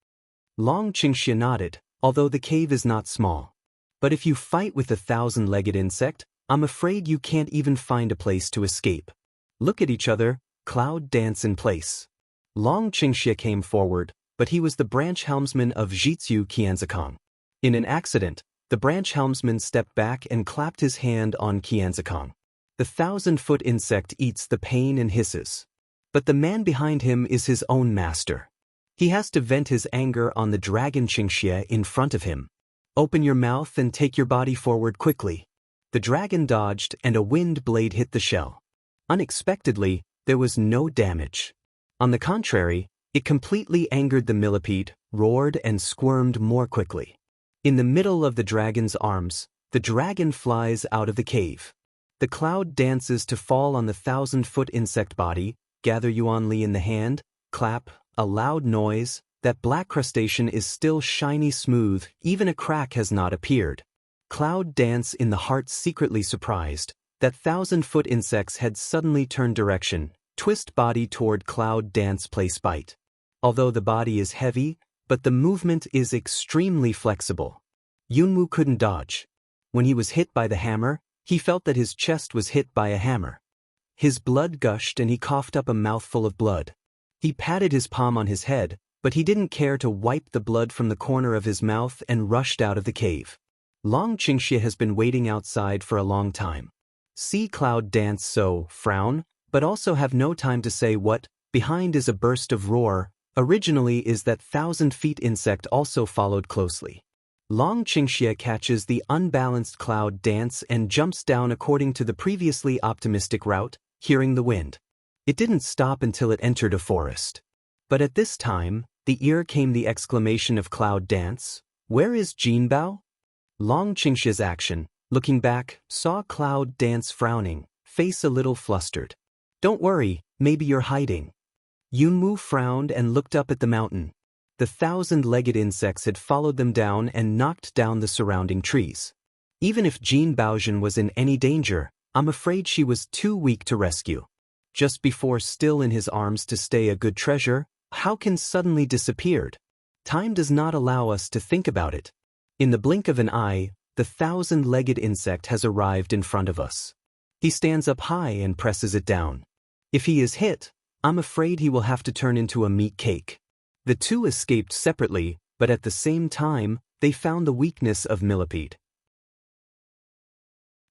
Long Qingxie nodded, although the cave is not small. But if you fight with the 1,000-legged insect, I'm afraid you can't even find a place to escape. Look at each other, Cloud Dance in place. Long Qingxie came forward, but he was the branch helmsman of Zhizhu Qianzikong. In an accident, the branch helmsman stepped back and clapped his hand on Qianzikong. The 1,000-foot insect eats the pain and hisses. But the man behind him is his own master. He has to vent his anger on the dragon Qingxie in front of him. Open your mouth and take your body forward quickly. The dragon dodged and a wind blade hit the shell. Unexpectedly, there was no damage. On the contrary, it completely angered the millipede, roared and squirmed more quickly. In the middle of the dragon's arms, the dragon flies out of the cave. The cloud dances to fall on the 1,000-foot insect body, gather Yuan Li in the hand, clap, a loud noise. That black crustacean is still shiny smooth, even a crack has not appeared. Cloud Dance in the heart secretly surprised. That 1,000-foot insects had suddenly turned direction, twist body toward Cloud Dance place bite. Although the body is heavy, but the movement is extremely flexible. Yunwu couldn't dodge. When he was hit by the hammer, he felt that his chest was hit by a hammer. His blood gushed and he coughed up a mouthful of blood. He patted his palm on his head, but he didn't care to wipe the blood from the corner of his mouth and rushed out of the cave. Long Qingxie has been waiting outside for a long time. See Cloud Dance so, frown, but also have no time to say what, behind is a burst of roar, originally is that 1,000-feet insect also followed closely. Long Qingxie catches the unbalanced Cloud Dance and jumps down according to the previously optimistic route, hearing the wind. It didn't stop until it entered a forest. But at this time, the ear came the exclamation of Cloud Dance, "Where is Jinbao?" Long Qingxie's action, looking back, saw Cloud Dance frowning, face a little flustered. Don't worry, maybe you're hiding. Yunwoo frowned and looked up at the mountain. The 1,000-legged insects had followed them down and knocked down the surrounding trees. Even if Jean Baojun was in any danger, I'm afraid she was too weak to rescue. Just before still in his arms to stay a good treasure, how can suddenly disappeared? Time does not allow us to think about it. In the blink of an eye, the 1,000-legged insect has arrived in front of us. He stands up high and presses it down. If he is hit, I'm afraid he will have to turn into a meat cake. The two escaped separately, but at the same time, they found the weakness of Millipede.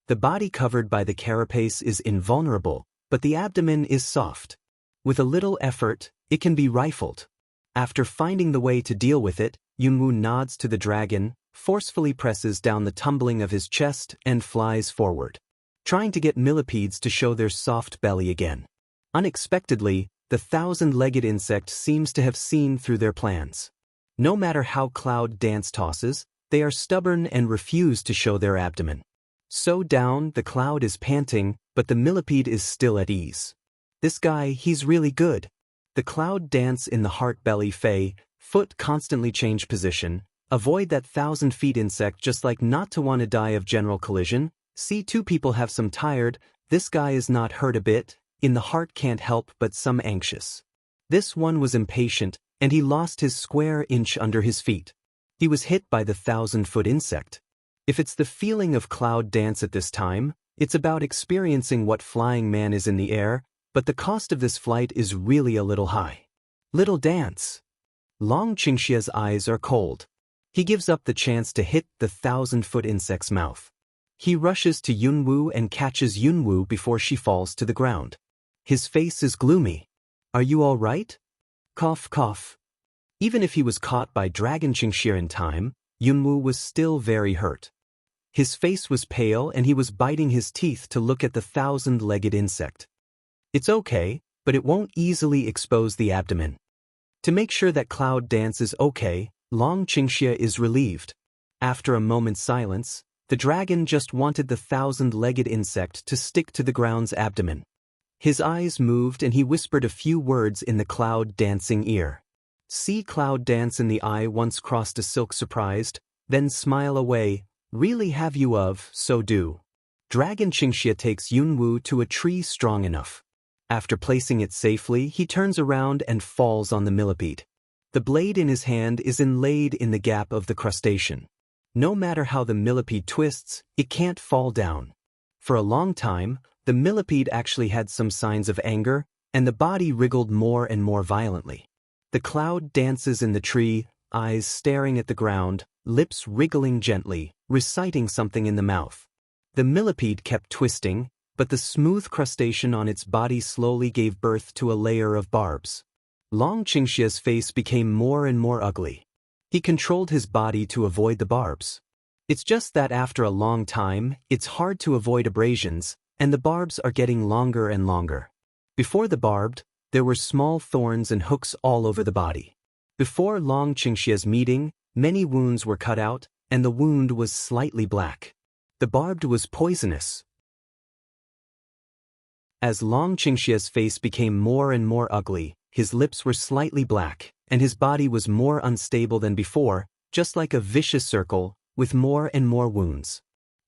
The body covered by the carapace is invulnerable, but the abdomen is soft. With a little effort, it can be rifled. After finding the way to deal with it, Yunwoo nods to the dragon, forcefully presses down the tumbling of his chest and flies forward, trying to get millipedes to show their soft belly again. Unexpectedly, the 1,000-legged insect seems to have seen through their plans. No matter how Cloud Dance tosses, they are stubborn and refuse to show their abdomen. So down, the cloud is panting, but the millipede is still at ease. This guy, he's really good. The cloud dance in the heart belly fei, foot constantly change position, avoid that 1,000-feet insect just like not to want to die of general collision. See two people have some tired, this guy is not hurt a bit, in the heart can't help but some anxious. This one was impatient, and he lost his square inch under his feet. He was hit by the 1,000-foot insect. If it's the feeling of cloud dance at this time, it's about experiencing what flying man is in the air, but the cost of this flight is really a little high. Little dance. Long Qingxia's eyes are cold. He gives up the chance to hit the 1,000-foot insect's mouth. He rushes to Yunwoo and catches Yunwoo before she falls to the ground. His face is gloomy. Are you all right? Cough, cough. Even if he was caught by Dragon Qingxia in time, Yunwoo was still very hurt. His face was pale and he was biting his teeth to look at the 1,000-legged insect. It's okay, but it won't easily expose the abdomen. To make sure that Cloud Dance is okay, Long Qingxia is relieved. After a moment's silence, the dragon just wanted the 1,000-legged insect to stick to the ground's abdomen. His eyes moved and he whispered a few words in the cloud dancing ear. See Cloud Dance in the eye once crossed a silk surprised, then smile away, really have you of, so do. Dragon Qingxia takes Yunwoo to a tree strong enough. After placing it safely, he turns around and falls on the millipede. The blade in his hand is inlaid in the gap of the crustacean. No matter how the millipede twists, it can't fall down. For a long time, the millipede actually had some signs of anger, and the body wriggled more and more violently. The cloud dances in the tree, eyes staring at the ground, lips wriggling gently, reciting something in the mouth. The millipede kept twisting, but the smooth crustacean on its body slowly gave birth to a layer of barbs. Long Qingxia's face became more and more ugly. He controlled his body to avoid the barbs. It's just that after a long time, it's hard to avoid abrasions, and the barbs are getting longer and longer. Before the barbed, there were small thorns and hooks all over the body. Before Long Qingxia's meeting, many wounds were cut out, and the wound was slightly black. The barbed was poisonous. As Long Qingxia's face became more and more ugly, his lips were slightly black, and his body was more unstable than before, just like a vicious circle, with more and more wounds.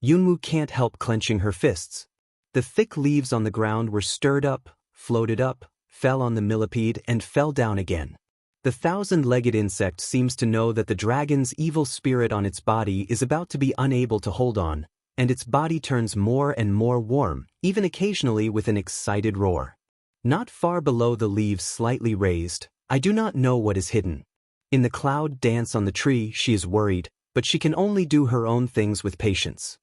Yunwoo can't help clenching her fists. The thick leaves on the ground were stirred up, floated up, fell on the millipede and fell down again. The 1,000-legged insect seems to know that the dragon's evil spirit on its body is about to be unable to hold on, and its body turns more and more warm, even occasionally with an excited roar. Not far below the leaves slightly raised, I do not know what is hidden. In the cloud dance on the tree she is worried, but she can only do her own things with patience.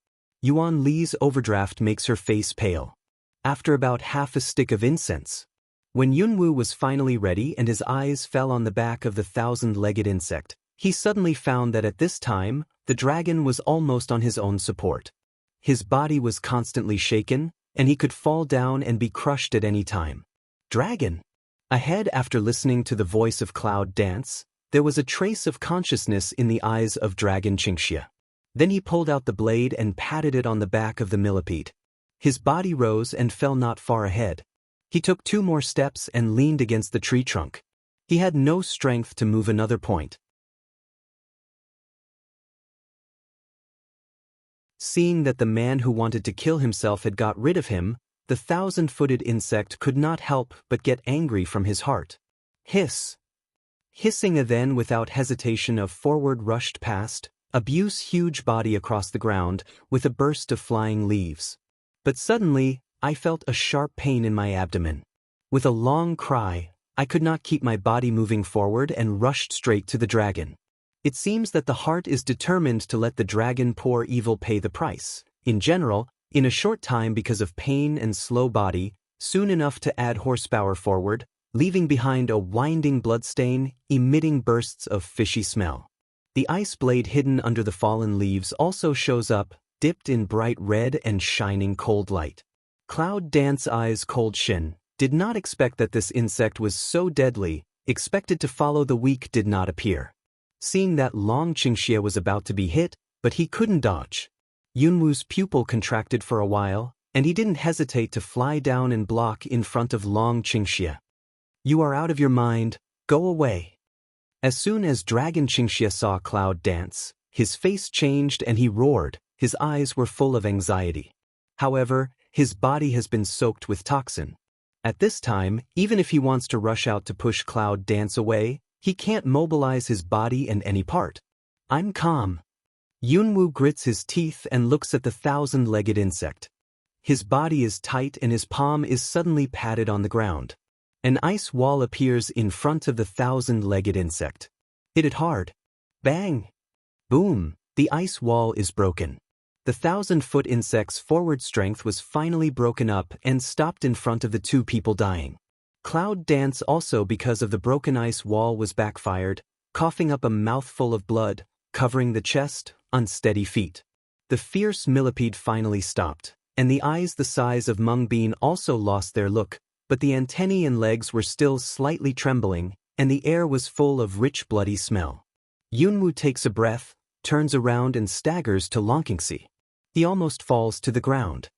Yuan Li's overdraft makes her face pale. After about half a stick of incense. When Yunwoo was finally ready and his eyes fell on the back of the 1,000-legged insect, he suddenly found that at this time, the dragon was almost on his own support. His body was constantly shaken, and he could fall down and be crushed at any time. Dragon! Ahead, after listening to the voice of Cloud Dance, there was a trace of consciousness in the eyes of Dragon Qingxia. Then he pulled out the blade and patted it on the back of the millipede. His body rose and fell not far ahead. He took 2 more steps and leaned against the tree trunk. He had no strength to move another point. Seeing that the man who wanted to kill himself had got rid of him, the 1,000-footed insect could not help but get angry from his heart. Hiss! Hissing a then without hesitation of forward rushed past, Abu's huge body across the ground, with a burst of flying leaves. But suddenly, I felt a sharp pain in my abdomen. With a long cry, I could not keep my body moving forward and rushed straight to the dragon. It seems that the heart is determined to let the dragon poor evil pay the price. In general, in a short time because of pain and slow body, soon enough to add horsepower forward, leaving behind a winding bloodstain, emitting bursts of fishy smell. The ice blade hidden under the fallen leaves also shows up, dipped in bright red and shining cold light. Cloud Dance Eyes Cold Shin did not expect that this insect was so deadly, expected to follow the weak did not appear. Seeing that Long Qingxie was about to be hit, but he couldn't dodge. Yunwu's pupil contracted for a while, and he didn't hesitate to fly down and block in front of Long Qingxie. "You are out of your mind, go away." As soon as Dragon Qingxie saw Cloud Dance, his face changed and he roared, his eyes were full of anxiety. However, his body has been soaked with toxin. At this time, even if he wants to rush out to push Cloud Dance away, he can't mobilize his body and any part. "I'm calm." Yunwu grits his teeth and looks at the 1,000-legged insect. His body is tight and his palm is suddenly patted on the ground. An ice wall appears in front of the 1,000-legged insect. Hit it hard. Bang! Boom! The ice wall is broken. The 1,000-foot insect's forward strength was finally broken up and stopped in front of the 2 people dying. Cloud Dance also because of the broken ice wall was backfired, coughing up a mouthful of blood, covering the chest, unsteady feet. The fierce millipede finally stopped, and the eyes the size of mung bean also lost their look, but the antennae and legs were still slightly trembling, and the air was full of rich bloody smell. Yunwu takes a breath, turns around and staggers to Longqingxi. He almost falls to the ground.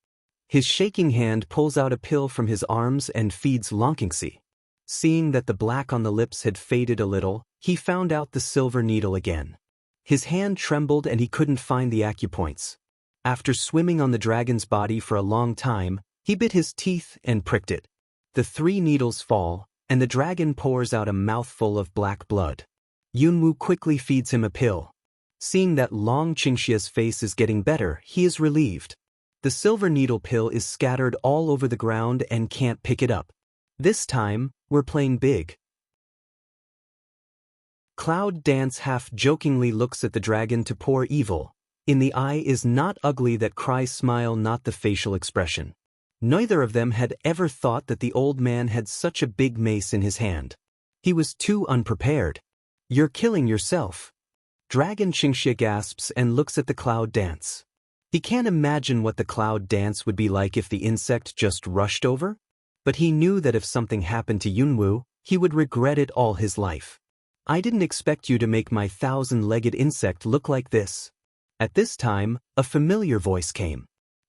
His shaking hand pulls out a pill from his arms and feeds Longqingxi. Seeing that the black on the lips had faded a little, he found out the silver needle again. His hand trembled and he couldn't find the acupoints. After swimming on the dragon's body for a long time, he bit his teeth and pricked it. The 3 needles fall, and the dragon pours out a mouthful of black blood. Yunwu quickly feeds him a pill. Seeing that Long Qingxie's face is getting better, he is relieved. The silver needle pill is scattered all over the ground and can't pick it up. This time, we're playing big. Cloud Dance half-jokingly looks at the dragon to pour evil. In the eye is not ugly that cries smile not the facial expression. Neither of them had ever thought that the old man had such a big mace in his hand. He was too unprepared. "You're killing yourself." Dragon Qingxie gasps and looks at the Cloud Dance. He can't imagine what the Cloud Dance would be like if the insect just rushed over. But he knew that if something happened to Yunwu, he would regret it all his life. "I didn't expect you to make my 1,000-legged insect look like this." At this time, a familiar voice came.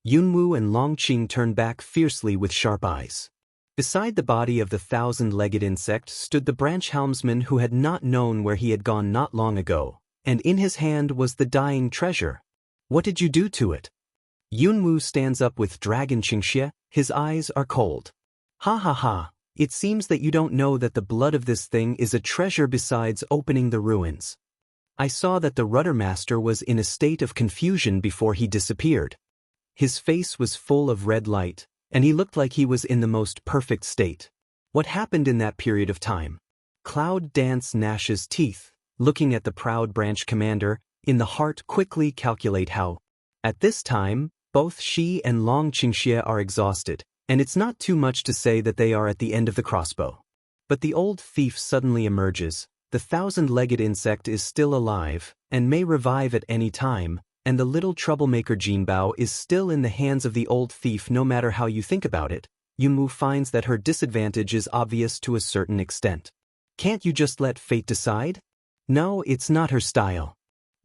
Yunwu and Longqing turned back fiercely with sharp eyes. Beside the body of the 1,000-legged insect stood the branch helmsman who had not known where he had gone not long ago, and in his hand was the dying treasure. "What did you do to it?" Yunwu stands up with Dragon Qingxie, his eyes are cold. "Ha ha ha, it seems that you don't know that the blood of this thing is a treasure besides opening the ruins. I saw that the rudder master was in a state of confusion before he disappeared. His face was full of red light, and he looked like he was in the most perfect state. What happened in that period of time?" Cloud Dance gnashes teeth, looking at the proud branch commander, in the heart quickly calculate how. At this time, both she and Long Qingxie are exhausted, and it's not too much to say that they are at the end of the crossbow. But the old thief suddenly emerges. The 1,000-legged insect is still alive, and may revive at any time, and the little troublemaker Jinbao is still in the hands of the old thief no matter how you think about it. Yunwu finds that her disadvantage is obvious to a certain extent. Can't you just let fate decide? No, it's not her style.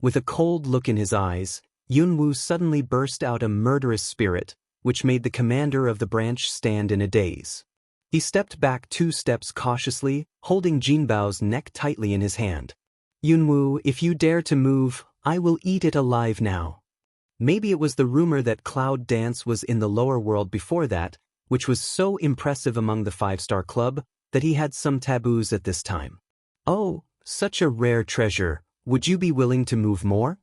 With a cold look in his eyes, Yunwu suddenly burst out a murderous spirit, which made the commander of the branch stand in a daze. He stepped back 2 steps cautiously, holding Jinbao's neck tightly in his hand. Yunwu, if you dare to move, I will eat it alive now. Maybe it was the rumor that Cloud Dance was in the lower world before that, which was so impressive among the 5-star club, that he had some taboos at this time. Oh, such a rare treasure, would you be willing to move more?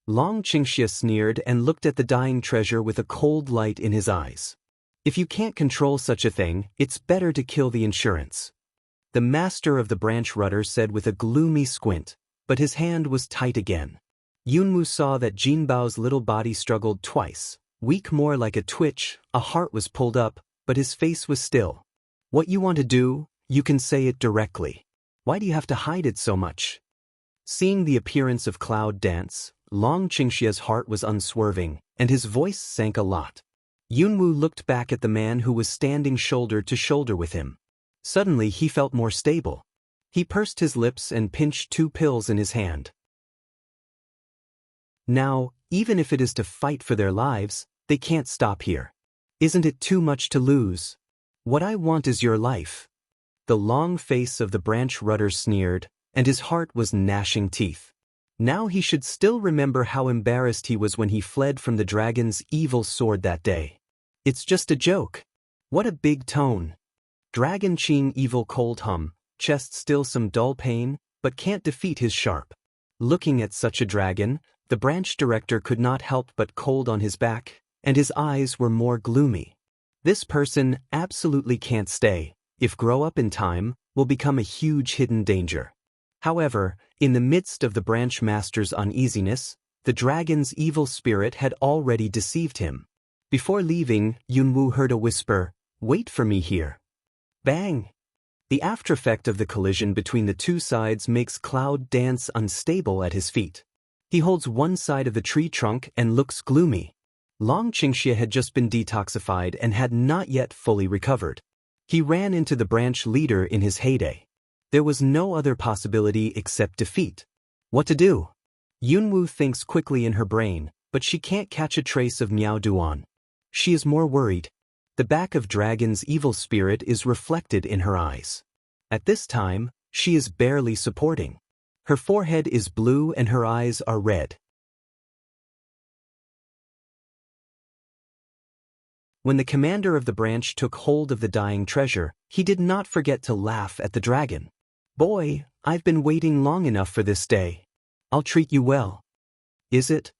Long Qingxia sneered and looked at the dying treasure with a cold light in his eyes. If you can't control such a thing, it's better to kill the insurance. The master of the branch rudder said with a gloomy squint, but his hand was tight again. Yunwu saw that Jinbao's little body struggled twice, weak more like a twitch, a heart was pulled up, but his face was still. What you want to do, you can say it directly. Why do you have to hide it so much? Seeing the appearance of Cloud Dance, Long Qingxia's heart was unswerving, and his voice sank a lot. Yunwu looked back at the man who was standing shoulder to shoulder with him. Suddenly he felt more stable. He pursed his lips and pinched 2 pills in his hand. Now, even if it is to fight for their lives, they can't stop here. Isn't it too much to lose? What I want is your life. The long face of the branch rudder sneered, and his heart was gnashing teeth. Now he should still remember how embarrassed he was when he fled from the dragon's evil sword that day. It's just a joke. What a big tone. Dragon Qing evil cold hum, chest still some dull pain, but can't defeat his sharp. Looking at such a dragon, the branch director could not help but cold on his back, and his eyes were more gloomy. This person absolutely can't stay. If grow up in time, will become a huge hidden danger. However, in the midst of the branch master's uneasiness, the dragon's evil spirit had already deceived him. Before leaving, Yunwu heard a whisper, "Wait for me here." Bang! The aftereffect of the collision between the 2 sides makes Cloud Dance unstable at his feet. He holds one side of the tree trunk and looks gloomy. Long Qingxia had just been detoxified and had not yet fully recovered. He ran into the branch leader in his heyday. There was no other possibility except defeat. What to do? Yunwu thinks quickly in her brain, but she can't catch a trace of Miao Duan. She is more worried. The back of Dragon's evil spirit is reflected in her eyes. At this time, she is barely supporting. Her forehead is blue and her eyes are red. When the commander of the branch took hold of the dying treasure, he did not forget to laugh at the dragon. "Boy, I've been waiting long enough for this day. I'll treat you well." "Is it?"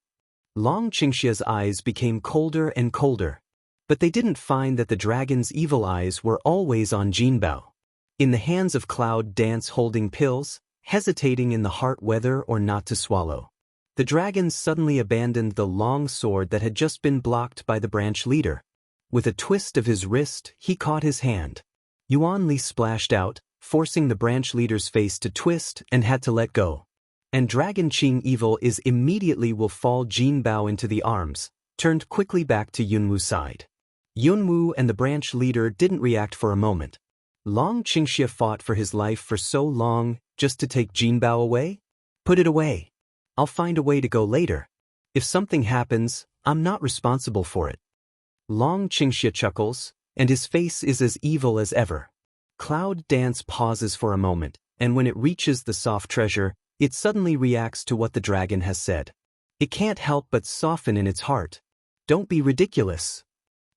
Long Qingxia's eyes became colder and colder. But they didn't find that the dragon's evil eyes were always on Jinbao. In the hands of Cloud Dance holding pills, hesitating in the heart whether or not to swallow. The dragon suddenly abandoned the long sword that had just been blocked by the branch leader. With a twist of his wrist, he caught his hand. Yuan Li splashed out, forcing the branch leader's face to twist and had to let go. And Dragon Qing evil is immediately will fall Jinbao into the arms, turned quickly back to Yunwu's side. Yunwu and the branch leader didn't react for a moment. Long Qingxia fought for his life for so long, just to take Jinbao away? Put it away. I'll find a way to go later. If something happens, I'm not responsible for it. Long Qingxia chuckles, and his face is as evil as ever. Cloud Dance pauses for a moment, and when it reaches the soft treasure, it suddenly reacts to what the dragon has said. It can't help but soften in its heart. Don't be ridiculous.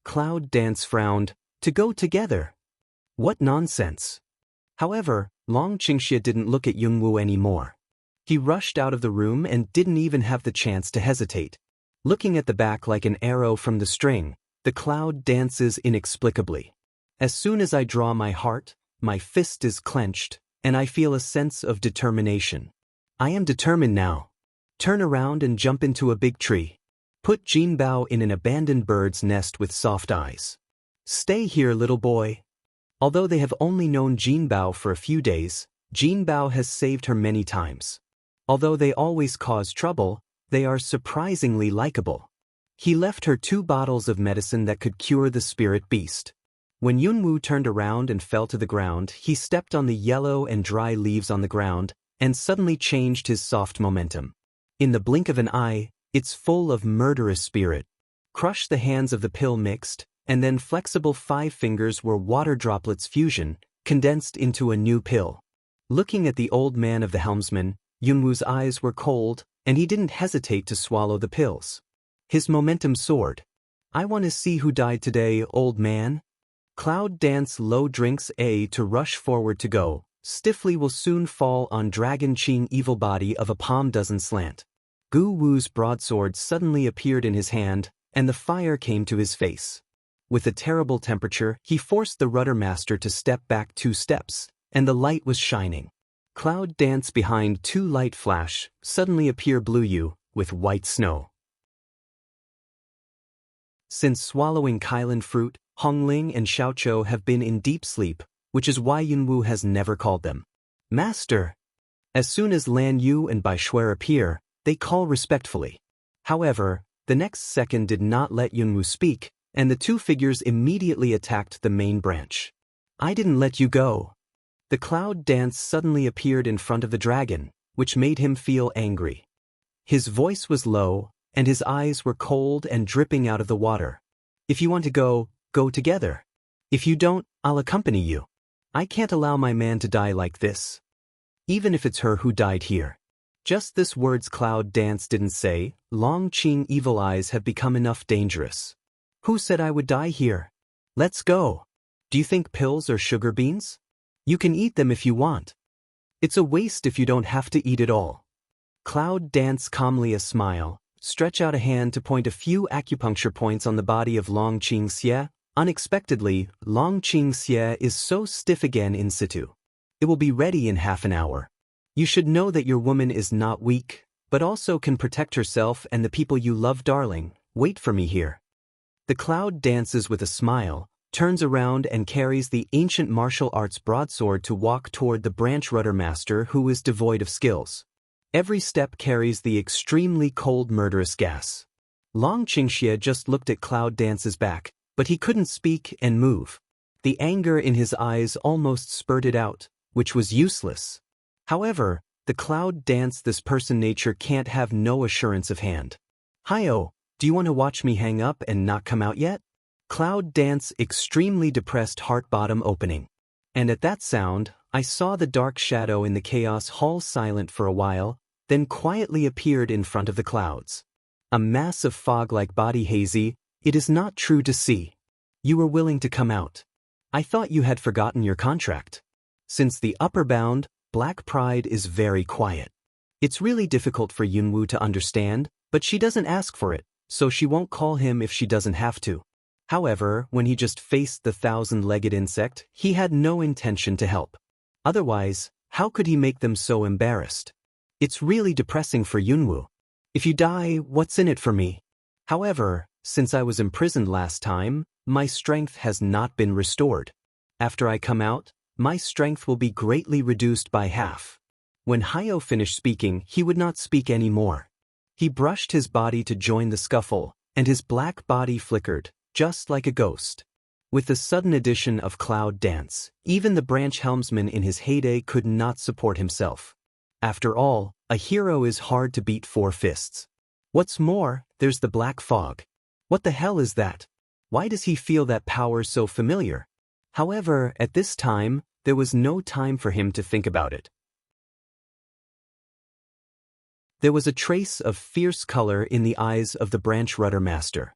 Cloud Dance frowned. To go together. What nonsense. However, Long Qingxia didn't look at Yunwu anymore. He rushed out of the room and didn't even have the chance to hesitate. Looking at the back like an arrow from the string, the cloud dances inexplicably. As soon as I draw my heart, my fist is clenched, and I feel a sense of determination. I am determined now. Turn around and jump into a big tree. Put Jinbao in an abandoned bird's nest with soft eyes. Stay here, little boy. Although they have only known Jinbao for a few days, Jinbao has saved her many times. Although they always cause trouble, they are surprisingly likable. He left her 2 bottles of medicine that could cure the spirit beast. When Yunwu turned around and fell to the ground, he stepped on the yellow and dry leaves on the ground and suddenly changed his soft momentum. In the blink of an eye, it's full of murderous spirit. Crush the hands of the pill mixed, and then flexible 5 fingers were water droplets fusion, condensed into a new pill. Looking at the old man of the helmsman, Yunwoo's eyes were cold, and he didn't hesitate to swallow the pills. His momentum soared. I want to see who died today, old man. Cloud dance low drinks A to rush forward to go, stiffly will soon fall on Dragon Qing evil body of a palm dozen slant. Gu Wu's broadsword suddenly appeared in his hand, and the fire came to his face. With a terrible temperature, he forced the rudder master to step back 2 steps, and the light was shining. Cloud dance behind 2 light flash, suddenly appear Blue Yu, with white snow. Since swallowing Kailan fruit, Hongling and Xiaoqiu have been in deep sleep, which is why Yunwu has never called them Master. As soon as Lan Yu and Bai Shuer appear, they call respectfully. However, the next second did not let Yunwu speak, and the 2 figures immediately attacked the main branch. I didn't let you go. The cloud dance suddenly appeared in front of the dragon, which made him feel angry. His voice was low, and his eyes were cold and dripping out of the water. If you want to go, go together. If you don't, I'll accompany you. I can't allow my man to die like this. Even if it's her who died here. Just this words Cloud Dance didn't say, Long Qing evil eyes have become enough dangerous. Who said I would die here? Let's go. Do you think pills are sugar beans? You can eat them if you want. It's a waste if you don't have to eat it all. Cloud Dance calmly a smile, stretch out a hand to point a few acupuncture points on the body of Long Qing Xie. Unexpectedly, Long Qing Xie is so stiff again in situ. It will be ready in half an hour. You should know that your woman is not weak, but also can protect herself and the people you love, darling. Wait for me here. The cloud dances with a smile, turns around and carries the ancient martial arts broadsword to walk toward the branch rudder master who is devoid of skills. Every step carries the extremely cold murderous gas. Long Qing Xie just looked at Cloud Dance's back, but he couldn't speak and move. The anger in his eyes almost spurted out, which was useless. However, the Cloud Dance this person nature can't have no assurance of hand. Hi-oh, do you want to watch me hang up and not come out yet? Cloud Dance extremely depressed heart bottom opening. And at that sound, I saw the dark shadow in the chaos hall silent for a while, then quietly appeared in front of the clouds. A mass of fog like body hazy, it is not true to see. You were willing to come out. I thought you had forgotten your contract. Since the upper bound, Black Pride is very quiet. It's really difficult for Yunwu to understand, but she doesn't ask for it, so she won't call him if she doesn't have to. However, when he just faced the 1,000-legged insect, he had no intention to help. Otherwise, how could he make them so embarrassed? It's really depressing for Yunwu. If you die, what's in it for me? However, since I was imprisoned last time, my strength has not been restored. After I come out, my strength will be greatly reduced by half. When Hayo finished speaking, he would not speak anymore. He brushed his body to join the scuffle, and his black body flickered, just like a ghost. With the sudden addition of Cloud Dance, even the branch helmsman in his heyday could not support himself. After all, a hero is hard to beat 4 fists. What's more, there's the black fog. What the hell is that? Why does he feel that power so familiar? However, at this time, there was no time for him to think about it. There was a trace of fierce color in the eyes of the branch rudder master.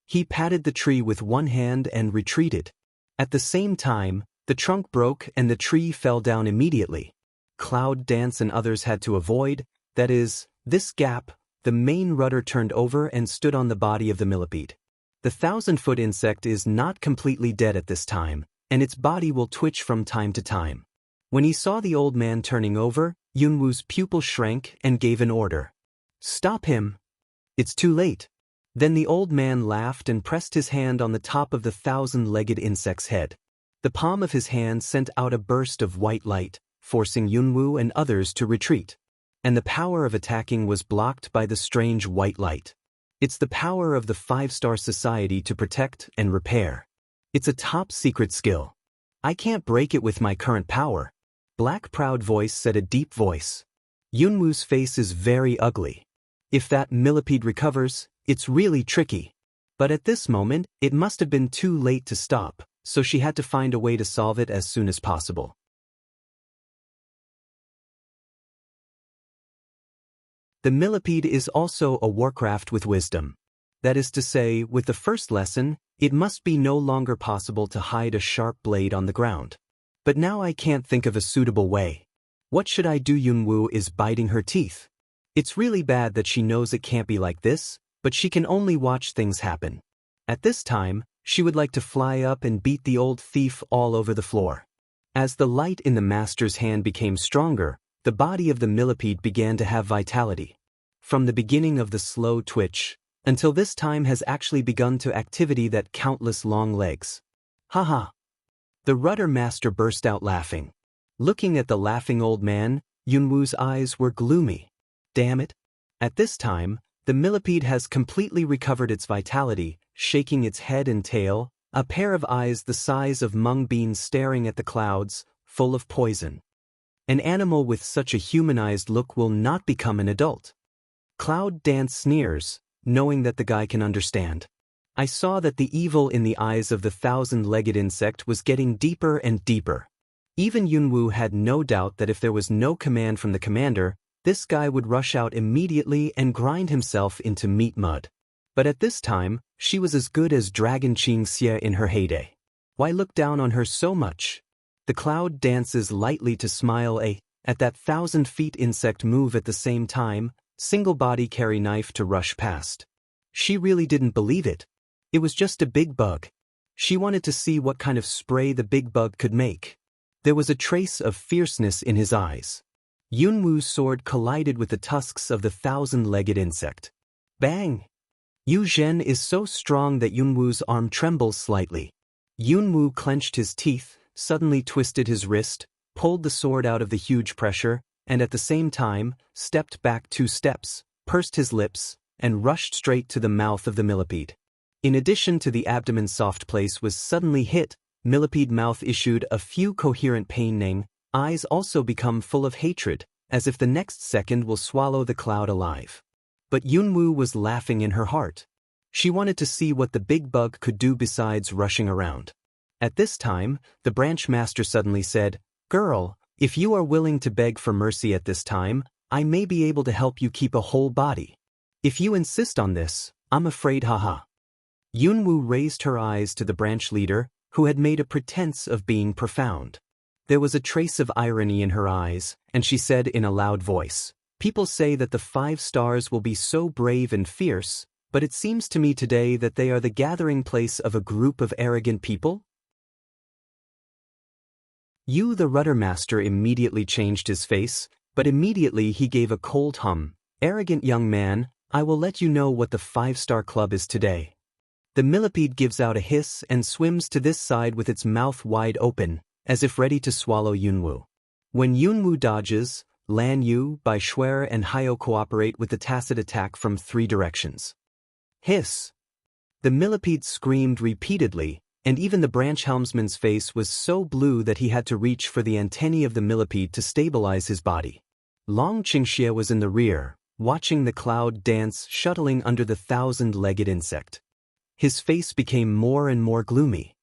He patted the tree with one hand and retreated. At the same time, the trunk broke and the tree fell down immediately. Cloud Dance and others had to avoid, that is, this gap. The main rudder turned over and stood on the body of the millipede. The 1,000-foot insect is not completely dead at this time, and its body will twitch from time to time. When he saw the old man turning over, Yunwu's pupil shrank and gave an order. Stop him! It's too late. Then the old man laughed and pressed his hand on the top of the 1,000-legged insect's head. The palm of his hand sent out a burst of white light, forcing Yunwu and others to retreat. And the power of attacking was blocked by the strange white light. It's the power of the 5-star society to protect and repair. It's a top-secret skill. I can't break it with my current power. Black Proud Voice said a deep voice. Yunwu's face is very ugly. If that millipede recovers, it's really tricky. But at this moment, it must have been too late to stop, so she had to find a way to solve it as soon as possible. The millipede is also a warcraft with wisdom. That is to say, with the first lesson, it must be no longer possible to hide a sharp blade on the ground. But now I can't think of a suitable way. What should I do? Yunwoo is biting her teeth. It's really bad that she knows it can't be like this, but she can only watch things happen. At this time, she would like to fly up and beat the old thief all over the floor. As the light in the master's hand became stronger, the body of the millipede began to have vitality. From the beginning of the slow twitch, until this time has actually begun to activity that countless long legs. Haha. The rudder master burst out laughing. Looking at the laughing old man, Yunwoo's eyes were gloomy. Damn it. At this time, the millipede has completely recovered its vitality, shaking its head and tail, a pair of eyes the size of mung beans staring at the clouds, full of poison. An animal with such a humanized look will not become an adult. Cloud Dance sneers, knowing that the guy can understand. I saw that the evil in the eyes of the thousand-legged insect was getting deeper and deeper. Even Yunwoo had no doubt that if there was no command from the commander, this guy would rush out immediately and grind himself into meat mud. But at this time, she was as good as Dragon Qingxie in her heyday. Why look down on her so much? The cloud dances lightly to smile at that 1,000-feet insect move at the same time, single body carry knife to rush past. She really didn't believe it. It was just a big bug. She wanted to see what kind of spray the big bug could make. There was a trace of fierceness in his eyes. Yunwoo's sword collided with the tusks of the 1,000-legged insect. Bang! Yu Zhen is so strong that Yunwoo's arm trembles slightly. Yunwoo clenched his teeth, suddenly twisted his wrist, pulled the sword out of the huge pressure, and at the same time, stepped back 2 steps, pursed his lips, and rushed straight to the mouth of the millipede. In addition to the abdomen's soft place was suddenly hit, millipede mouth issued a few coherent pain, eyes also become full of hatred, as if the next second will swallow the cloud alive. But Yunwoo was laughing in her heart. She wanted to see what the big bug could do besides rushing around. At this time, the branch master suddenly said, "Girl, if you are willing to beg for mercy at this time, I may be able to help you keep a whole body. If you insist on this, I'm afraid haha." Yunwoo raised her eyes to the branch leader, who had made a pretense of being profound. There was a trace of irony in her eyes, and she said in a loud voice, "People say that the 5 stars will be so brave and fierce, but it seems to me today that they are the gathering place of a group of arrogant people." Yu the rudder master immediately changed his face, but immediately he gave a cold hum. "Arrogant young man, I will let you know what the 5-star club is today." The millipede gives out a hiss and swims to this side with its mouth wide open, as if ready to swallow Yunwoo. When Yunwoo dodges, Lan Yu, Bai Shuer and Hyo cooperate with the tacit attack from 3 directions. Hiss! The millipede screamed repeatedly, and even the branch helmsman's face was so blue that he had to reach for the antennae of the millipede to stabilize his body. Long Qingxie was in the rear, watching the cloud dance shuttling under the 1,000-legged insect. His face became more and more gloomy.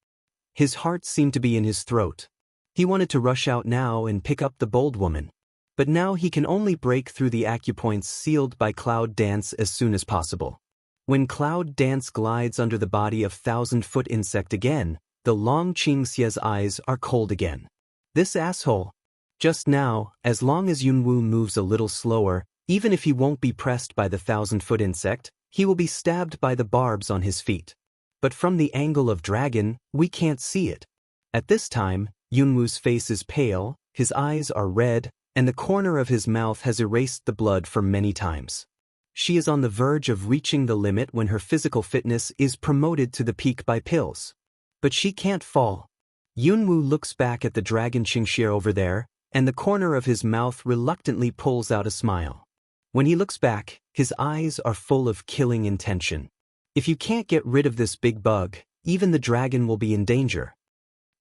His heart seemed to be in his throat. He wanted to rush out now and pick up the bold woman. But now he can only break through the acupoints sealed by Cloud Dance as soon as possible. When Cloud Dance glides under the body of 1,000-foot insect again, the Long Qingxie's eyes are cold again. This asshole. Just now, as long as Yunwoo moves a little slower, even if he won't be pressed by the 1,000-foot insect, he will be stabbed by the barbs on his feet. But from the angle of Dragon, we can't see it. At this time, Yunwoo's face is pale, his eyes are red, and the corner of his mouth has erased the blood for many times. She is on the verge of reaching the limit when her physical fitness is promoted to the peak by pills. But she can't fall. Yunwoo looks back at the Dragon Qingxie over there, and the corner of his mouth reluctantly pulls out a smile. When he looks back, his eyes are full of killing intention. If you can't get rid of this big bug, even the dragon will be in danger.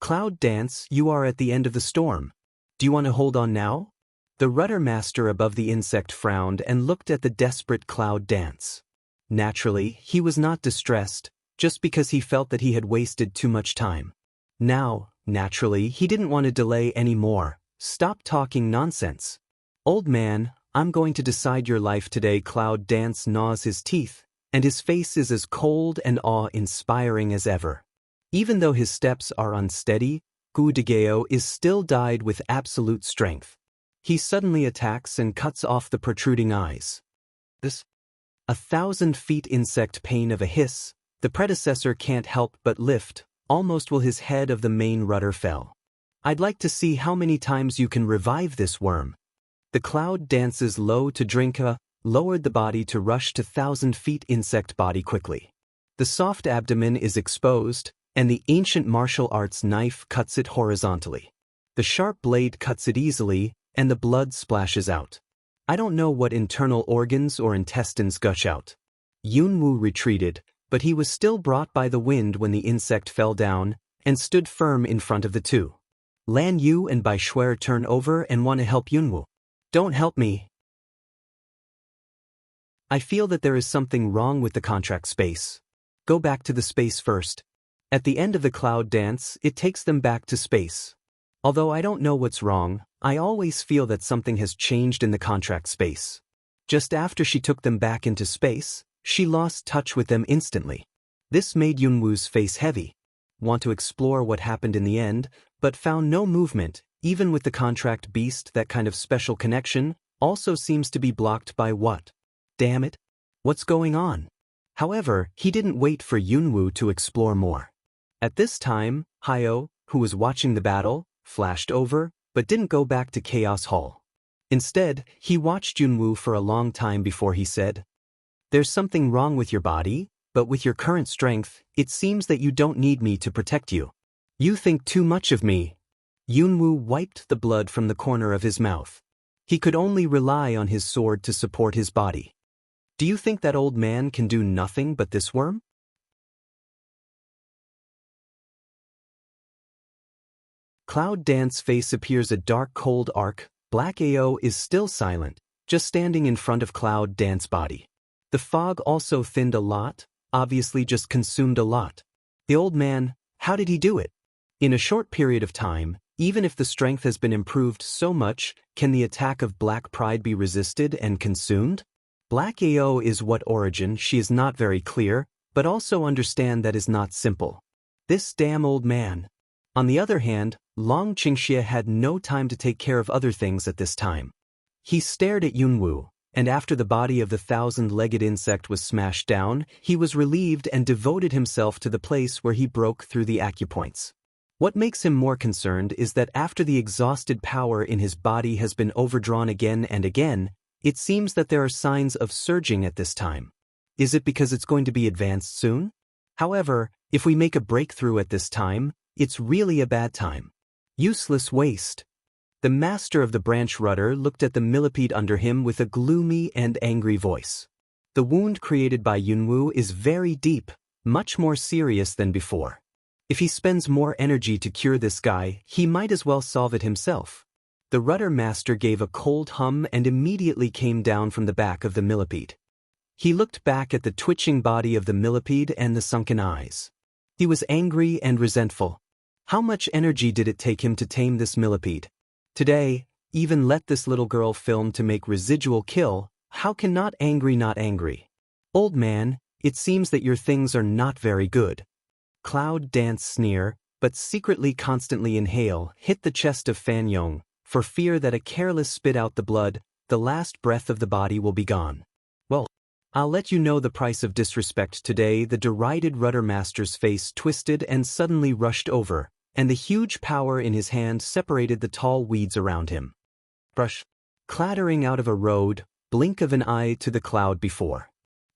Cloud Dance, you are at the end of the storm. Do you want to hold on now? The rudder master above the insect frowned and looked at the desperate Cloud Dance. Naturally, he was not distressed, just because he felt that he had wasted too much time. Now, naturally, he didn't want to delay any more. Stop talking nonsense. Old man, I'm going to decide your life today. Cloud Dance gnaws his teeth, and his face is as cold and awe-inspiring as ever. Even though his steps are unsteady, Gu Degeo is still dyed with absolute strength. He suddenly attacks and cuts off the protruding eyes. This 1,000 feet insect pain of a hiss, the predecessor can't help but lift, almost while his head of the main rudder fell. I'd like to see how many times you can revive this worm. The cloud dances low to Drinka, lowered the body to rush to 1,000 feet insect body quickly. The soft abdomen is exposed, and the ancient martial arts knife cuts it horizontally. The sharp blade cuts it easily, and the blood splashes out. I don't know what internal organs or intestines gush out. Yunwu retreated, but he was still brought by the wind when the insect fell down, and stood firm in front of the two. Lan Yu and Bai Shuer turn over and want to help Yunwu. Don't help me. I feel that there is something wrong with the contract space. Go back to the space first. At the end of the cloud dance, it takes them back to space. Although I don't know what's wrong, I always feel that something has changed in the contract space. Just after she took them back into space, she lost touch with them instantly. This made Yunwu's face heavy. Want to explore what happened in the end, but found no movement, even with the contract beast. That kind of special connection also seems to be blocked by what? Damn it. What's going on? However, he didn't wait for Yunwu to explore more. At this time, Hyo, who was watching the battle, flashed over, but didn't go back to Chaos Hall. Instead, he watched Yunwu for a long time before he said, "There's something wrong with your body, but with your current strength, it seems that you don't need me to protect you. You think too much of me." Yunwu wiped the blood from the corner of his mouth. He could only rely on his sword to support his body. Do you think that old man can do nothing but this worm? Cloud Dance's face appears a dark cold arc. Black Ao is still silent, just standing in front of Cloud Dance's body. The fog also thinned a lot, obviously just consumed a lot. The old man, how did he do it? In a short period of time, even if the strength has been improved so much, can the attack of Black Pride be resisted and consumed? Black Ao is what origin, she is not very clear, but also understand that is not simple. This damn old man. On the other hand, Long Qingxie had no time to take care of other things at this time. He stared at Yunwu, and after the body of the 1,000-legged insect was smashed down, he was relieved and devoted himself to the place where he broke through the acupoints. What makes him more concerned is that after the exhausted power in his body has been overdrawn again and again, it seems that there are signs of surging at this time. Is it because it's going to be advanced soon? However, if we make a breakthrough at this time, it's really a bad time. Useless waste. The master of the branch rudder looked at the millipede under him with a gloomy and angry voice. The wound created by Yunwu is very deep, much more serious than before. If he spends more energy to cure this guy, he might as well solve it himself. The rudder master gave a cold hum and immediately came down from the back of the millipede. He looked back at the twitching body of the millipede and the sunken eyes. He was angry and resentful. How much energy did it take him to tame this millipede? Today, even let this little girl film to make residual kill. How can not angry? Old man, it seems that your things are not very good. Cloud Dance sneer, but secretly constantly inhale, hit the chest of Fan Yong, for fear that a careless spit out the blood, the last breath of the body will be gone. Well, I'll let you know the price of disrespect today. The derided rudder master's face twisted and suddenly rushed over, and the huge power in his hand separated the tall weeds around him. Brush. Clattering out of a road, blink of an eye to the cloud before.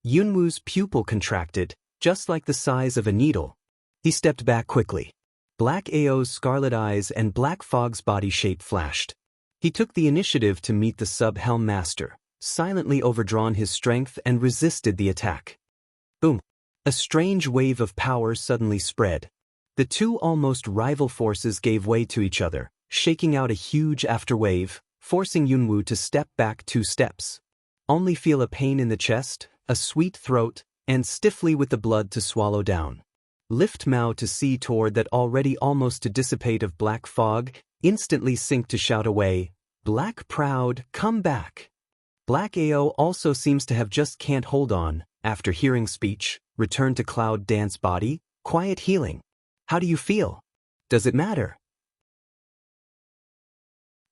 Yunwu's pupil contracted, just like the size of a needle. He stepped back quickly. Black Ao's scarlet eyes and Black Fog's body shape flashed. He took the initiative to meet the sub-helm master, silently overdrawn his strength and resisted the attack. Boom! A strange wave of power suddenly spread. The two almost rival forces gave way to each other, shaking out a huge afterwave, forcing Yunwu to step back 2 steps. Only feel a pain in the chest, a sweet throat, and stiffly with the blood to swallow down. Lift Mao to see toward that already almost to dissipate of black fog, instantly sink to shout away, Black proud, come back. Black Ao also seems to have just can't hold on, after hearing speech, return to Cloud Dance body, quiet healing. How do you feel? Does it matter?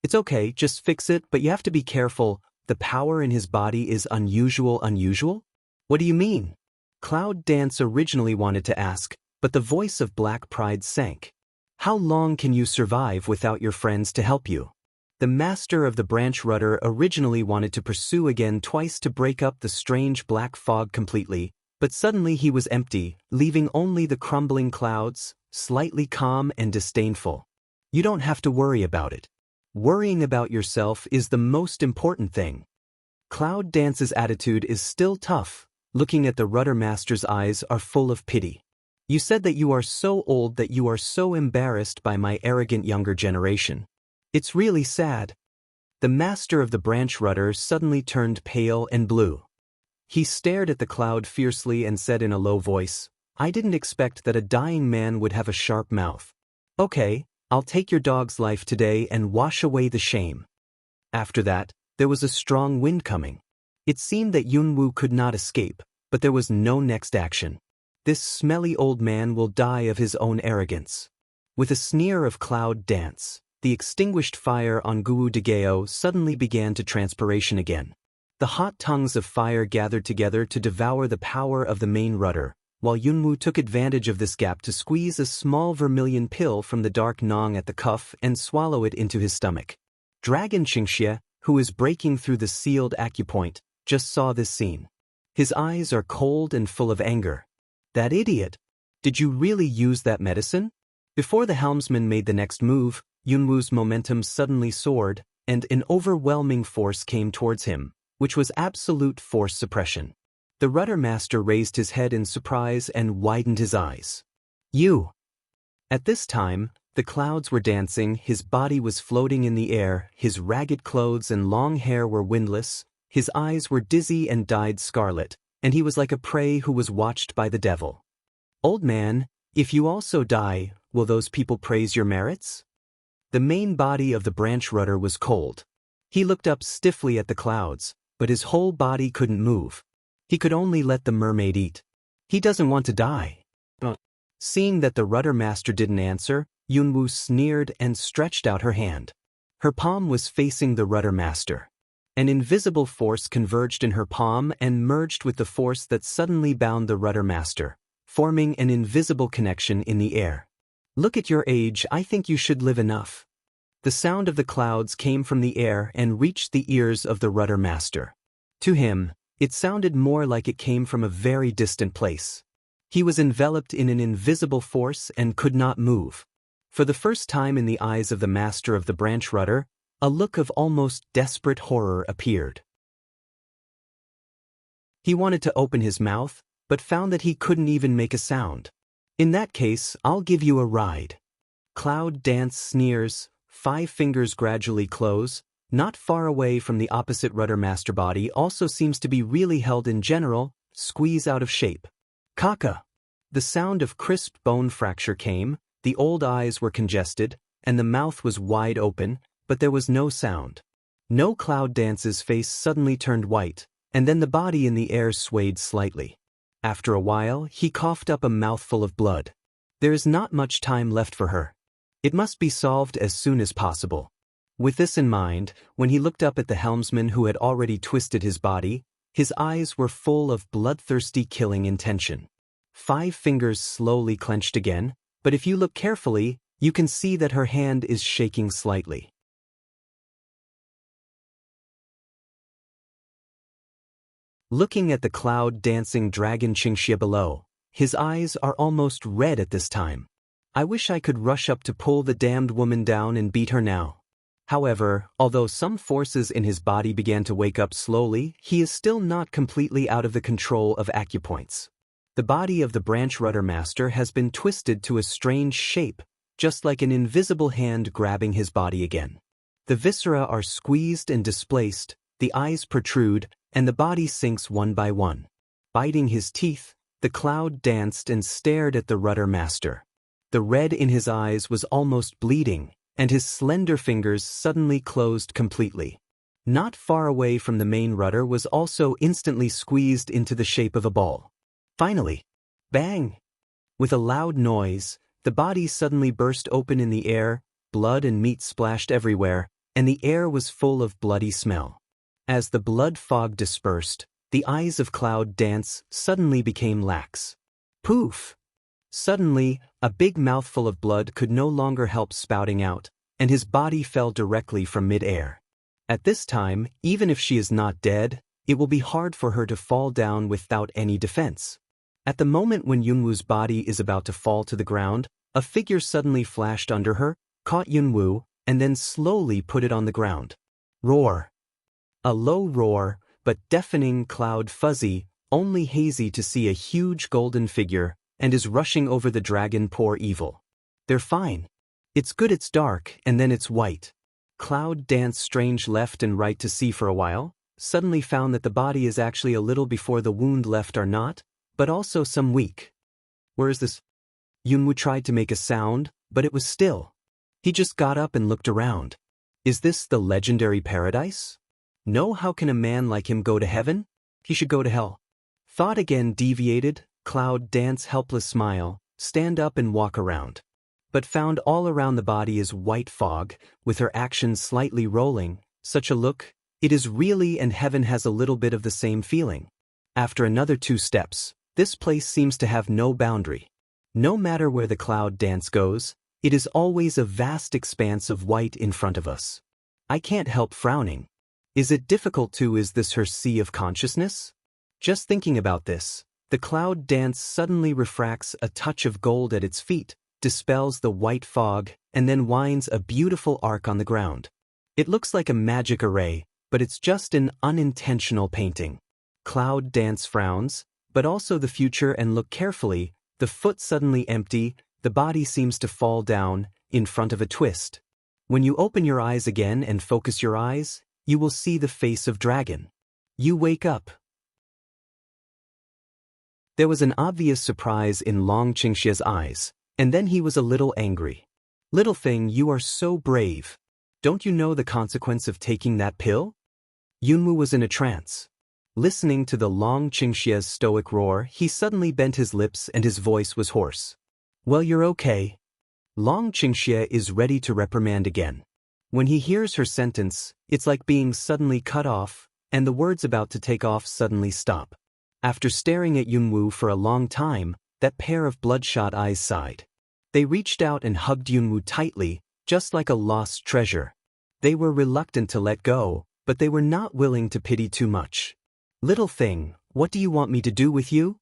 It's okay, just fix it, but you have to be careful, the power in his body is unusual? What do you mean? Cloud Dance originally wanted to ask, but the voice of Black Pride sank. How long can you survive without your friends to help you? The master of the branch rudder originally wanted to pursue again twice to break up the strange black fog completely, but suddenly he was empty, leaving only the crumbling clouds, slightly calm and disdainful. You don't have to worry about it. Worrying about yourself is the most important thing. Cloud Dance's attitude is still tough, looking at the rudder master's eyes are full of pity. You said that you are so old that you are so embarrassed by my arrogant younger generation. It's really sad. The master of the branch rudder suddenly turned pale and blue. He stared at the cloud fiercely and said in a low voice, I didn't expect that a dying man would have a sharp mouth. Okay, I'll take your dog's life today and wash away the shame. After that, there was a strong wind coming. It seemed that Yunwu could not escape, but there was no next action. This smelly old man will die of his own arrogance. With a sneer of Cloud Dance, the extinguished fire on Guwu Degeo suddenly began to transpiration again. The hot tongues of fire gathered together to devour the power of the main rudder, while Yunwu took advantage of this gap to squeeze a small vermilion pill from the dark nong at the cuff and swallow it into his stomach. Dragon Qingxie, who is breaking through the sealed acupoint, just saw this scene. His eyes are cold and full of anger. That idiot! Did you really use that medicine? Before the helmsman made the next move, Yunwu's momentum suddenly soared, and an overwhelming force came towards him, which was absolute force suppression. The rudder master raised his head in surprise and widened his eyes. You! At this time, the clouds were dancing, his body was floating in the air, his ragged clothes and long hair were windless, his eyes were dizzy and dyed scarlet, and he was like a prey who was watched by the devil. Old man, if you also die, will those people praise your merits? The main body of the branch rudder was cold. He looked up stiffly at the clouds, but his whole body couldn't move. He could only let the mermaid eat. He doesn't want to die. Seeing that the rudder master didn't answer, Yunwu sneered and stretched out her hand. Her palm was facing the rudder master. An invisible force converged in her palm and merged with the force that suddenly bound the rudder master, forming an invisible connection in the air. Look at your age, I think you should live enough. The sound of the clouds came from the air and reached the ears of the rudder master. To him, it sounded more like it came from a very distant place. He was enveloped in an invisible force and could not move. For the first time in the eyes of the master of the branch rudder, a look of almost desperate horror appeared. He wanted to open his mouth, but found that he couldn't even make a sound. In that case, I'll give you a ride. Cloud Dance sneers, 5 fingers gradually close, not far away from the opposite rudder master body also seems to be really held in general, squeeze out of shape. Kaka! The sound of crisp bone fracture came, the old eyes were congested, and the mouth was wide open, but there was no sound. No Cloud Dance's face suddenly turned white, and then the body in the air swayed slightly. After a while, he coughed up a mouthful of blood. There is not much time left for her. It must be solved as soon as possible. With this in mind, when he looked up at the helmsman who had already twisted his body, his eyes were full of bloodthirsty killing intention. 5 fingers slowly clenched again, but if you look carefully, you can see that her hand is shaking slightly. Looking at the cloud-dancing dragon Qingxie below, his eyes are almost red at this time. I wish I could rush up to pull the damned woman down and beat her now. However, although some forces in his body began to wake up slowly, he is still not completely out of the control of acupoints. The body of the branch rudder master has been twisted to a strange shape, just like an invisible hand grabbing his body again. The viscera are squeezed and displaced, the eyes protrude, and the body sinks one by one. Biting his teeth, the cloud danced and stared at the rudder master. The red in his eyes was almost bleeding, and his slender fingers suddenly closed completely. Not far away from the main rudder was also instantly squeezed into the shape of a ball. Finally, bang! With a loud noise, the body suddenly burst open in the air, blood and meat splashed everywhere, and the air was full of bloody smell. As the blood fog dispersed, the eyes of Cloud Dance suddenly became lax. Poof! Suddenly, a big mouthful of blood could no longer help spouting out, and his body fell directly from mid-air. At this time, even if she is not dead, it will be hard for her to fall down without any defense. At the moment when Yunwoo's body is about to fall to the ground, a figure suddenly flashed under her, caught Yunwoo, and then slowly put it on the ground. Roar! A low roar, but deafening Cloud Fuzzy, only hazy to see a huge golden figure, and is rushing over the dragon poor evil. They're fine. It's good it's dark, and then it's white. Cloud Dance strange left and right to see for a while, suddenly found that the body is actually a little before the wound left are not, but also some weak. Where is this? Yunwoo tried to make a sound, but it was still. He just got up and looked around. Is this the legendary paradise? No, how can a man like him go to heaven? He should go to hell. Thought again deviated, Cloud Dance helpless smile, stand up and walk around. But found all around the body is white fog, with her actions slightly rolling, such a look, it is really and heaven has a little bit of the same feeling. After another 2 steps, this place seems to have no boundary. No matter where the Cloud Dance goes, it is always a vast expanse of white in front of us. I can't help frowning. Is it difficult to is this her sea of consciousness? Just thinking about this, the Cloud Dance suddenly refracts a touch of gold at its feet, dispels the white fog, and then winds a beautiful arc on the ground. It looks like a magic array, but it's just an unintentional painting. Cloud Dance frowns, but also the future and look carefully, the foot suddenly empty, the body seems to fall down, in front of a twist. When you open your eyes again and focus your eyes, you will see the face of dragon. You wake up. There was an obvious surprise in Long Qingxia's eyes, and then he was a little angry. Little thing, you are so brave. Don't you know the consequence of taking that pill? Yunwoo was in a trance. Listening to the Long Qingxia's stoic roar, he suddenly bent his lips and his voice was hoarse. Well, you're okay. Long Qingxia is ready to reprimand again. When he hears her sentence, it's like being suddenly cut off, and the words about to take off suddenly stop. After staring at Yunwoo for a long time, that pair of bloodshot eyes sighed. They reached out and hugged Yunwoo tightly, just like a lost treasure. They were reluctant to let go, but they were not willing to pity too much. Little thing, what do you want me to do with you?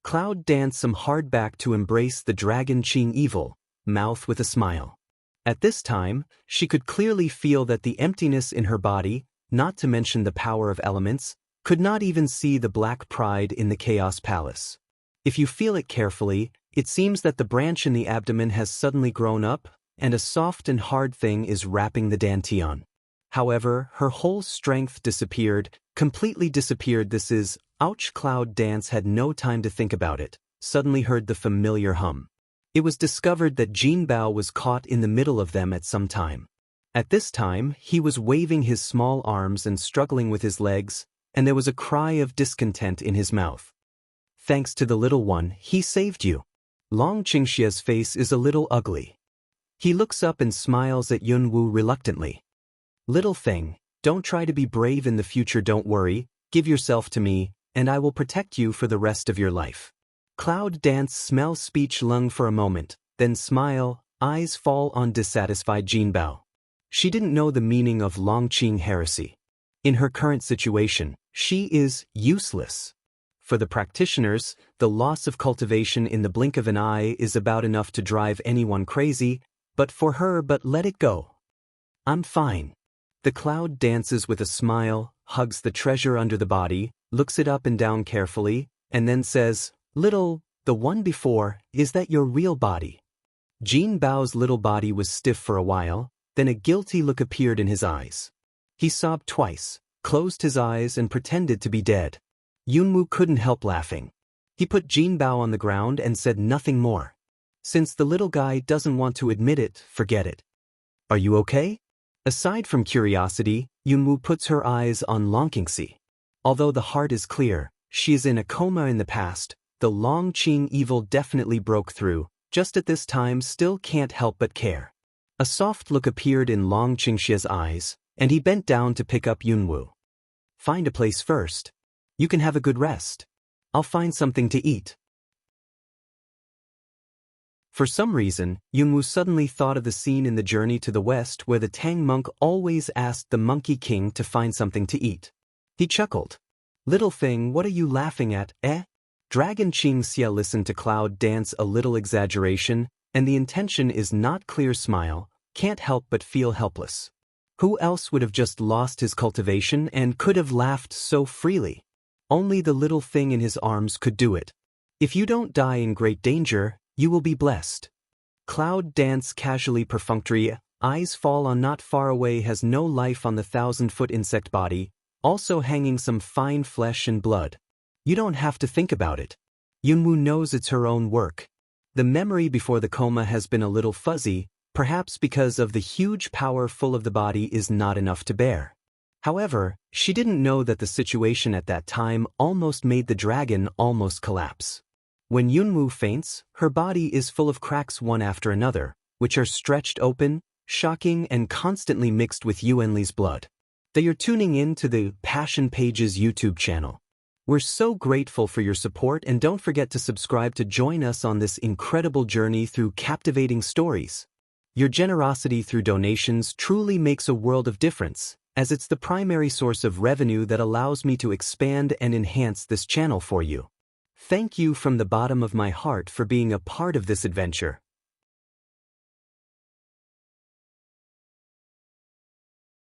Cloud Dance some hard back to embrace the dragon Qing evil, mouth with a smile. At this time, she could clearly feel that the emptiness in her body, not to mention the power of elements, could not even see the black pride in the Chaos Palace. If you feel it carefully, it seems that the branch in the abdomen has suddenly grown up, and a soft and hard thing is wrapping the dantian. However, her whole strength disappeared, completely disappeared. This is, ouch. Cloud Dance had no time to think about it, suddenly heard the familiar hum. It was discovered that Jin Bao was caught in the middle of them at some time. At this time, he was waving his small arms and struggling with his legs, and there was a cry of discontent in his mouth. Thanks to the little one, he saved you. Long Qingxia's face is a little ugly. He looks up and smiles at Yunwoo reluctantly. Little thing, don't try to be brave in the future, don't worry, give yourself to me, and I will protect you for the rest of your life. Cloud Dance smell speech lung for a moment, then smile, eyes fall on dissatisfied Jin Bao. She didn't know the meaning of Longqing heresy. In her current situation, she is useless. For the practitioners, the loss of cultivation in the blink of an eye is about enough to drive anyone crazy, but for her, but let it go. I'm fine. The Cloud dances with a smile, hugs the treasure under the body, looks it up and down carefully, and then says, Little, the one before, is that your real body? Jin Bao's little body was stiff for a while, then a guilty look appeared in his eyes. He sobbed twice, closed his eyes and pretended to be dead. Yunwoo couldn't help laughing. He put Jinbao on the ground and said nothing more. Since the little guy doesn't want to admit it, forget it. Are you okay? Aside from curiosity, Yunwoo puts her eyes on Longqingxi. Although the heart is clear, she is in a coma in the past, the Longqing evil definitely broke through, just at this time still can't help but care. A soft look appeared in Longqingxi's eyes, and he bent down to pick up Yunwoo. Find a place first. You can have a good rest. I'll find something to eat. For some reason, Yunwoo suddenly thought of the scene in the Journey to the West where the Tang monk always asked the Monkey King to find something to eat. He chuckled. Little thing, what are you laughing at, eh? Dragon Qingxia listened to Cloud dance a little exaggeration, and the intention is not clear smile, can't help but feel helpless. Who else would have just lost his cultivation and could have laughed so freely? Only the little thing in his arms could do it. If you don't die in great danger, you will be blessed. Cloud dance casually perfunctory, eyes fall on not far away has no life on the 1,000-foot insect body, also hanging some fine flesh and blood. You don't have to think about it. Yunwoo knows it's her own work. The memory before the coma has been a little fuzzy, perhaps because of the huge power full of the body is not enough to bear. However, she didn't know that the situation at that time almost made the dragon almost collapse. When Yunwoo faints, her body is full of cracks one after another, which are stretched open, shocking and constantly mixed with Yuanli's blood. They are tuning in to the Passion Pages YouTube channel. We're so grateful for your support and don't forget to subscribe to join us on this incredible journey through captivating stories. Your generosity through donations truly makes a world of difference, as it's the primary source of revenue that allows me to expand and enhance this channel for you. Thank you from the bottom of my heart for being a part of this adventure.